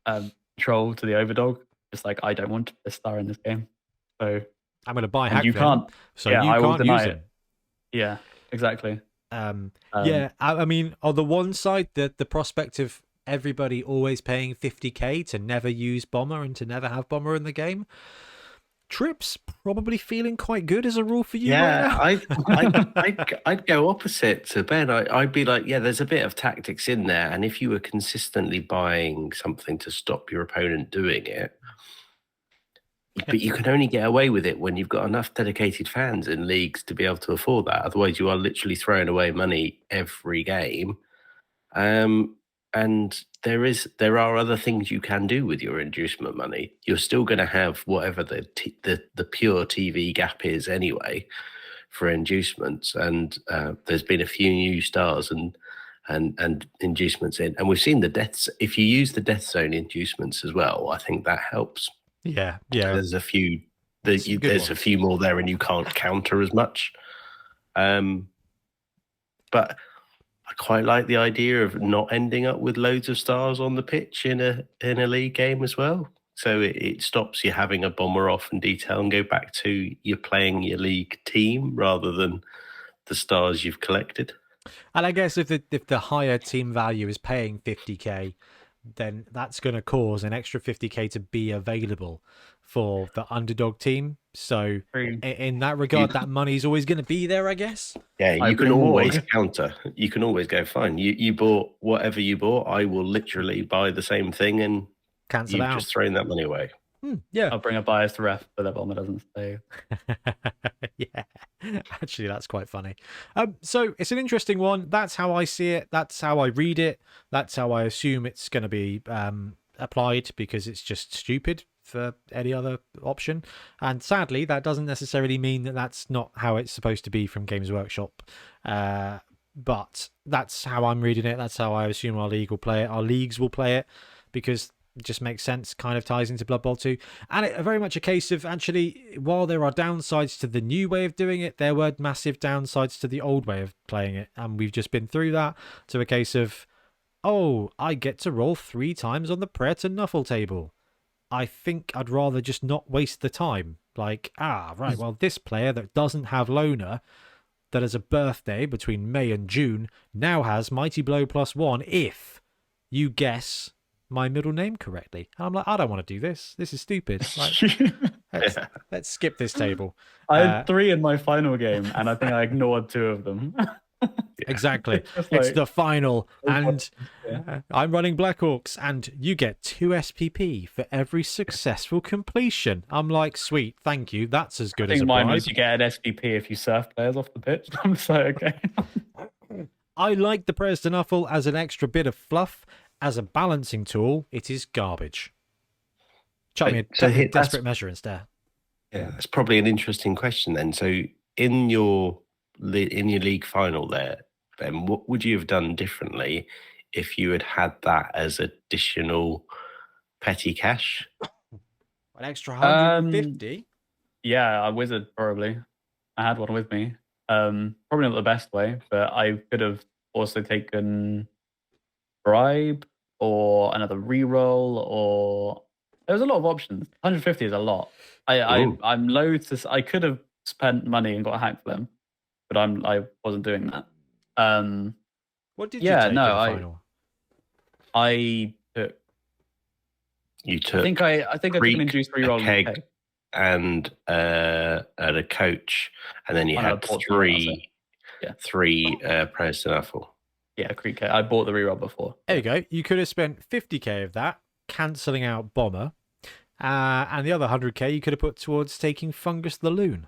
Speaker 2: control to the overdog. It's like, I don't want a star in this game, so
Speaker 1: I'm going to buy hack.
Speaker 2: You can't.
Speaker 1: So
Speaker 2: yeah,
Speaker 1: you
Speaker 2: I will
Speaker 1: can't
Speaker 2: deny
Speaker 1: use
Speaker 2: it. Yeah, exactly.
Speaker 1: Yeah, I mean, on the one side, the prospect of everybody always paying 50k to never use bomber and to never have bomber in the game, Trip's probably feeling quite good as a rule for you right now.
Speaker 3: I'd go opposite to Ben. I'd be like, yeah, there's a bit of tactics in there, and if you were consistently buying something to stop your opponent doing it, but you can only get away with it when you've got enough dedicated fans in leagues to be able to afford that. Otherwise, you are literally throwing away money every game. And there are other things you can do with your inducement money. You're still going to have whatever the pure TV gap is anyway for inducements. And there's been a few new stars and inducements in, and we've seen the deaths. If you use the death zone inducements as well, I think that helps.
Speaker 1: Yeah.
Speaker 3: There's a few. There's a few more there, and you can't counter as much. But I quite like the idea of not ending up with loads of stars on the pitch in a league game as well. So it stops you having a bomber off and detail and go back to you playing your league team rather than the stars you've collected.
Speaker 1: And I guess if the higher team value is paying 50k, then that's going to cause an extra 50k to be available for the underdog team. So in that regard, that money's always going to be there, I guess.
Speaker 3: Yeah, you can always counter. You can always go, fine, you bought whatever you bought, I will literally buy the same thing and
Speaker 1: cancel out.
Speaker 3: You've just thrown that money away.
Speaker 1: Yeah.
Speaker 2: I'll bring a biased ref, but that bomber doesn't stay.
Speaker 1: Yeah, actually, that's quite funny. So it's an interesting one. That's how I see it. That's how I read it. That's how I assume it's going to be applied, because it's just stupid for any other option. And sadly, that doesn't necessarily mean that that's not how it's supposed to be from Games Workshop. But that's how I'm reading it. That's how I assume our league will play it. Our leagues will play it, because it just makes sense, kind of ties into Blood Bowl 2. And it very much a case of, actually, while there are downsides to the new way of doing it, there were massive downsides to the old way of playing it. And we've just been through that, to a case of, oh, I get to roll 3 times on the prayer to Nuffle table. I think I'd rather just not waste the time. Like, right, well, this player that doesn't have Loner, that has a birthday between May and June, now has Mighty Blow +1 if you guess my middle name correctly. And I'm like, I don't want to do this. This is stupid. Like, let's skip this table.
Speaker 2: I had 3 in my final game, and I think I ignored 2 of them.
Speaker 1: Exactly. It's
Speaker 2: like,
Speaker 1: the final, and I'm running Black Orcs, and you get 2 SPP for every successful completion. I'm like, sweet, thank you. That's as good
Speaker 2: I
Speaker 1: as
Speaker 2: think
Speaker 1: a
Speaker 2: mine
Speaker 1: bribe.
Speaker 2: was you get an SPP if you surf players off the pitch. I'm so okay.
Speaker 1: I like the Prayers to Nuffle as an extra bit of fluff. As a balancing tool, it is garbage. Chuck me a desperate measure instead.
Speaker 3: Yeah, that's probably an interesting question then. So in your league final there, Ben, what would you have done differently if you had that as additional petty cash?
Speaker 1: An extra 150?
Speaker 2: Yeah, a wizard probably. I had one with me. Probably not the best way, but I could have also taken bribe or another reroll, or there's a lot of options. 150 is a lot. I'm loath to. I could have spent money and got a hack for them, but I wasn't doing that.
Speaker 1: What did you take in the final?
Speaker 2: I took.
Speaker 3: You took.
Speaker 2: I think I took an induced reroll
Speaker 3: keg and a coach, and then you had three Prayers to Nuffle.
Speaker 2: Yeah, Creek. I bought the reroll before.
Speaker 1: There you go. You could have spent 50k of that cancelling out Bomber, and the other 100k you could have put towards taking Fungus the Loon.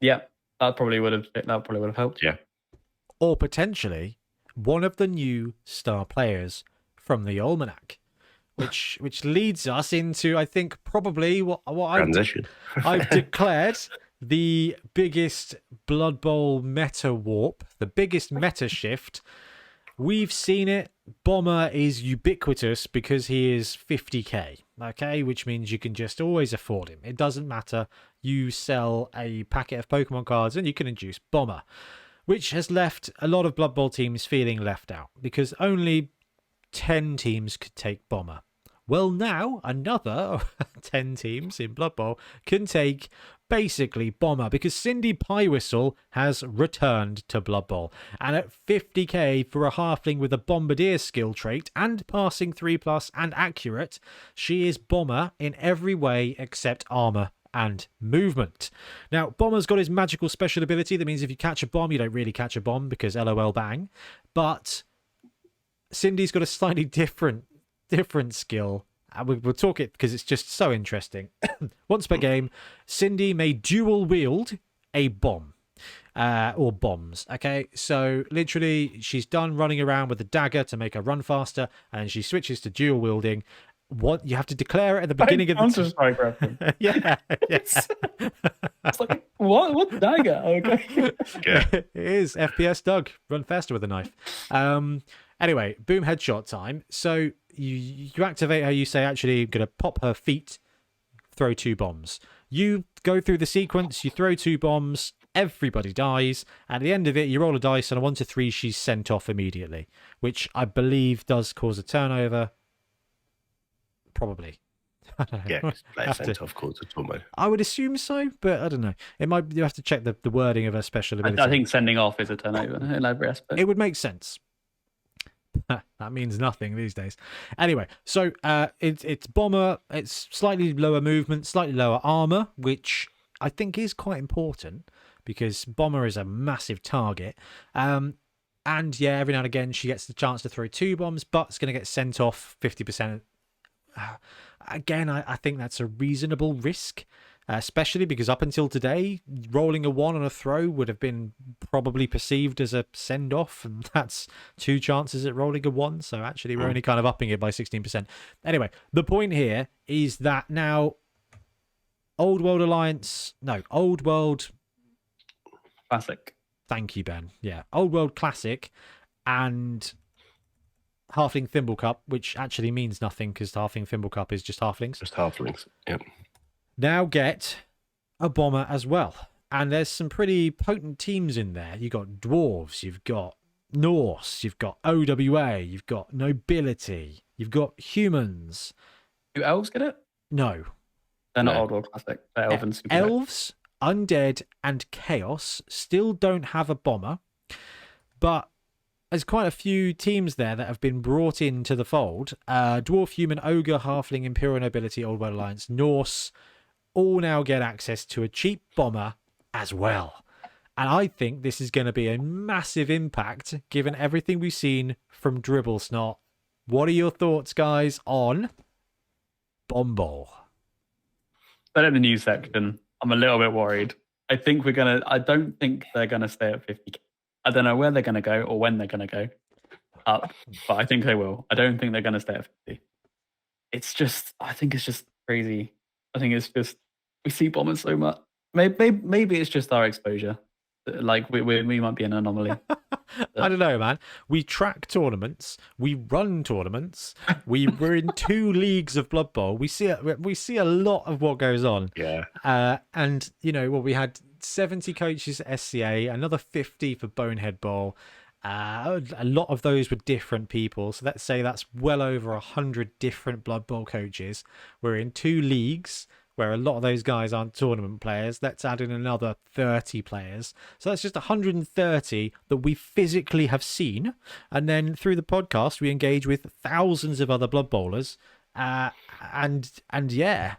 Speaker 2: Yeah, that probably would have helped.
Speaker 3: Yeah.
Speaker 1: Or potentially one of the new star players from the Almanac, which leads us into, I think, probably what I've declared the biggest Blood Bowl meta warp, the biggest meta shift. We've seen it. Bomber is ubiquitous because he is 50k, okay? Which means you can just always afford him. It doesn't matter. You sell a packet of Pokemon cards and you can induce Bomber, which has left a lot of Blood Bowl teams feeling left out because only 10 teams could take Bomber. Well, now another 10 teams in Blood Bowl can take basically Bomber because Cindy Piewhistle has returned to Blood Bowl. And at 50k for a halfling with a Bombardier skill trait and passing 3+ and accurate, she is Bomber in every way except armor and movement. Now, Bomber's got his magical special ability. That means if you catch a bomb, you don't really catch a bomb because LOL bang. But Cindy's got a slightly different skill. We'll talk it because it's just so interesting. Once per game, Cindy may dual wield a bomb or bombs. Okay, so literally she's done running around with a dagger to make her run faster, and she switches to dual wielding. What you have to declare it at the beginning of the
Speaker 2: Counter-Strike reference.
Speaker 1: Yeah.
Speaker 2: It's like what dagger? Okay.
Speaker 3: Yeah.
Speaker 1: It is FPS Doug. Run faster with a knife. Anyway, boom headshot time. So you activate her, you say, actually, I'm going to pop her feet, throw 2 bombs. You go through the sequence, you throw 2 bombs, everybody dies. At the end of it, you roll a dice, and on 1 to 3, she's sent off immediately, which I believe does cause a turnover. Probably. I don't know.
Speaker 3: Yeah, because sent off cause a turnover.
Speaker 1: I would assume so, but I don't know. It might. You have to check the wording of her special ability.
Speaker 2: I think sending off is a turnover in every aspect.
Speaker 1: It would make sense. That means nothing these days. Anyway, so it's Bomber. It's slightly lower movement, slightly lower armor, which I think is quite important because Bomber is a massive target. And yeah, every now and again she gets the chance to throw 2 bombs, but it's going to get sent off 50%. Again, I think that's a reasonable risk. especially because up until today, rolling a 1 on a throw would have been probably perceived as a send-off, and that's 2 chances at rolling a 1, so actually we're only kind of upping it by 16%. Anyway, the point here is that now Old World
Speaker 2: Classic.
Speaker 1: Thank you, Ben. Yeah, Old World Classic and Halfling Thimble Cup, which actually means nothing because Halfling Thimble Cup is just halflings.
Speaker 3: Just halflings. Yep.
Speaker 1: Now get a bomber as well. And there's some pretty potent teams in there. You've got dwarves, you've got Norse, you've got OWA, you've got nobility, you've got humans.
Speaker 2: Do elves get it?
Speaker 1: No.
Speaker 2: They're not Old World Classic. They're elven super.
Speaker 1: Elves, undead, and chaos still don't have a bomber, but there's quite a few teams there that have been brought into the fold. Dwarf, human, ogre, halfling, imperial nobility, Old World Alliance, Norse, all now get access to a cheap bomber as well. And I think this is going to be a massive impact given everything we've seen from Dribble Snot. What are your thoughts, guys, on Bomb Bowl?
Speaker 2: But in the news section, I'm a little bit worried. I don't think they're gonna stay at 50k. I don't know where they're gonna go or when they're gonna go up, but I think they will. I don't think they're gonna stay at 50. I think it's just crazy. I think it's just we see bombers so much. Maybe it's just our exposure. Like we might be an anomaly.
Speaker 1: I don't know, man. We track tournaments, we run tournaments, we're in 2 leagues of Blood Bowl. We see a lot of what goes on.
Speaker 3: Yeah.
Speaker 1: And we had 70 coaches at SCA, another 50 for Bonehead Bowl. A lot of those were different people. So let's say that's well over 100 different Blood Bowl coaches. We're in 2 leagues where a lot of those guys aren't tournament players. Let's add in another 30 players. So that's just 130 that we physically have seen. And then through the podcast, we engage with thousands of other Blood Bowlers. And yeah,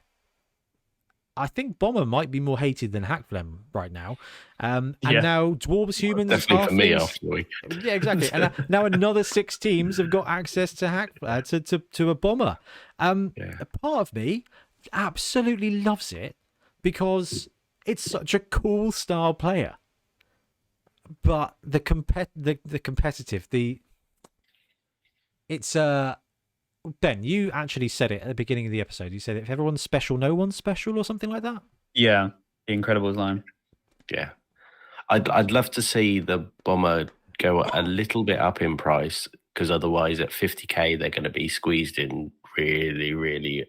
Speaker 1: I think Bomber might be more hated than Hackflem right now. And now Dwarves, Humans,
Speaker 3: definitely for me
Speaker 1: Halflings,
Speaker 3: after the week.
Speaker 1: Yeah, exactly. And now another 6 teams have got access to to a Bomber. A part of me absolutely loves it because it's such a cool style player. But the competitive, it's Ben, you actually said it at the beginning of the episode. You said if everyone's special, no one's special, or something like that.
Speaker 2: Yeah, the Incredibles line.
Speaker 3: Yeah, I'd love to see the bomber go a little bit up in price because otherwise at 50k they're going to be squeezed in really, really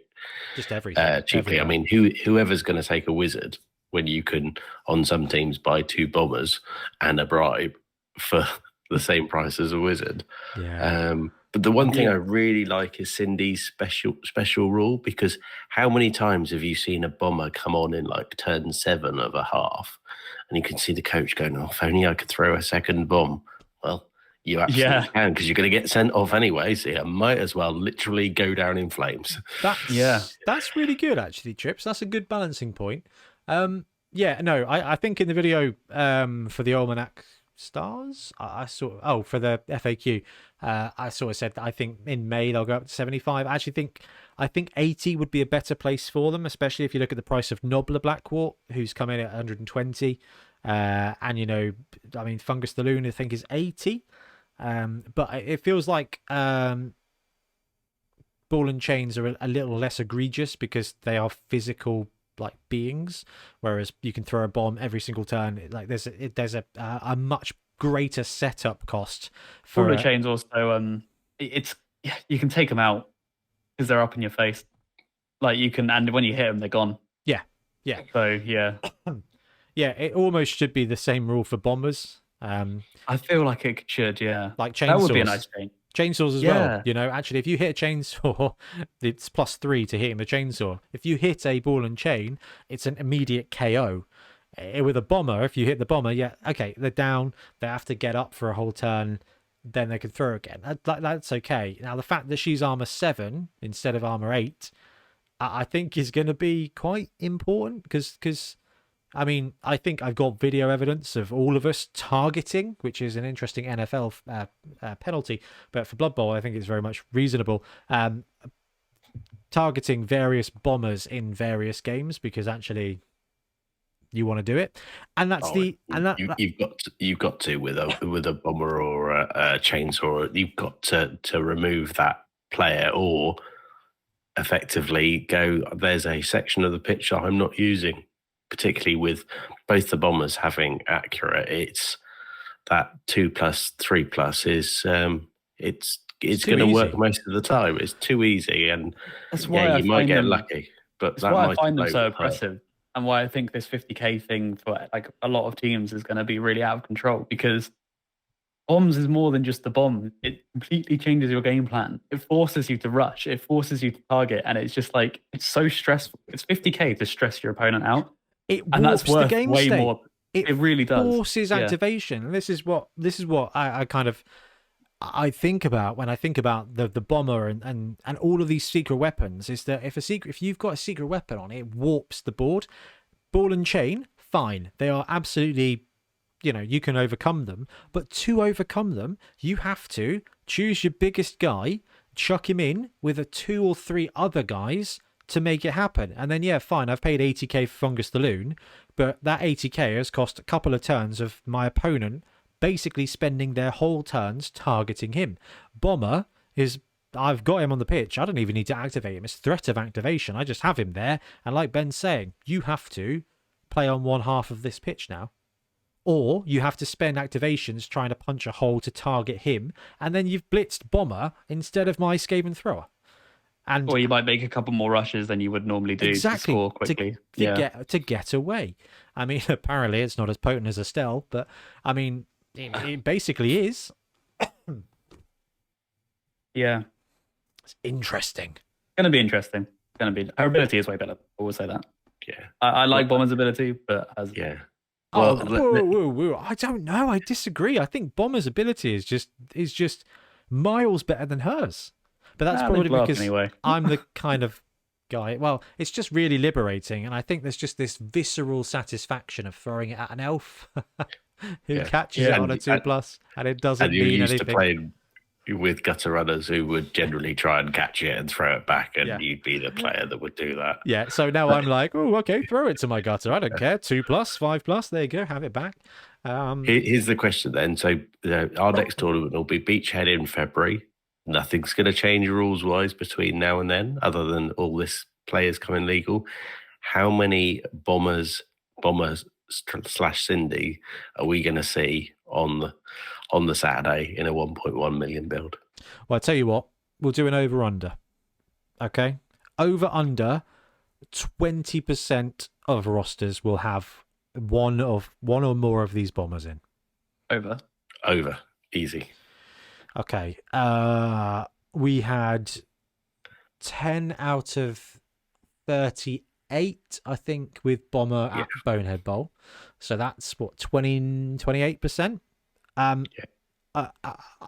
Speaker 1: just everything
Speaker 3: cheaply. I mean, whoever's going to take a wizard when you can on some teams buy 2 bombers and a bribe for the same price as a wizard.
Speaker 1: Yeah.
Speaker 3: But the one thing I really like is Cindy's special rule, because how many times have you seen a bomber come on in like turn 7 of a half and you can see the coach going, "Oh, if only I could throw a second bomb." Well, you absolutely can, because you're going to get sent off anyway, so you might as well literally go down in flames.
Speaker 1: That's really good, actually, Trips. That's a good balancing point. I think in the video for the Almanac Stars, for the FAQ, I sort of said that I think in May they'll go up to 75. I think 80 would be a better place for them, especially if you look at the price of Nobler Blackwort, who's come in at 120. And Fungus the Loon I think is 80. But it feels like Ball and Chains are a little less egregious because they are physical like beings, whereas you can throw a bomb every single turn. Like there's a much greater setup cost for
Speaker 2: Ball and Chains. Also, you can take them out because they're up in your face. Like you can, and when you hit them, they're gone.
Speaker 1: Yeah.
Speaker 2: So yeah.
Speaker 1: Yeah, it almost should be the same rule for bombers.
Speaker 2: I feel like it should, yeah.
Speaker 1: Like chainsaws.
Speaker 2: That would be a nice change.
Speaker 1: Chainsaws as well. Actually, if you hit a chainsaw, it's +3 to hitting the chainsaw. If you hit a ball and chain, it's an immediate KO. With a bomber, if you hit the bomber, they're down. They have to get up for a whole turn. Then they can throw again. That's okay. Now, the fact that she's armor 7 instead of armor 8, I think is going to be quite important because I think I've got video evidence of all of us targeting, which is an interesting NFL penalty. But for Blood Bowl, I think it's very much reasonable. targeting various bombers in various games because actually you want to do it, and that's
Speaker 3: you've got to with a bomber or a chainsaw. You've got to remove that player or effectively go. There's a section of the pitch that I'm not using, particularly with both the bombers having accurate. It's that 2+, 3+ is it's going to work most of the time. It's too easy, and
Speaker 2: that's why
Speaker 3: you might get lucky. But
Speaker 2: that's why I find them so oppressive, and why I think this 50k thing for like a lot of teams is going to be really out of control, because bombs is more than just the bomb. It completely changes your game plan. It forces you to rush. It forces you to target, and it's just like it's so stressful. It's 50k to stress your opponent out,
Speaker 1: and that's worth the game
Speaker 2: way
Speaker 1: state.
Speaker 2: More. It really does.
Speaker 1: Forces activation. And this is what I kind of I think about when I think about the bomber and all of these secret weapons. Is that if you've got a secret weapon on, it warps the board. Ball and chain, fine. They are absolutely, you can overcome them. But to overcome them, you have to choose your biggest guy, chuck him in with 2 or 3 other guys to make it happen. And then, fine, I've paid 80k for Fungus the Loon, but that 80k has cost a couple of turns of my opponent basically spending their whole turns targeting him. Bomber I've got him on the pitch. I don't even need to activate him. It's threat of activation. I just have him there. And like Ben's saying, you have to play on one half of this pitch now. Or you have to spend activations trying to punch a hole to target him. And then you've blitzed Bomber instead of my Skaven Thrower.
Speaker 2: Or you might make a couple more rushes than you would normally do to score quickly.
Speaker 1: To get away. I mean, apparently it's not as potent as Estelle, but I mean, it basically is.
Speaker 2: Yeah.
Speaker 1: It's interesting.
Speaker 2: It's going to be interesting. Her ability is way better. I will say that.
Speaker 3: Yeah.
Speaker 2: I like Bomber's ability, but
Speaker 3: yeah.
Speaker 1: Well, whoa. I don't know. I disagree. I think Bomber's ability is just miles better than hers. But that's probably because I'm the kind of guy. Well, it's just really liberating, and I think there's just this visceral satisfaction of throwing it at an elf who catches it on a 2+, and it doesn't mean anything.
Speaker 3: And you used to play with gutter runners who would generally try and catch it and throw it back, and you'd be the player that would do that.
Speaker 1: Yeah. So now I'm like, oh, okay, throw it to my gutter. I don't care. 2+, 5+. There you go. Have it back.
Speaker 3: Here's the question then. So our next tournament will be Beachhead in February. Nothing's going to change rules-wise between now and then, other than all this players coming legal. How many bombers / Cindy are we going to see on the Saturday in a 1.1 million build?
Speaker 1: Well, I tell you what, we'll do an over/under. Okay, over/under 20% of rosters will have one or more of these bombers in.
Speaker 3: Over, easy.
Speaker 1: Okay, we had 10 out of 38, I think, with Bomber at Bonehead Bowl. So that's what, 28%?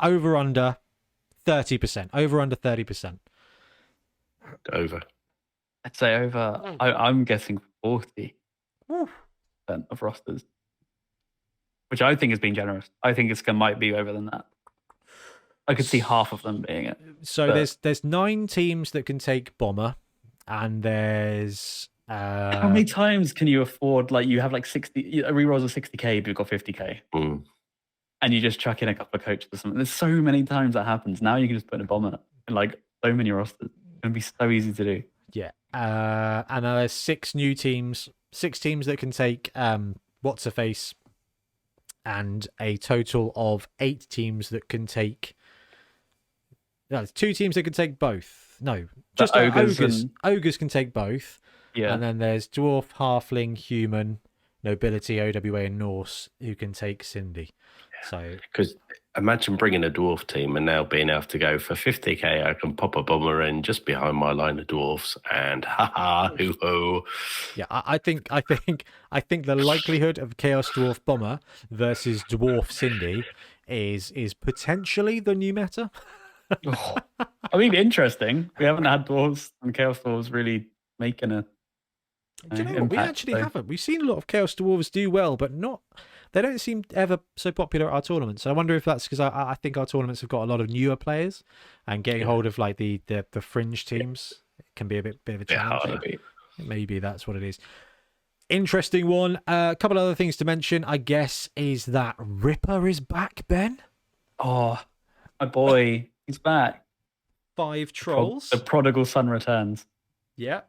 Speaker 1: Over under 30%. Over under 30%.
Speaker 3: Over.
Speaker 2: I'd say over. I'm guessing 40% of rosters, which I think has been generous. I think might be over than that. I could see half of them being it.
Speaker 1: So there's 9 teams that can take Bomber, and there's
Speaker 2: how many times can you afford, like, you have like 60 rerolls of 60k, but you've got 50k, and you just chuck in a couple of coaches or something. There's so many times that happens. Now you can just put in a Bomber in like so many rosters. It's gonna be so easy to do.
Speaker 1: Yeah, and now there's 6 teams that can take what's her face, and a total of 8 teams that can take. No, there's 2 teams that can take both. No, just ogres. Ogres can take both.
Speaker 2: Yeah.
Speaker 1: And then there's dwarf, halfling, human, nobility, OWA, and Norse who can take Cindy.
Speaker 3: Yeah.
Speaker 1: So,
Speaker 3: because imagine bringing a dwarf team and now being able to go for 50k. I can pop a bomber in just behind my line of dwarfs, and hoo ho.
Speaker 1: Yeah, I think the likelihood of Chaos Dwarf Bomber versus Dwarf Cindy is potentially the new meta.
Speaker 2: I mean, interesting. We haven't had dwarves and chaos dwarves really making a.
Speaker 1: Do you know what? We actually haven't. We've seen a lot of chaos dwarves do well, but not. They don't seem ever so popular at our tournaments. I wonder if that's because I think our tournaments have got a lot of newer players and getting hold of like the fringe teams. It can be a bit of a
Speaker 3: Yeah,
Speaker 1: challenge.
Speaker 2: Maybe.
Speaker 1: Maybe that's what it is. Interesting one. A couple other things to mention, I guess, is that Ripper is back, Ben.
Speaker 2: Oh, my boy, he's back.
Speaker 1: 5 trolls.
Speaker 2: The prodigal son returns.
Speaker 1: Yeah.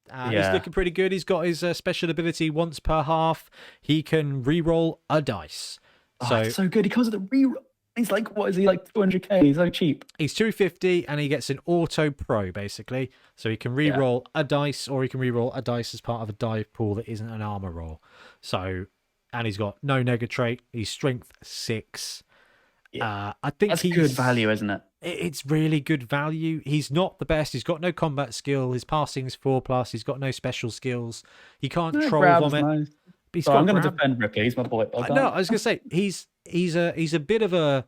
Speaker 1: He's
Speaker 2: Yeah.
Speaker 1: looking pretty good. He's got his special ability once per half. He can re-roll a dice.
Speaker 2: Oh, it's so good. He comes with a reroll. He's like, what is he, like 200k? He's so cheap.
Speaker 1: He's 250 and he gets an auto pro, basically. So he can re-roll a dice, or he can re-roll a dice as part of a dive pool that isn't an armor roll. So, and he's got no nega trait. He's strength 6.
Speaker 2: Yeah.
Speaker 1: I think
Speaker 2: That's
Speaker 1: he's
Speaker 2: good value, isn't it?
Speaker 1: It's really good value. He's not the best. He's got no combat skill. His passing's 4+. He's got no special skills. He can't troll vomit.
Speaker 2: Nice.
Speaker 1: He's
Speaker 2: So
Speaker 1: got
Speaker 2: I'm going to
Speaker 1: grab.
Speaker 2: defend Ripley. He's my boy.
Speaker 1: No, I was going to say he's a bit of a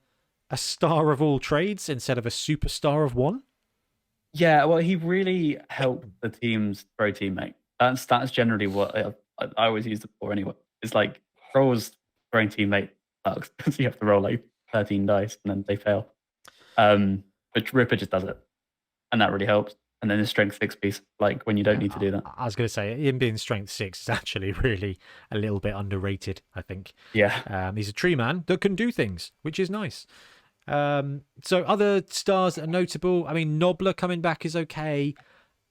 Speaker 1: star of all trades instead of a superstar of one.
Speaker 2: Yeah, well, he really helped the team's pro teammate. That's generally what I always use it for anyway. It's like Troll's pro teammate sucks because you have to roll like 13 dice and then they fail. But Ripper just does it, and that really helps. And then his strength 6 piece, like when you don't need to do that.
Speaker 1: I was going to say him being strength 6 is actually really a little bit underrated, I think.
Speaker 2: Yeah.
Speaker 1: He's a tree man that can do things, which is nice. So other stars that are notable, I mean, Nobbler coming back is okay.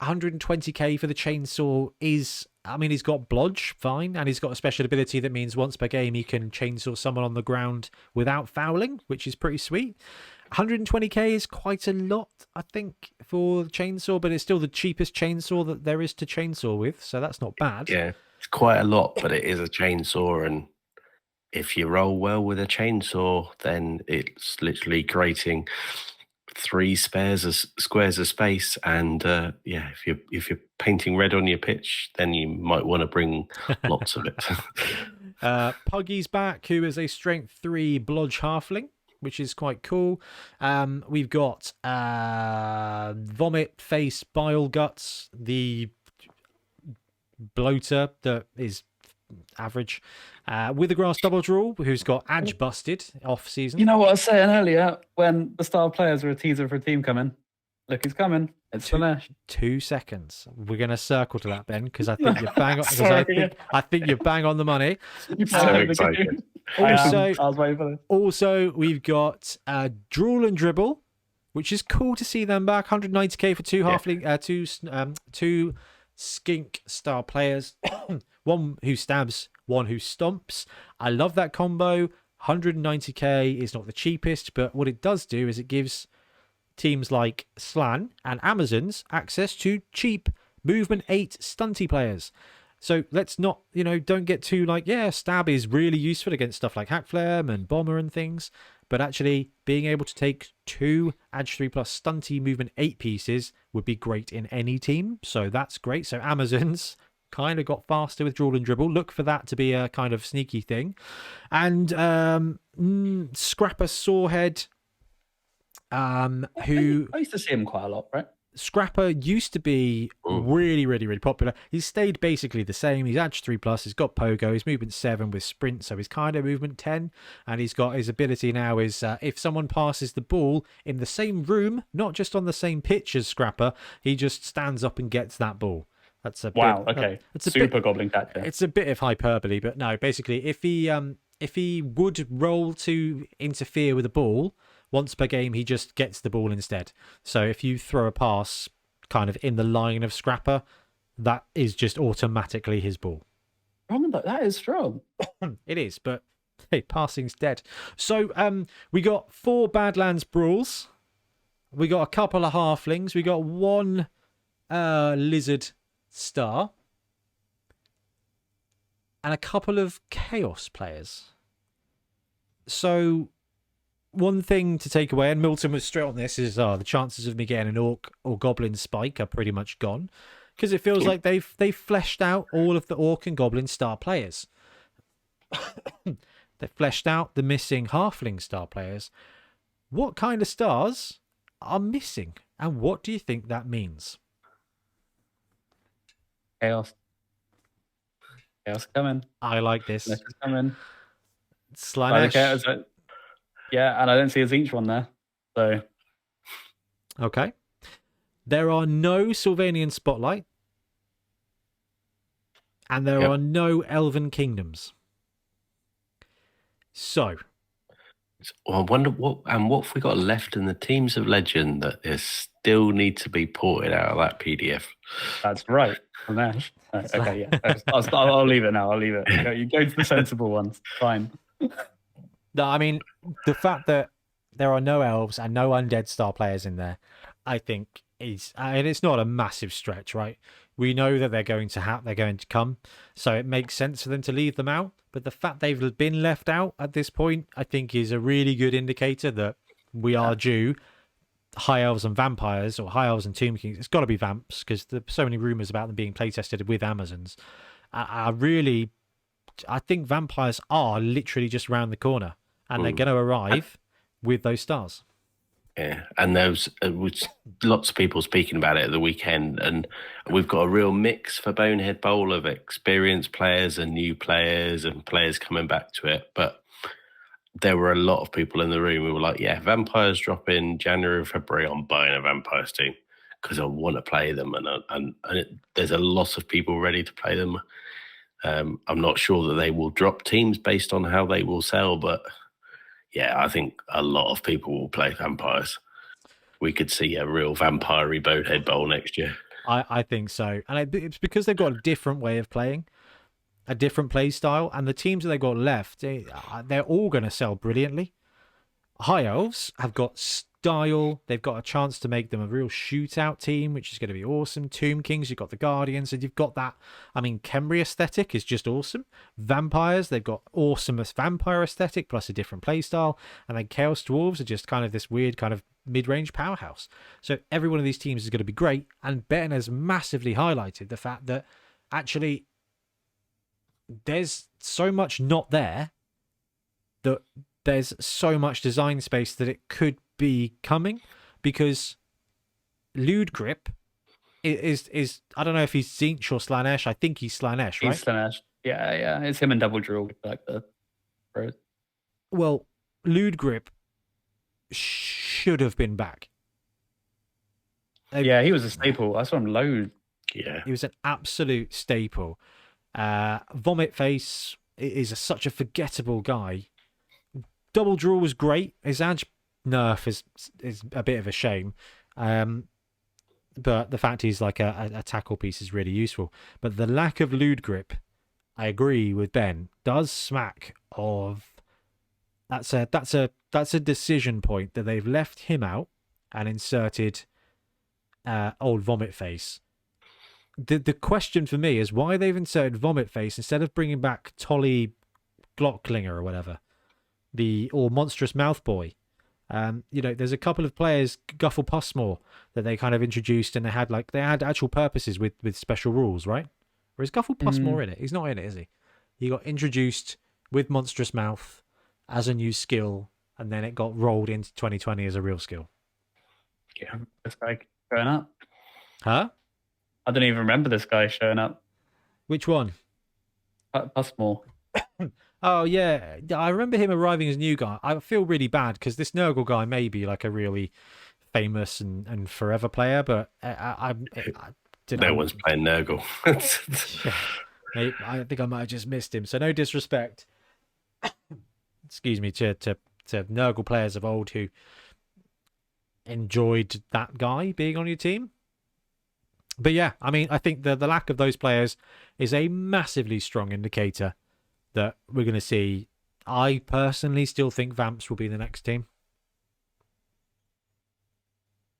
Speaker 1: 120k for the chainsaw is, I mean, he's got blodge, fine, and he's got a special ability that means once per game he can chainsaw someone on the ground without fouling, which is pretty sweet. 120k is quite a lot, I think, for the chainsaw, but it's still the cheapest chainsaw that there is to chainsaw with, so that's not bad.
Speaker 3: Yeah, it's quite a lot, but it is a chainsaw, and if you roll well with a chainsaw, then it's literally creating 3 squares of space. And yeah, if you're painting red on your pitch, then you might want to bring lots of it.
Speaker 1: Puggy's back, who is a strength 3 blodge halfling, which is quite cool. We've got Vomit Face Bile Guts, the bloater that is average. Withergrass Double Draw, who's got Edge busted off season.
Speaker 2: You know what I was saying earlier when the star players were a teaser for a team coming? Look, he's coming. It's Slanesh.
Speaker 1: 2 seconds. We're going to circle to that, Ben, because I think you're bang on.
Speaker 2: Sorry.
Speaker 1: I think you're bang on the money.
Speaker 3: So excited.
Speaker 2: I was waiting for this.
Speaker 1: Also, we've got Drool and Dribble, which is cool to see them back. 190k for 2 halfling, two skink star players. One who stabs, one who stomps. I love that combo. 190k is not the cheapest, but what it does do is it gives teams like Slan and Amazons access to cheap movement 8 stunty players. So let's not, don't get too stab is really useful against stuff like Hackflame and Bomber and things, but actually being able to take 2 Edge 3 plus stunty movement 8 pieces would be great in any team. So that's great. So Amazons kind of got faster with Drool and Dribble. Look for that to be a kind of sneaky thing. And Scrapper Sawhead, who
Speaker 2: I used to see him quite a lot, right?
Speaker 1: Scrapper used to be really, really, really popular. He's stayed basically the same. He's Edge 3 plus. He's got Pogo. He's movement 7 with Sprint, so he's kind of movement 10. And he's got his ability now is if someone passes the ball in the same room, not just on the same pitch as Scrapper, he just stands up and gets that ball. That's a
Speaker 2: Wow.
Speaker 1: bit,
Speaker 2: Okay.
Speaker 1: it's a
Speaker 2: Super
Speaker 1: bit,
Speaker 2: goblin tactic.
Speaker 1: It's a bit of hyperbole, but no. Basically, if he would roll to interfere with a ball once per game, he just gets the ball instead. So if you throw a pass kind of in the line of Scrapper, that is just automatically his ball.
Speaker 2: That is strong.
Speaker 1: It is, but hey, passing's dead. So we got 4 Badlands Brawls. We got a couple of Halflings. We got 1 Lizard Star. And a couple of Chaos players. So one thing to take away, and Milton was straight on this, is the chances of me getting an Orc or Goblin spike are pretty much gone, because it feels like they've fleshed out all of the Orc and Goblin star players. They've fleshed out the missing Halfling star players. What kind of stars are missing, and what do you think that means?
Speaker 2: Chaos coming.
Speaker 1: I like this.
Speaker 2: Chaos is coming.
Speaker 1: Slanesh.
Speaker 2: Yeah, and I don't see a Zinch one there. So
Speaker 1: Okay. There are no Sylvanian Spotlight, and there are no Elven Kingdoms. So,
Speaker 3: I wonder what have we got left in the Teams of Legend that is still need to be ported out of that PDF.
Speaker 2: That's right. Ramesh. Okay, yeah. I'll leave it now. I'll leave it. You go to the sensible ones. Fine.
Speaker 1: No, I mean, the fact that there are no elves and no undead star players in there, I think is, and it's not a massive stretch, right? We know that they're going to come, so it makes sense for them to leave them out. But the fact they've been left out at this point, I think, is a really good indicator that we are due high elves and vampires, or high elves and tomb kings. It's got to be vamps, because there's so many rumors about them being playtested with Amazons. I think vampires are literally just around the corner, and they're going to arrive with those stars.
Speaker 3: Yeah, and there was lots of people speaking about it at the weekend, and we've got a real mix for Bonehead Bowl of experienced players and new players and players coming back to it. But there were a lot of people in the room who were like, yeah, vampires drop in January, February, I'm buying a vampires team because I want to play them, and there's a lot of people ready to play them. I'm not sure that they will drop teams based on how they will sell, but yeah, I think a lot of people will play vampires. We could see a real vampire-y Bonehead Bowl next year.
Speaker 1: I think so. And it's because they've got a different way of playing, a different play style, and the teams that they've got left, they're all going to sell brilliantly. High Elves have got style. They've got a chance to make them a real shootout team, which is going to be awesome. Tomb Kings, you've got the Guardians, and you've got that. I mean, Khemri aesthetic is just awesome. Vampires, they've got awesomest vampire aesthetic plus a different play style. And then Chaos Dwarves are just kind of this weird kind of mid-range powerhouse. So every one of these teams is going to be great. And Ben has massively highlighted the fact that actually there's so much not there that there's so much design space that it could be coming, because Lewd Grip is I don't know if he's Zinch or Slanesh. I think he's Slanesh, right?
Speaker 2: He's Slanesh. Yeah. It's him and Double Drill, like the pros.
Speaker 1: Well, Lewd Grip should have been back.
Speaker 2: Yeah, he was a staple. I saw him load.
Speaker 3: Yeah,
Speaker 1: he was an absolute staple. Vomit Face is such a forgettable guy. Double Draw was great. His edge nerf is a bit of a shame. But the fact he's like a tackle piece is really useful. But the lack of Lewd Grip, I agree with Ben, does smack of that's a decision point that they've left him out and inserted old Vomit Face. The question for me is why they've inserted Vomit Face instead of bringing back Tolly Glocklinger or whatever. Or Monstrous Mouth Boy. There's a couple of players, Guffle Pussmore, that they kind of introduced, and they had actual purposes with special rules, right? Or is Guffle Pussmore in it? He's not in it, is he? He got introduced with Monstrous Mouth as a new skill, and then it got rolled into 2020 as a real skill.
Speaker 2: Yeah, this guy showing up.
Speaker 1: Huh?
Speaker 2: I don't even remember this guy showing up.
Speaker 1: Which one?
Speaker 2: Pussmore.
Speaker 1: Oh, yeah. I remember him arriving as a new guy. I feel really bad because this Nurgle guy may be like a really famous and forever player, but I didn't.
Speaker 3: No one's playing Nurgle.
Speaker 1: Yeah. I think I might have just missed him. So no disrespect, excuse me, to Nurgle players of old who enjoyed that guy being on your team. But yeah, I mean, I think the lack of those players is a massively strong indicator that we're going to see. I personally still think Vamps will be the next team.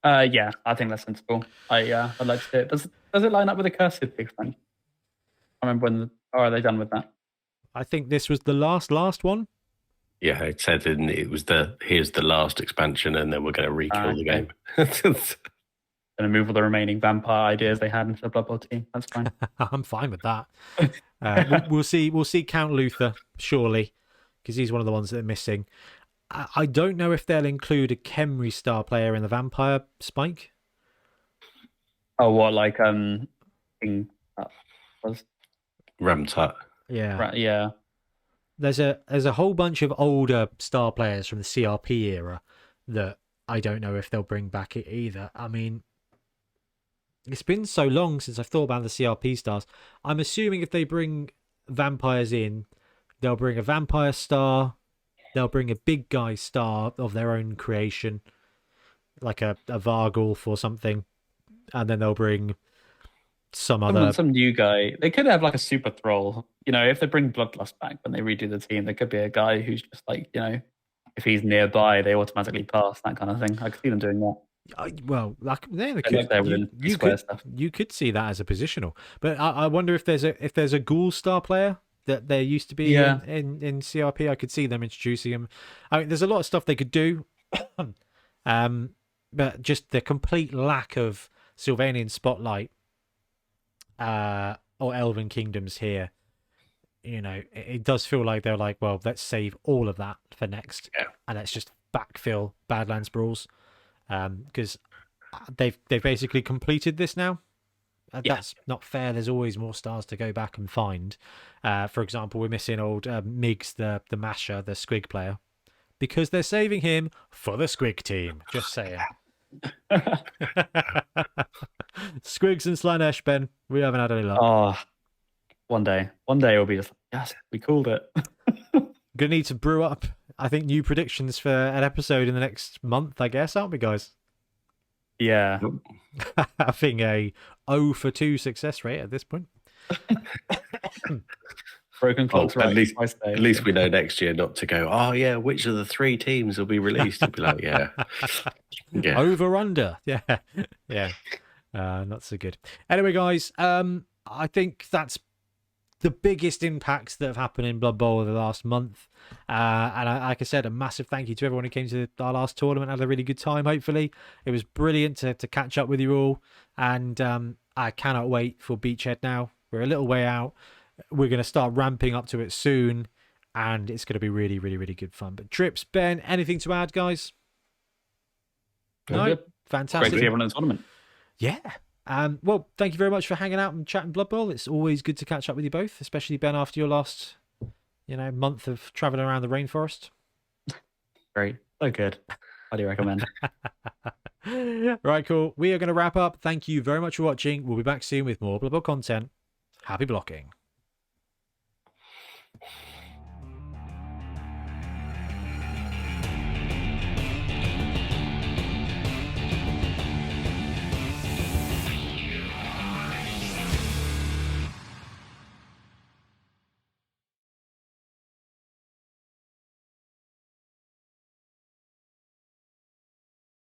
Speaker 2: Yeah, I think that's sensible. I'd like to see it. Does it line up with the Cursed expansion? I remember when. Or are they done with that?
Speaker 1: I think this was the last one.
Speaker 3: Yeah, it said it was here's the last expansion, and then we're going to re-kill the game.
Speaker 2: Going to move all the remaining vampire ideas they had into the Blood Bowl team. That's fine.
Speaker 1: I'm fine with that. We'll see Count Luther, surely, because he's one of the ones that are missing. I don't know if they'll include a Khemri star player in the vampire spike.
Speaker 2: Oh, what, like King was
Speaker 3: Ramtut.
Speaker 1: Yeah.
Speaker 2: Yeah.
Speaker 1: There's a whole bunch of older star players from the CRP era that I don't know if they'll bring back either. I mean, it's been so long since I've thought about the CRP stars. I'm assuming if they bring vampires in, they'll bring a vampire star, they'll bring a big guy star of their own creation, like a Vargulf or something, and then they'll bring some
Speaker 2: new guy. They could have like a super troll. You know, if they bring Bloodlust back when they redo the team, there could be a guy who's just like, you know, if he's nearby, they automatically pass, that kind of thing. I could see them doing that.
Speaker 1: Well, like you could see that as a positional, but I wonder if there's a Ghoul star player that there used to be in CRP. I could see them introducing him. I mean, there's a lot of stuff they could do, but just the complete lack of Sylvanian spotlight or Elven Kingdoms here. You know, it does feel like they're like, well, let's save all of that for next, and let's just backfill Badlands Brawls, because they've basically completed this now. That's not fair. There's always more stars to go back and find. For example, we're missing old Miggs, the Masher, the Squig player, because they're saving him for the Squig team. Just saying. Squigs and Slanesh, Ben. We haven't had any luck.
Speaker 2: Oh. One day it'll be just like, yes, we called it.
Speaker 1: Gonna need to brew up, I think, new predictions for an episode in the next month, I guess, aren't we, guys?
Speaker 2: Yeah.
Speaker 1: Having a 0 for 2 success rate at this point.
Speaker 2: Broken clocks, right?
Speaker 3: At least we know next year not to go, oh yeah, which of the 3 teams will be released? It'll be like, yeah.
Speaker 1: Over under. Yeah. Not so good. Anyway, guys, I think that's the biggest impacts that have happened in Blood Bowl over the last month. And like I said, a massive thank you to everyone who came to our last tournament. Had a really good time, hopefully. It was brilliant to catch up with you all. And I cannot wait for Beachhead now. We're a little way out. We're going to start ramping up to it soon. And it's going to be really, really, really good fun. But Trips, Ben, anything to add, guys? No? Fantastic.
Speaker 2: Great to see everyone in the tournament.
Speaker 1: Yeah. Well, thank you very much for hanging out and chatting Blood Bowl. It's always good to catch up with you both, especially Ben after your last, month of traveling around the rainforest.
Speaker 2: Great. So good. I do recommend.
Speaker 1: Right, cool. We are going to wrap up. Thank you very much for watching. We'll be back soon with more Blood Bowl content. Happy blocking.